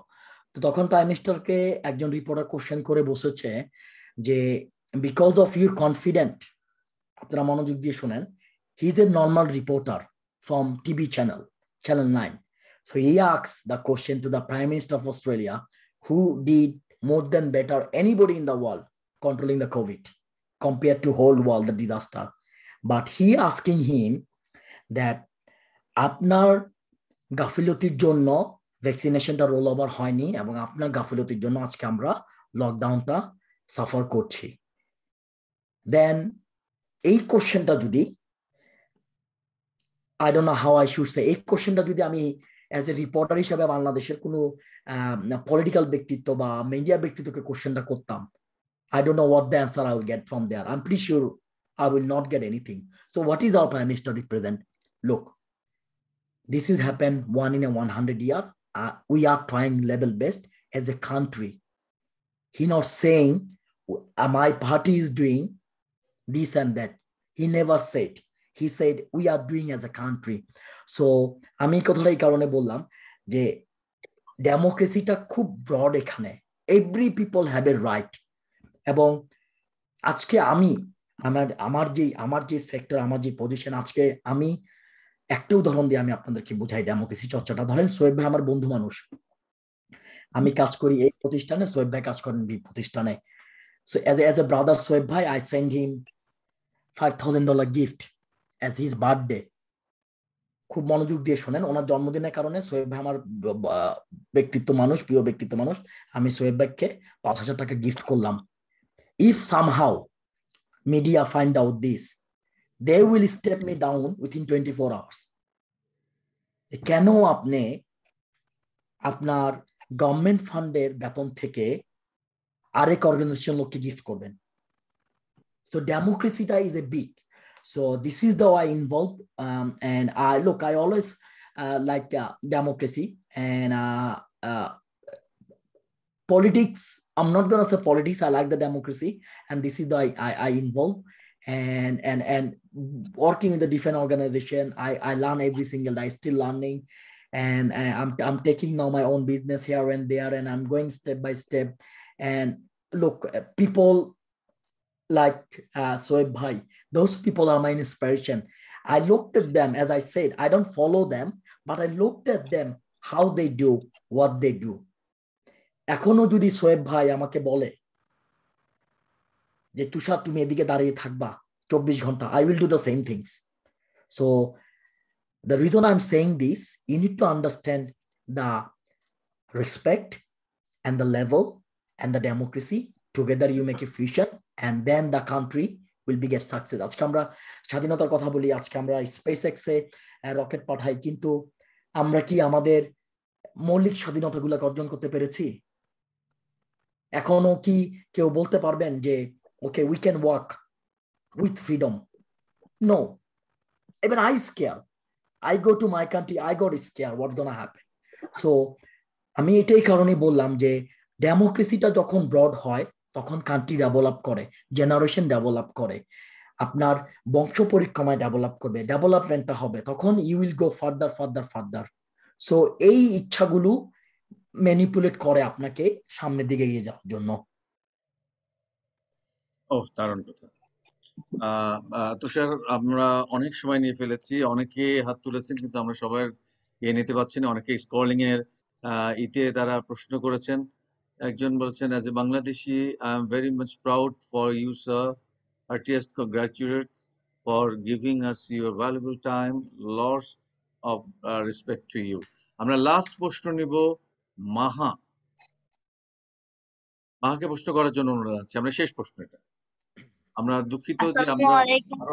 A: তো তখন prime মিনিস্টারকে একজন reporter question করে বসেছে যে বিকজ অফ ইউর কনফিডেন্ট, আপনারা মনোযোগ দিয়ে শুনেন, he is a normal reporter from TV channel 9. So he asks the question to the Prime Minister of Australia, who did more than better anybody in the world controlling the COVID compared to whole world, the disaster. But he asking him that আপনার গাফিলতির জন্য ভ্যাকসিনেশনটা role over হয়নি, এবং আপনার গাফিলতির জন্য আজকে আমরা লকডাউনটা সাফার করছি। দেন এই কোশ্চেনটা যদি, I don't know how I should say, এই কোশ্চেনটা যদি আমি অ্যাজ এ রিপোর্টার হিসেবে বাংলাদেশের কোনো পলিটিক্যাল ব্যক্তিত্ব বা মিডিয়া ব্যক্তিত্বকে কোশ্চেনটা করতাম, I don't know what the answer I will get from there. I'm pretty sure I will not get anything. So what is our Prime Minister represent? Look, this has happened 1 in a 100 year. We are trying level best as a country. He not saying my party is doing this and that. He never said. He said we are doing as a country. So আমি কথাটা এই কারণে বললাম যে ডেমোক্রেসিটা খুব broad এখানে, every people have a right. এবং আজকে আমি আমার যে সেক্টর, আমার যে পজিশন, আজকে আমি একটা উদাহরণ দিয়ে আমি আপনাদেরকে বুঝাই ডেমোক্রেসি চর্চাটা। ধরেন সোয়েব ভাই আমার বন্ধু মানুষ, আমি কাজ করি এই প্রতিষ্ঠানে, সোয়েব ভাই কাজ করেন বি প্রতিষ্ঠানে। সো এজ এ ব্রাদার সোয়েব ভাই, I send him $5,000 gift as his birthday. খুব মনোযোগ দিয়ে শোনেন, ওনার জন্মদিনের কারণে সোয়েব ভাই আমার ব্যক্তিত্ব মানুষ, প্রিয় ব্যক্তিত্ব মানুষ, আমি সোয়েব ভাইকে $5,000 গিফট করলাম। If somehow media find out this, they will step me down within 24 hours. কেন আপনি আপনার গভর্নমেন্ট ফান্ডের বেতন থেকে আরেক অর্গানাইজেশন লোককে গিফট করবেন? So democracy is a big. So this is the way I involved, and I always like democracy and politics. I'm not gonna say politics. I like the democracy, and this is the I involve, and working with the different organization. I learn every single day. Still learning, and I'm taking now my own business here and there, and I'm going step by step. And look, people like Shoaib Bhai, those people are my inspiration. I looked at them, as I said, I don't follow them, but I looked at them how they do what they do. এখনো যদি সোয়েব ভাই আমাকে বলে যে তুষার তুমি এদিকে দাঁড়িয়ে থাকবা 24 ঘন্টা, I will do the same things. So the reason I'm saying this, you need to understand the respect and the level and the democracy. Together you make a fusion, and then the country will be get success. আজকে আমরা স্বাধীনতার কথা বলি, আজকে আমরা space এক্সে rocket পাঠাই, কিন্তু আমরা কি আমাদের মৌলিক স্বাধীনতাগুলোকে অর্জন করতে পেরেছি? এখনো কি কেউ বলতে পারবেন যে okay we can work with freedom? No, even I scare. I go to my country, I got scared what's gonna happen. So আমি এটাই কারণে বললাম যে ডেমোক্রেসিটা যখন ব্রড হয় তখন কান্ট্রি ডেভেলপ করে, জেনারেশন ডেভেলপ করে, আপনার বংশ পরিক্রমায় ডেভেলপ করবে, ডেভেলপমেন্টটা হবে, তখন you will go further further further. So এই ইচ্ছাগুলো ম্যানিপুলেট করে আপনাকে সামনের দিকে এগিয়ে যাওয়ার জন্য।
C: দারুণ কথা। তুষার, আমরা অনেক সময় নিয়ে ফেলেছি, অনেকে হাত তুলেছেন কিন্তু আমরা সবার নিতে পারছি না। অনেকে স্ক্রলিং এর ইতে তারা প্রশ্ন করেছেন। একজন বলছেন, as a Bangladeshi I am very much proud for you sir, heartiest congratulations for giving us your valuable time, lots of respect to you. আমরা লাস্ট প্রশ্ন নিব মাহাকে প্রশ্ন করার জন্য অনুরোধ জানাচ্ছি। আমরা শেষ প্রশ্ন এটা। আমরা দুঃখিত যে আমরা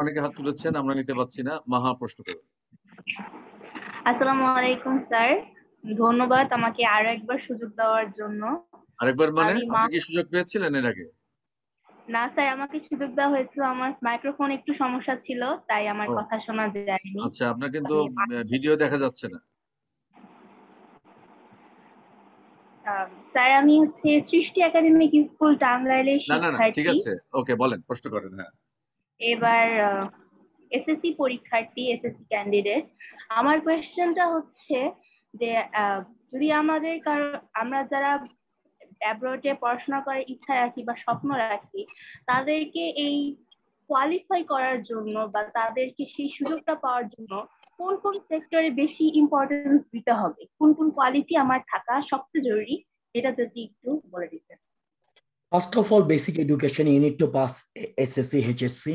C: অনেকে হাত তুলেছেন, আমরা নিতে পারছি না। মাহা প্রশ্ন করুন।
K: আসসালামু আলাইকুম স্যার, ধন্যবাদ আমাকে আরো একবার সুযোগ দেওয়ার জন্য।
C: আরেকবার মানে আপনি কি সুযোগ পেয়েছিলেন এর আগে?
K: না স্যার, আমাকে সুযোগ দেওয়া হয়েছিল, আমার মাইক্রোফোন একটু সমস্যা ছিল, তাই আমার কথা শোনা যায়নি।
C: আচ্ছা, আপনার কিন্তু ভিডিও দেখা যাচ্ছে না।
K: স্যার আমি হচ্ছে সৃষ্টি একাডেমিক স্কুল টাঙ্গাইলের শিক্ষার্থী।
C: ঠিক আছে, ওকে বলেন, প্রশ্ন করেন। হ্যাঁ, এবার
K: এসএসসি পরীক্ষার্থী, এসএসসি ক্যান্ডিডেট। আমার কোয়েশ্চেনটা হচ্ছে যে যদি আমরা যারা অ্যাব্রডে পড়াশোনা করার ইচ্ছা রাখি বা স্বপ্ন রাখি, তাদেরকে এই কোয়ালিফাই করার জন্য বা তাদেরকে সেই সুযোগটা পাওয়ার জন্য কোন কোন সেক্টরে বেশি ইম্পর্টেন্স দিতে হবে, কোন কোন কোয়ালিটি আমার থাকা সবচেয়ে জরুরি, এটা যদি একটু বলে দিতেন।
A: First of all, basic education, you need to pass SSC, HSC.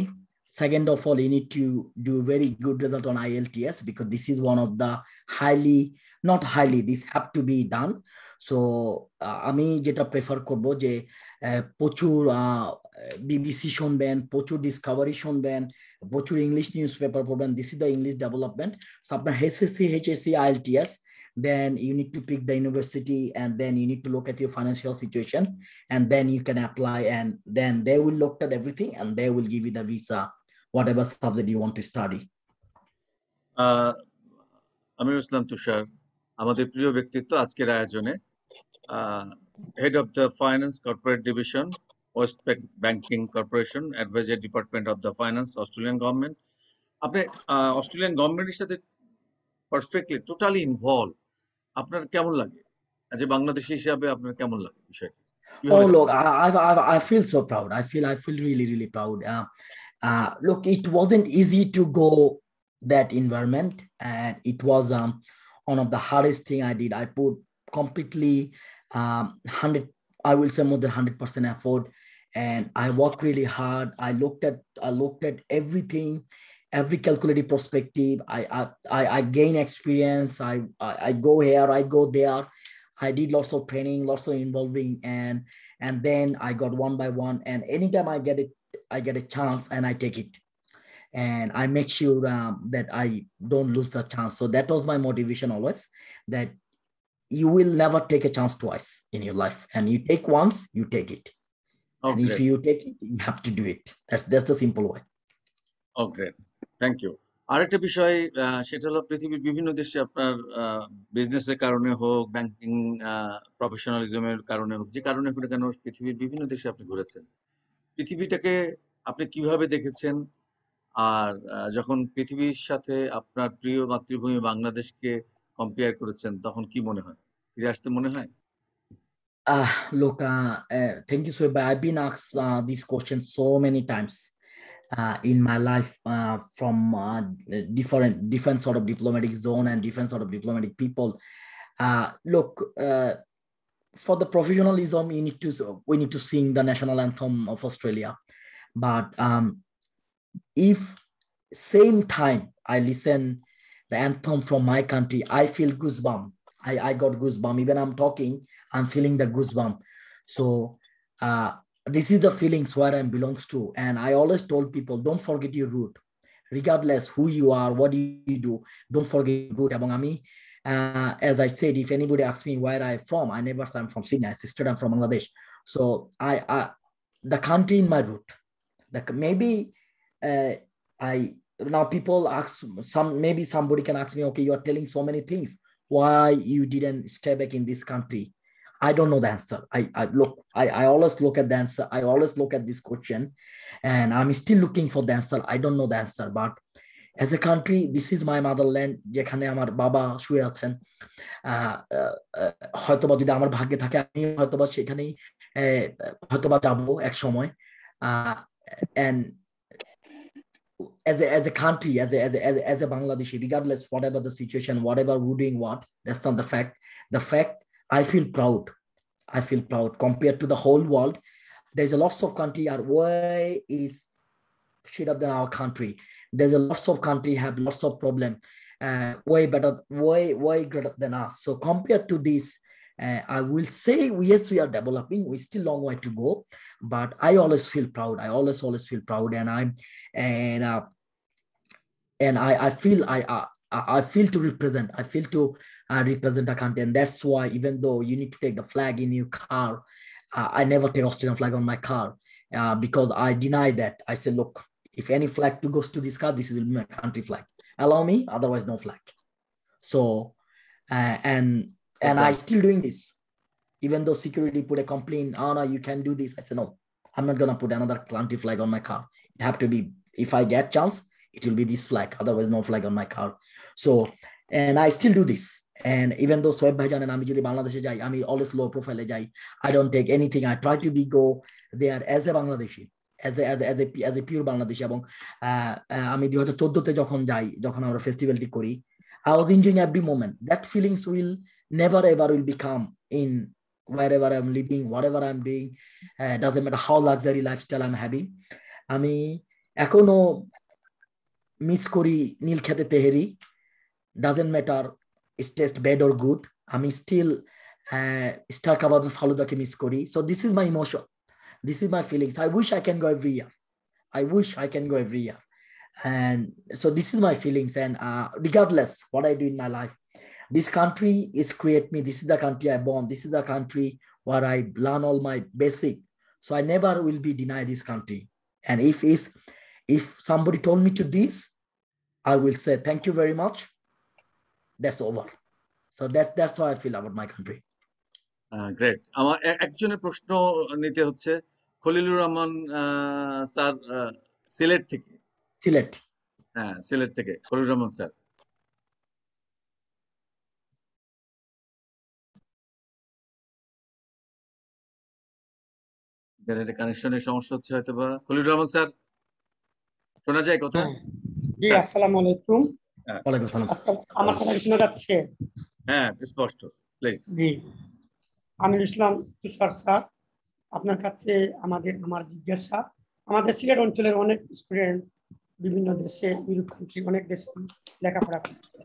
A: Second of all, you need to do very good result on IELTS, because this is one of the this have to be done. So আমি যেটা prefer করব যে প্রচুর BBC শুনবেন, প্রচুর Discovery শুনবেন, প্রচুর English news paper পড়বেন। This is the English development. So আপনার HSC, HSC, IELTS, then you need to pick the university, and then you need to look at your financial situation, and then you can apply, and then they will look at everything and they will give you the visa, whatever subject you want to study.
C: আমিরুল ইসলাম তুষার, আমাদের প্রিয় ব্যক্তিত্ব আজকের আয়োজনে, head of the finance corporate division, Westpac banking corporation, advisory department of the finance, Australian government. আপনি Australian গভর্নমেন্টের সাথে perfectly totally involve. আপনার কেমন লাগে যে বাংলাদেশী হিসাবে, আপনার কেমন লাগে বিষয়টি?
A: Oh look, I feel so proud. I feel really proud. Look, it wasn't easy to go that environment, and it was one of the hardest thing I did. I put completely 100, I will say more than 100% effort, and I worked really hard. I looked at everything, every calculated perspective. I gain experience. I go here, I go there. I did lots of training, lots of involving, and then I got one by one. And anytime I get a chance, and I take it, and I make sure that I don't lose the chance. So that was my motivation always, that you will never take a chance twice in your life, and you take once, you take it. Okay. And if you take it, you have to do it. That's the simple way.
C: Okay, thank you. আরেকটা বিষয়, সেটা হলো পৃথিবীর বিভিন্ন দেশে আপনার বিজনেসের কারণে হোক, ব্যাংকিং প্রফেশনালিজমের কারণে হোক, যে কারণে হোক কেন, পৃথিবীর বিভিন্ন দেশে আপনি ঘুরেছেন। পৃথিবীটাকে আপনি কিভাবে দেখেছেন? আর যখন পৃথিবীর সাথে আপনার প্রিয় মাতৃভূমি বাংলাদেশকে কম্পেয়ার করেছেন, তখন কি মনে হয়? ফিরে আসতে মনে হয়?
A: Look, thank you, Shoaib. I've been asked this question so many times in my life from different sort of diplomatic zone and different sort of diplomatic people. Look, for the professionalism, we need to sing the national anthem of Australia. But if same time I listen the anthem from my country, I feel goosebump. I got goosebump. Even I'm talking, I'm feeling the goosebump. So this is the feelings where I belongs to. And I always told people, don't forget your root. Regardless who you are, what you do, don't forget your root. As I said, if anybody asks me where I'm from, I never say I'm from Sydney. I said I'm from Bangladesh. So the country in my root. Maybe now people ask, maybe somebody can ask me, okay, you are telling so many things, why you didn't stay back in this country? I don't know the answer. I always look at the answer. I always look at this question, and I'm still looking for the answer. I don't know the answer, but As a country, this is my motherland, যেখানে আমার বাবা শুয়ে আছেন। হয়তোবা যদি আমার ভাগ্যে থাকে আমি হয়তোবা সেখানেই হয়তোবা যাবো এক সময়। And as a country, as a Bangladeshi, regardless whatever the situation, whatever we're doing, what, that's not the fact. The fact, I feel proud. I feel proud compared to the whole world. There's a lots of country are way is shit up than our country. There's a lots of country have lots of problem, way better, way greater than us. So compared to this, I will say yes, we are developing. We still long way to go, but I always feel proud. I always feel proud, and I feel to represent. I feel to represent a country, and that's why even though you need to take the flag in your car, I never take Australian flag on my car because I deny that. I say, look, if any flag goes to this car, this is my country flag. Allow me, otherwise no flag. So and I still doing this, even though security put a complaint, oh no, you can't do this. I said, no, I'm not gonna put another country flag on my car. It have to be, if I get chance, it will be this flag, otherwise no flag on my car. So, and I still do this. And even though Shoaib bhai janen ami jodi Bangladeshe jai, ami always low profile jai, I don't take anything. I try to be go there as a Bangladeshi, as a pure Bangladeshi. Ebong ami 2014 te jokhon jai, jokhon amra festival ti kori, I was enjoying every moment. That feelings will never ever will become in wherever I'm living, whatever I'm doing. Doesn't matter how luxury lifestyle I'm having. Ami ekhone miss kori nil khete teheri. Doesn't matter it's taste bad or good. আমি still star kebab faluda ke miss kori. So this is my emotion. This is my feelings. I wish I can go every year. I wish I can go every year. And so this is my feelings. And regardless what I do in my life, this country is create me. This is the country I born. This is the country where I learn all my basic. So I never will be denied this country. And if somebody told me to this, I will say thank you very much. That's over. So that's how I feel about my country.
C: Great. আমার একজনের প্রশ্ন নিতে হচ্ছে Khalilur Rahman sir Sylhet থেকে।
A: সিলেট,
C: হ্যাঁ সিলেট থেকে Khalilur Rahman sir. কানেকশনের সমস্যা হচ্ছে হয়তো বা। খলিলুর রহমান স্যার শোনা যায় কথা?
L: জি, আসসালামু আলাইকুম।
A: ওয়ালাইকুম আসসালাম।
L: আমার কথা শোনা যাচ্ছে?
C: হ্যাঁ স্পষ্ট, please.
L: G, Amirul Islam Tushar sir, আপনার কাছে আমার জিজ্ঞাসা, আমাদের সিলেট অঞ্চলের অনেক স্টুডেন্ট বিভিন্ন দেশে, ইউরোপ কান্ট্রি, অনেক দেশে লেখাপড়া করছে।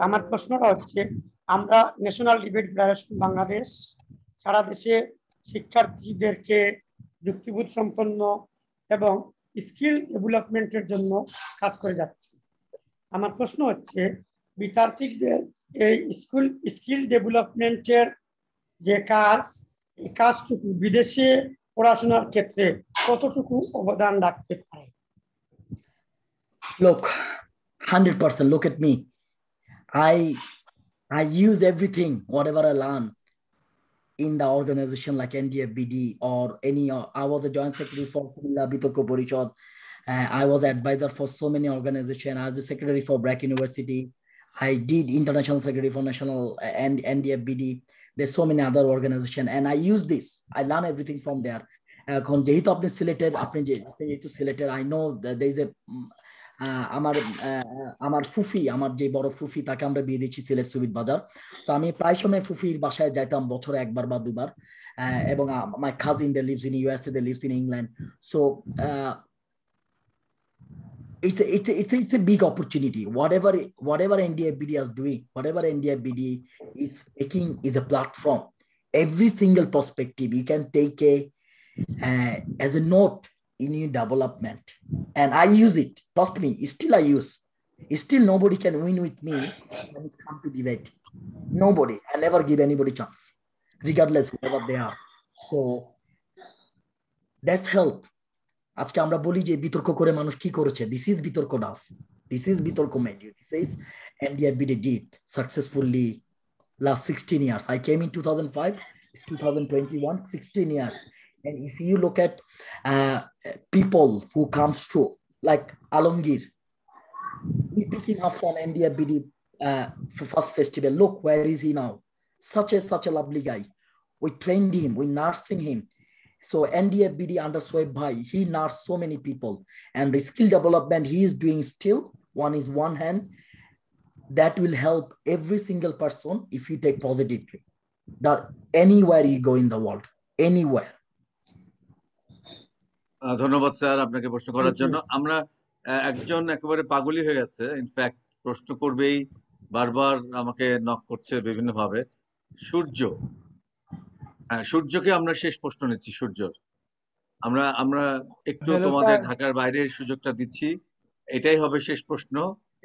L: আমার প্রশ্নটা হচ্ছে, আমরা ন্যাশনাল ডিবেট ফেডারেশন বাংলাদেশ সারা দেশে শিক্ষার্থীদেরকে যুক্তিবোধ সম্পন্ন এবং স্কিল ডেভেলপমেন্টের জন্য কাজ করে যাচ্ছে। আমার প্রশ্ন হচ্ছে, বিদ্যার্থীদের এই স্কিল ডেভেলপমেন্টের যে কাজ, এই কাজটুকু বিদেশে পড়াশোনার ক্ষেত্রে কতটুকু অবদান রাখতে পারে?
A: Look, 100%. Look at me. I use everything, whatever I learn in the organization like NDF BD or any. I was a joint secretary for Bitorko Porishod. I was advisor for so many organizations. I was the secretary for Brack University. I did international secretary for national and NDF BD. There's so many other organizations, and I use this. I learn everything from there. যেহেতু আপনি সিলেটেড, আপনি যেহেতু সিলেটেড, I know that there is a আমার ফুফি, আমার যে বড় ফুফি, তাকে আমরা বিয়ে দিচ্ছি সিলেট সুবিদ বাজার। তো আমি প্রায় সময় ফুফির বাসায় যাইতাম বছরে একবার বা দুবার, এবং my cousin they lives in USA, they lives in England. So it's a big opportunity. Whatever NDF BD is doing, whatever NDF BD is making is a platform. Every single perspective you can take as a note in your development, and I use it. Trust me, still I use. Still nobody can win with me when it's come to debate. Nobody. I never give anybody chance, regardless whoever they are. So that's help. আজকে আমরা বলি যে বিতর্ক করে মানুষ কি করেছে, this is বিতর্ক ডাস, দিস ইজ বিতর্ক made you, this is NDF BD did successfully last 16 years. I came in 2005, it's 2021, 16 years. And if you look at people who comes through, like Alamgir, We pick him up from NDF BD first festival. Look, where is he now? Such a lovely guy. We trained him, we nursing him. So NDF BD under Shoaib Bhai, he nursed so many people, and the skill development he is doing still, one hand, that will help every single person if you take positively. That anywhere you go in the world, anywhere.
C: ধন্যবাদ sir আপনাকে প্রশ্ন করার জন্য। আমরা একজন একেবারে পাগলই হয়ে গেছে, ইনফ্যাক্ট প্রশ্ন করবেই, বারবার আমাকে নক করছে বিভিন্ন ভাবে। সূর্যকে আমরা শেষ প্রশ্ন নিচ্ছি। সূর্যর আমরা একটু তোমাদের ঢাকার বাইরের সুযোগটা দিচ্ছি, এটাই হবে শেষ প্রশ্ন,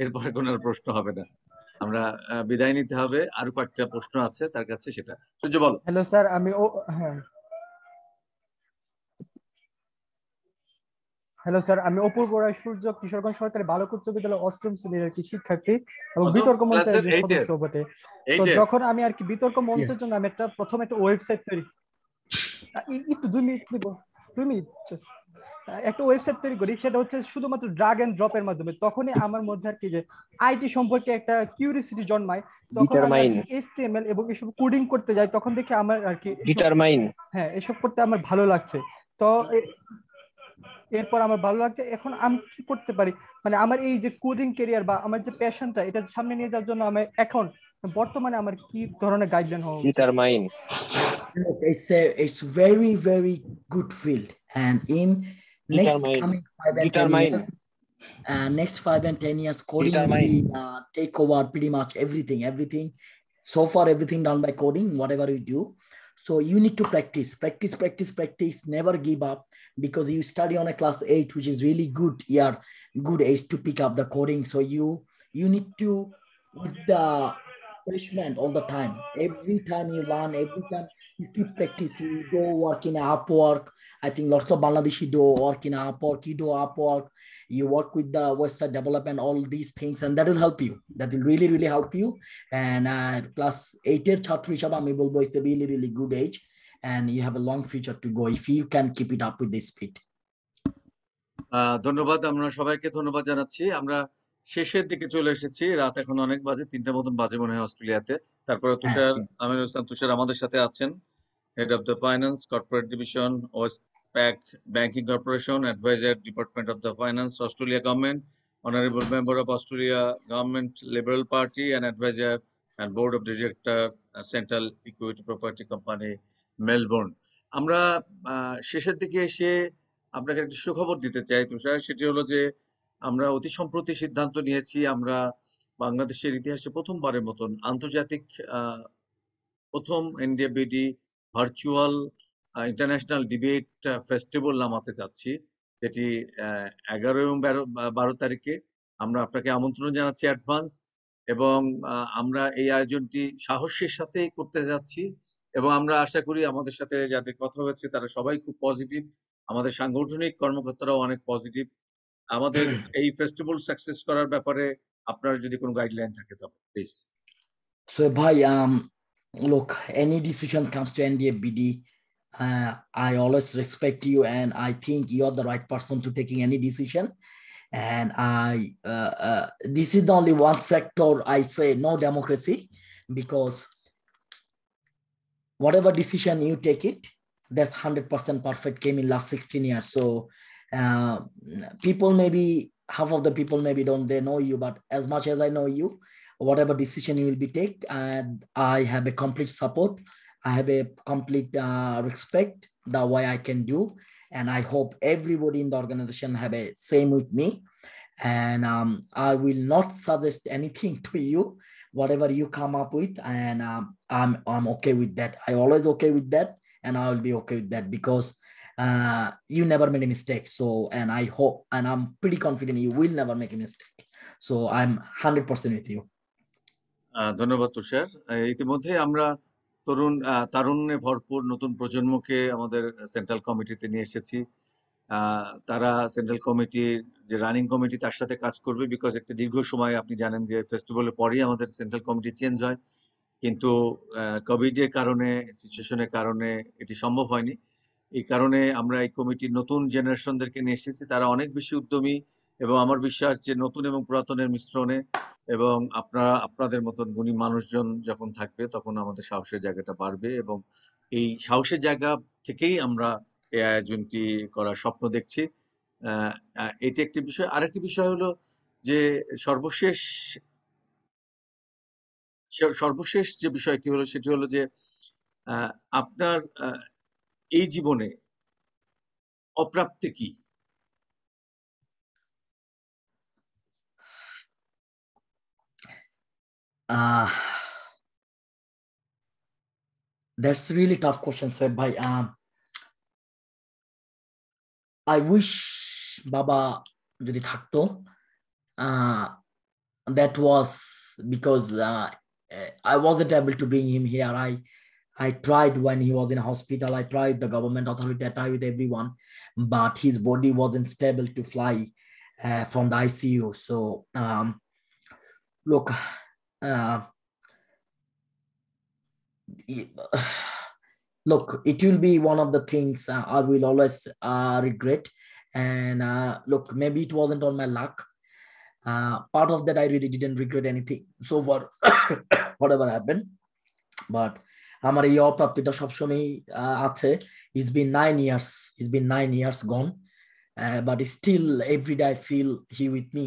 C: এরপরে কোনো প্রশ্ন হবে না। আমরা বিদায় নিতে হবে, আরো কয়েকটা প্রশ্ন আছে তার কাছে, সেটা সূর্য বলো।
M: হ্যালো স্যার, হ্যালো স্যার, আমি অপূর্ব রায় সূর্য, কিশোরগঞ্জ সরকারি বালক উচ্চ বিদ্যালয় অষ্টম শ্রেণীর শিক্ষার্থী এবং বিতর্ক মঞ্চের সদস্য বটে। তো যখন আমি বিতর্ক মঞ্চের জন্য আমি প্রথম একটা ওয়েবসাইট তৈরি, একটু 2 মিনিট একটা ওয়েবসাইট তৈরি করি, সেটা হচ্ছে শুধুমাত্র ড্রাগ এন্ড ড্রপের মাধ্যমে। তখনই আমার মধ্যে যে আইটি সম্পর্কে একটা কিউরিওসিটি জন্মায়। তখন আমি HTML এবং এসব কোডিং করতে যাই, তখন দেখি আমার হ্যাঁ এসব করতে আমার ভালো লাগছে। তো এরপর আমার ভালো লাগছে, এখন আমি কি করতে পারি, মানে আমার এই যে কোডিং ক্যারিয়ার বা আমার যে প্যাশনটা, এটা সামনে নিয়ে যাওয়ার জন্য আমি এখন বর্তমানে আমার কি ধরনের গাইডলাইন হওয়া উচিত?
A: It's very good field, and in next coming 5 and 10 years, next 5 and 10 years, coding will take over pretty much everything. So far, everything done by coding, whatever you do. So you need to practice, never give up, because you study on a class 8, which is really good year, good age to pick up the coding. So you need to, with the freshman all the time, every time you learn, every time you keep practice. You go work in Upwork. I think lots of Bangladeshi do work in Upwork. You do Upwork. You work with the website development, all these things, and that will help you. That will really help you. And class 8 এর ছাত্র হিসেবে আমি বলবো it's a really good age, and you have a long future to go if you can keep it up with this speed.
C: ধন্যবাদ, আমরা সবাইকে ধন্যবাদ জানাচ্ছি। আমরা শেষের দিকে চলে এসেছি, রাত এখন অনেক বাজে, 3টা মতন বাজে মনে হয় অস্ট্রেলিয়াতে। তারপরে আমিরুল ইসলাম তুষার আমাদের সাথে আছেন, head of the finance corporate division, Westpac banking corporation, adviser department of the finance, Australia government, honourable member of Australia government liberal Party, and adviser and board of director central equity property company Melbourne. আমরা শেষের দিকে এসে আপনাকে একটা সুখবর দিতে চাই তুষার, সেটি হলো যে আমরা অতি সম্প্রতি সিদ্ধান্ত নিয়েছি, আমরা বাংলাদেশের ইতিহাসে প্রথমবারের মতন আন্তর্জাতিক প্রথম NDF BD virtual international debate festival নামাতে যাচ্ছি, যেটি 11 এবং 12 তারিখে। আমরা আপনাকে আমন্ত্রণ জানাচ্ছি অ্যাডভান্স, এবং আমরা এই আয়োজনটি সাহসের সাথে করতে যাচ্ছি, এবং আমরা আশা করি আমাদের সাথে যাদের কথা হয়েছে তারা সবাই খুব পজিটিভ, আমাদের সাংগঠনিক কর্মকর্তারাও অনেক পজিটিভ। আমাদের এই ফেস্টিভ্যাল সাকসেস করার ব্যাপারে আপনার যদি কোনো গাইডলাইন থাকে তবে please.
A: So bhai, look, any decision comes to NDF BD, I always respect you, and I think you're the right person to taking any decision. And this is the only one sector I say no democracy, because whatever decision you take it, that's 100% perfect, came in last 16 years. So people maybe, half of the people maybe they know you, but as much as I know you, whatever decision you will be take, and I have a complete support, I have a complete respect the way I can do, and I hope everybody in the organization have a same with me. And I will not suggest anything to you, whatever you come up with, and I'm okay with that. I always okay with that, and I will be okay with that, because you never made a mistake. So, and I hope, and I'm pretty confident you will never make a mistake. So I'm 100% with you.
C: ধন্যবাদ তুষার। ইতিমধ্যে আমরা তারুণ্যে ভরপুর নতুন প্রজন্মকে আমাদের central কমিটিতে নিয়ে এসেছি। তারা সেন্ট্রাল কমিটির যে রানিং কমিটি তার সাথে কাজ করবে, বিকজ একটা দীর্ঘ সময় আপনি জানেন যে ফেস্টিভ্যালের পরেই আমাদের সেন্ট্রাল কমিটি চেঞ্জ হয়, কিন্তু কোভিডের কারণে, সিচুয়েশনের কারণে এটি সম্ভব হয়নি। এই কারণে আমরা এই কমিটির নতুন জেনারেশনদেরকে নিয়ে এসেছি, তারা অনেক বেশি উদ্যমী এবং আমার বিশ্বাস যে নতুন এবং পুরাতনের মিশ্রণে এবং আপনাদের মতন গুণী মানুষজন যখন থাকবে তখন আমাদের সাহসের জায়গাটা বাড়বে, এবং এই সাহসের জায়গা থেকেই আমরা এই আয়োজনটি করার স্বপ্ন দেখছি। এটি একটি বিষয়। আরেকটি বিষয় হলো যে সর্বশেষ যে বিষয়টি হলো সেটি হলো যে আপনার এই জীবনে অপ্রাপ্তি কি?
A: That's really tough question, Soeb bhai. I wish Baba যদি থাকতো, that was because I wasn't able to bring him here. I tried when he was in hospital. I tried the government authority. I tried with everyone, but his body wasn't stable to fly from the ICU. So look, look, it will be one of the things I will always regret. And look, maybe it wasn't on my luck. Part of that I really didn't regret anything so far, whatever happened. But আমার এই অপ্রাপ্তিটা সবসময় আছে. It's been 9 years gone, but still every day I feel he with me,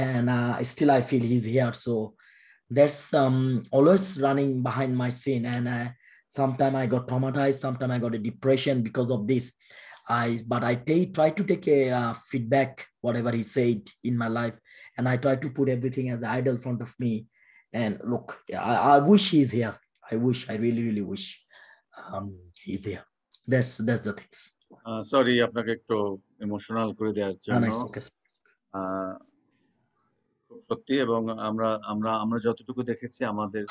A: and still I feel he's here. So there's always running behind my scene, and sometimes I got traumatized, sometimes I got a depression because of this. But I try to take a feedback whatever he said in my life, and I try to put everything as an idol in front of me. And look, I wish he's here. I really wish he's here. That's the things.
C: Sorry, আপনাকে একটু emotional করে দেওয়ার জন্য। সত্যি, এবং আমরা যতটুকু দেখেছি, আমাদের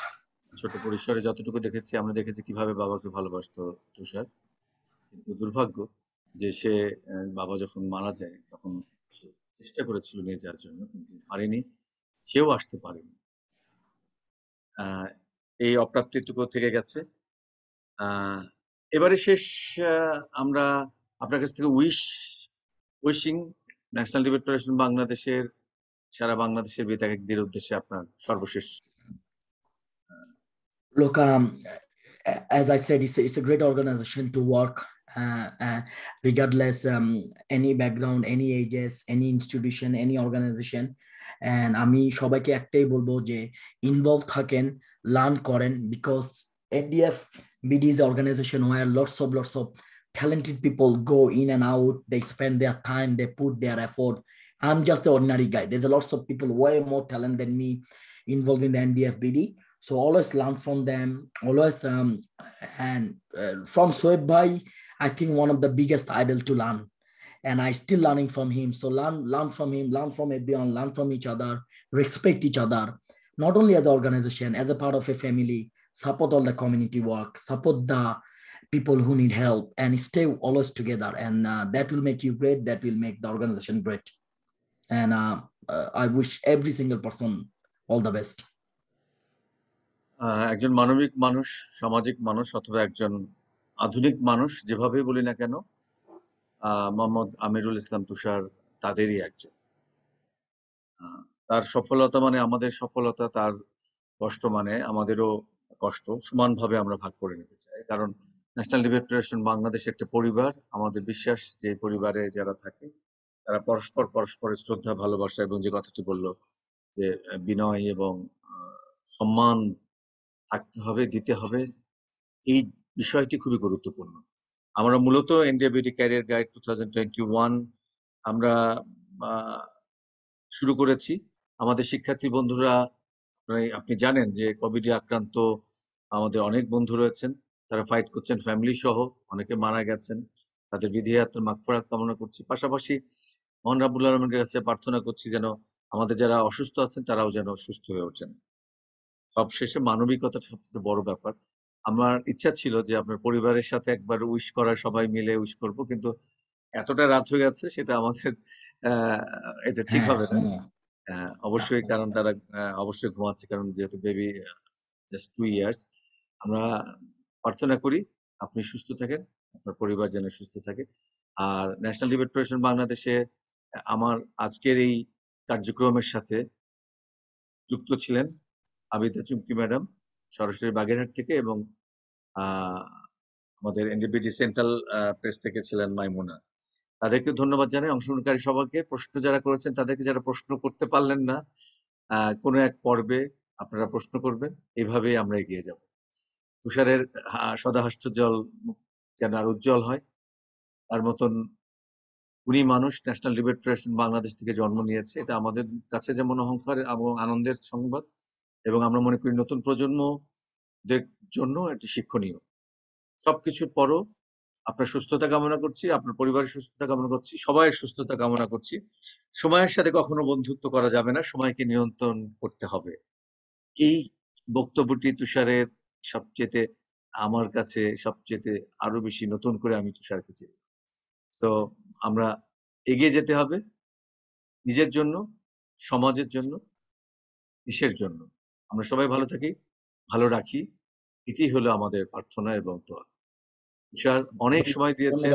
C: ছোট পরিসরে যতটুকু দেখেছি, আমরা দেখেছি কিভাবে বাবাকে ভালোবাসতো তুষার। কিন্তু দুর্ভাগ্য যে সে বাবা যখন মারা যায় তখন সে চেষ্টা করেছিল নিয়ে যাওয়ার জন্য, কিন্তু পারেনি, সেও আসতে পারেনি। এই অপ্রাপ্তিটুকু থেকে গেছে। এবারে শেষ আমরা আপনার কাছ থেকে উইশিং ন্যাশনাল ডিবেট ফেডারেশন বাংলাদেশের সারা বাংলাদেশের বিতাড়িতদের উদ্দেশ্যে আপনার সর্বশেষ।
A: Look, as I said, it's a great organization to work, regardless any background, any ages, any institution, any organization. And আমি সবাইকে একটাই বলবো যে ইনভলভ থাকেন, লার্ন করেন, because NDF BD is an organization where lots of talented people go in and out. They spend their time, they put their effort. I'm just an ordinary guy. There's a lots of people way more talent than me involved in the NDF BD. So always learn from them, always and from Shoaib bhai, I think one of the biggest idol to learn, and I still learning from him. So learn from him, learn from everyone, learn from each other, respect each other, not only as an organization, as a part of a family. Support all the community work, support the people who need help, and stay always together, and that will make you great, that will make the organization great. And I wish every single person all the best.
C: একজন মানবিক মানুষ, সামাজিক মানুষ, অথবা একজন আধুনিক মানুষ, যেভাবেই বলি না কেন, মোহাম্মদ আমিরুল ইসলাম তুষার তাদেরই একজন। তার সফলতা মানে আমাদের সফলতা, তার কষ্ট মানে আমাদেরও কষ্ট, সমানভাবে আমরা ভাগ করে নিতে চাই। কারণ ন্যাশনাল ডিবেট ফেডারেশন বাংলাদেশ একটা পরিবার। আমাদের বিশ্বাস যে পরিবারে যারা থাকে তারা পরস্পরের শ্রদ্ধা, ভালোবাসা, এবং যে কথাটি বলল যে বিনয় এবং সম্মান থাকতে হবে, দিতে হবে, এই বিষয়টি খুবই গুরুত্বপূর্ণ। আমরা মূলত NDF BD Career গাইড 2021 আমরা শুরু করেছি। আমাদের শিক্ষার্থী বন্ধুরা, আপনি জানেন যে কোভিডে আক্রান্ত আমাদের অনেক বন্ধু রয়েছেন, তারা ফাইট করছেন ফ্যামিলি সহ, অনেকে মারা গেছেন, তাদের বিধি আত্মার মাগফিরাত কামনা করছি। পাশাপাশি অনারেবল আলমের কাছে প্রার্থনা করছি যেন আমাদের যারা অসুস্থ আছেন তারাও যেন সুস্থ হয়ে ওঠেন। সবশেষে মানবিকতা সবচেয়ে বড় ব্যাপার। আমার ইচ্ছা ছিল যে আপনার পরিবারের সাথে একবার উইশ করার, সবাই মিলে উইশ করব, কিন্তু এতটা রাত হয়ে গেছে, সেটা আমাদের এটা ঠিক হবে না। অবশ্যই, কারণ তারা অবশ্যই ঘুমাচ্ছে, কারণ যেহেতু বেবি জাস্ট 2 ইয়ার্স। আমরা প্রার্থনা করি আপনি সুস্থ থাকেন, আপনার পরিবার যেন সুস্থ থাকে। আর ন্যাশনাল ডিবেট ফেডারেশন বাংলাদেশে আমার আজকের এই কার্যক্রমের সাথে যুক্ত ছিলেন আবিদা চুমকি ম্যাডাম সরাসরি বাগেরহাট থেকে, এবং আমাদের এনডিএফবিডি সেন্ট্রাল প্রেস থেকে ছিলেন মাইমুনা। তাদেরকে ধন্যবাদ জানাই। অংশগ্রহণকারী সবাইকে, প্রশ্ন যারা করেছেন তাদেরকে, যারা প্রশ্ন করতে পারলেন না কোনো এক পর্বে আপনারা প্রশ্ন করবেন, এইভাবেই আমরা এগিয়ে যাব। তুষারের সদা হাস্যজ্জ্বল যেন আর উজ্জ্বল হয়, তার মতন উনি মানুষ ন্যাশনাল ডিবেট ফেডারেশন বাংলাদেশ থেকে জন্ম নিয়েছে, এটা আমাদের কাছে যেমন অহংকার এবং আনন্দের সংবাদ, এবং আমরা মনে করি নতুন প্রজন্মদের জন্য এটি শিক্ষণীয়। সবকিছুর পরও আপনার সুস্থতা কামনা করছি, আপনার পরিবারের সুস্থতা কামনা করছি, সবাইয়ের সুস্থতা কামনা করছি। সময়ের সাথে কখনো বন্ধুত্ব করা যাবে না, সময়কে নিয়ন্ত্রণ করতে হবে। এই বক্তব্যটি তুষারের সবচেয়ে, আমার কাছে সবচেয়ে আরো বেশি নতুন করে আমি তুষারকে চিনি। সো আমরা এগিয়ে যেতে হবে নিজের জন্য, সমাজের জন্য, দেশের জন্য। আমরা সবাই ভালো থাকি, ভালো রাখি, এটি হলো আমাদের প্রার্থনা এবং দোয়া। তুষার অনেক সময় দিয়েছেন,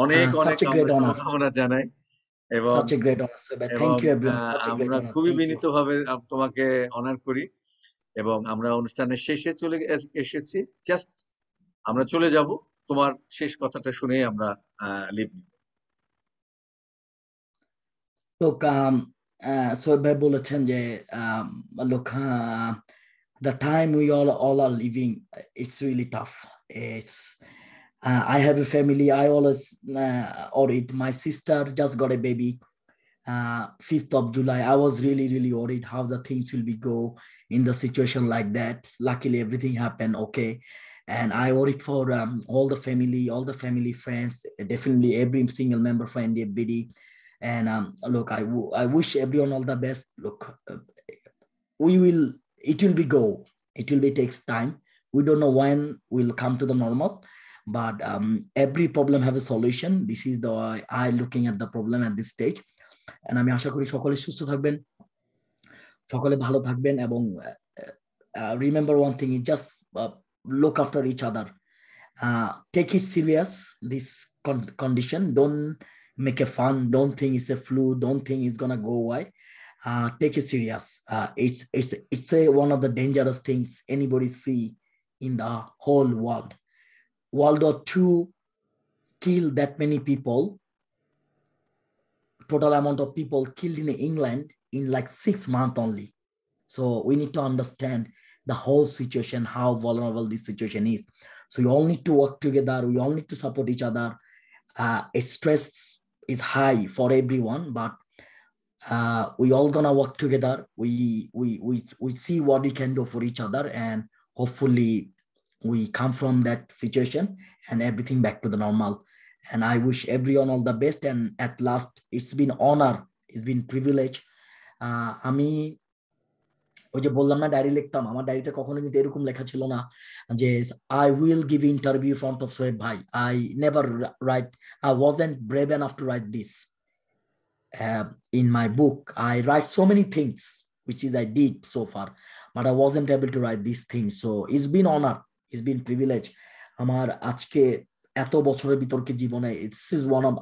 C: অনেক অনেক আমরা শুভকামনা জানাই, এবং আমরা খুবই বিনীতভাবে তোমাকে অনার করি, এবং আমরা অনুষ্ঠানের শেষে চলে এসেছি। জাস্ট আমরা চলে যাব, তোমার শেষ কথাটা শুনেই আমরা লিভ নিব।
A: লোক সোহেব ভাই বলেছেন যে লোক the time we all are living, it's really tough. It's I have a family. I always worried. My sister just got a baby 5th of July. I was really worried how the things will be go in the situation like that. Luckily everything happened okay, and I worried for all the family friends, definitely every single member for NDF BD. And look, I wish everyone all the best. Look, it will be go. It will be takes time. We don't know when we'll come to the normal, but every problem have a solution. This is the I looking at the problem at this stage. And আমি আশা করি সকলে সুস্থ থাকবেন, সকলে ভালো থাকবেন, এবং remember one thing, is just look after each other. Take it serious, this condition. Don't make a fun. Don't think it's a flu. Don't think it's gonna go away. Take it serious. It's one of the dangerous things anybody see in the whole world. World War II killed that many people. Total amount of people killed in England in like 6 months only. So we need to understand the whole situation, how vulnerable this situation is. So we all need to work together. We all need to support each other. Stress is high for everyone, but we all gonna work together. We see what we can do for each other, and hopefully we come from that situation and everything back to the normal. And I wish everyone all the best. And at last, it's been honor, it's been privilege. আমি ওই যে বললাম না diary লিখতাম, আমার ডায়েরিতে কখনো কিন্তু এরকম লেখা ছিল না যে I will give interview in front of Shoaib bhai. I never write, I wasn't brave enough to write this. In my book, I write so many things, which is I did so far, but I wasn't able to write these things. So it's been honor, it's been privilege. আমার আজকে এত বছরের বিতর্কে জীবনে this is one of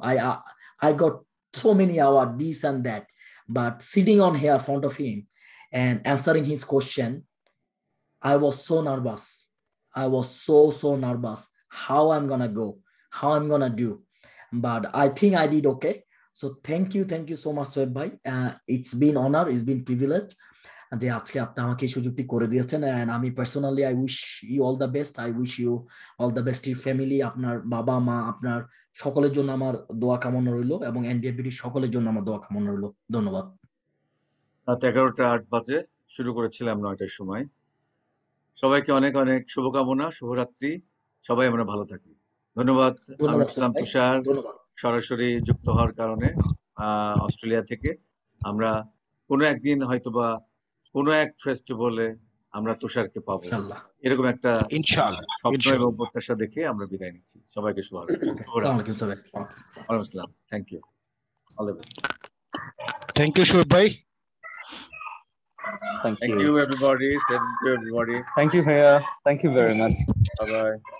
A: I got so many awards, this and that, but sitting on here in front of him and answering his question, I was so nervous. I was so nervous how I'm gonna go, how I'm gonna do, but I think I did okay. So thank you so much Shoaib bhai. It's been honor, it's been privilege যে আজকে আপনি আমাকে এই সুযোগটি করে দিয়েছেন। and আমি personally I wish you all the best. I wish you all the best, your family, আপনার বাবা মা, আপনার সকলের জন্য আমার দোয়া কামনা রইল, এবং NDF BD সকলের জন্য আমার দোয়া কামনা রইল। ধন্যবাদ।
C: রাত 11:08 বাজে, শুরু করেছিলাম 9টার সময়। সবাইকে অনেক অনেক শুভকামনা, শুভরাত্রি, সবাই আমরা ভালো থাকি। ধন্যবাদ আমিরুল ইসলাম তুষার সরাসরি যুক্ত হওয়ার কারণে অস্ট্রেলিয়া থেকে। আমরা কোনো একদিন হয়তোবা কোনো এক ফেস্টিভ্যালে আমরা তুষারকে পাবো, এরকম একটা স্বপ্ন এবং প্রত্যাশা দেখে আমরা বিদায় নিচ্ছি। সবাইকে শুভরাত্রি। Thank you. All the best.
N: Thank you Shoaib bhai.
C: Thank you everybody. Thank you everybody.
D: Thank you Bhaiya. Thank you very much.
C: Bye bye.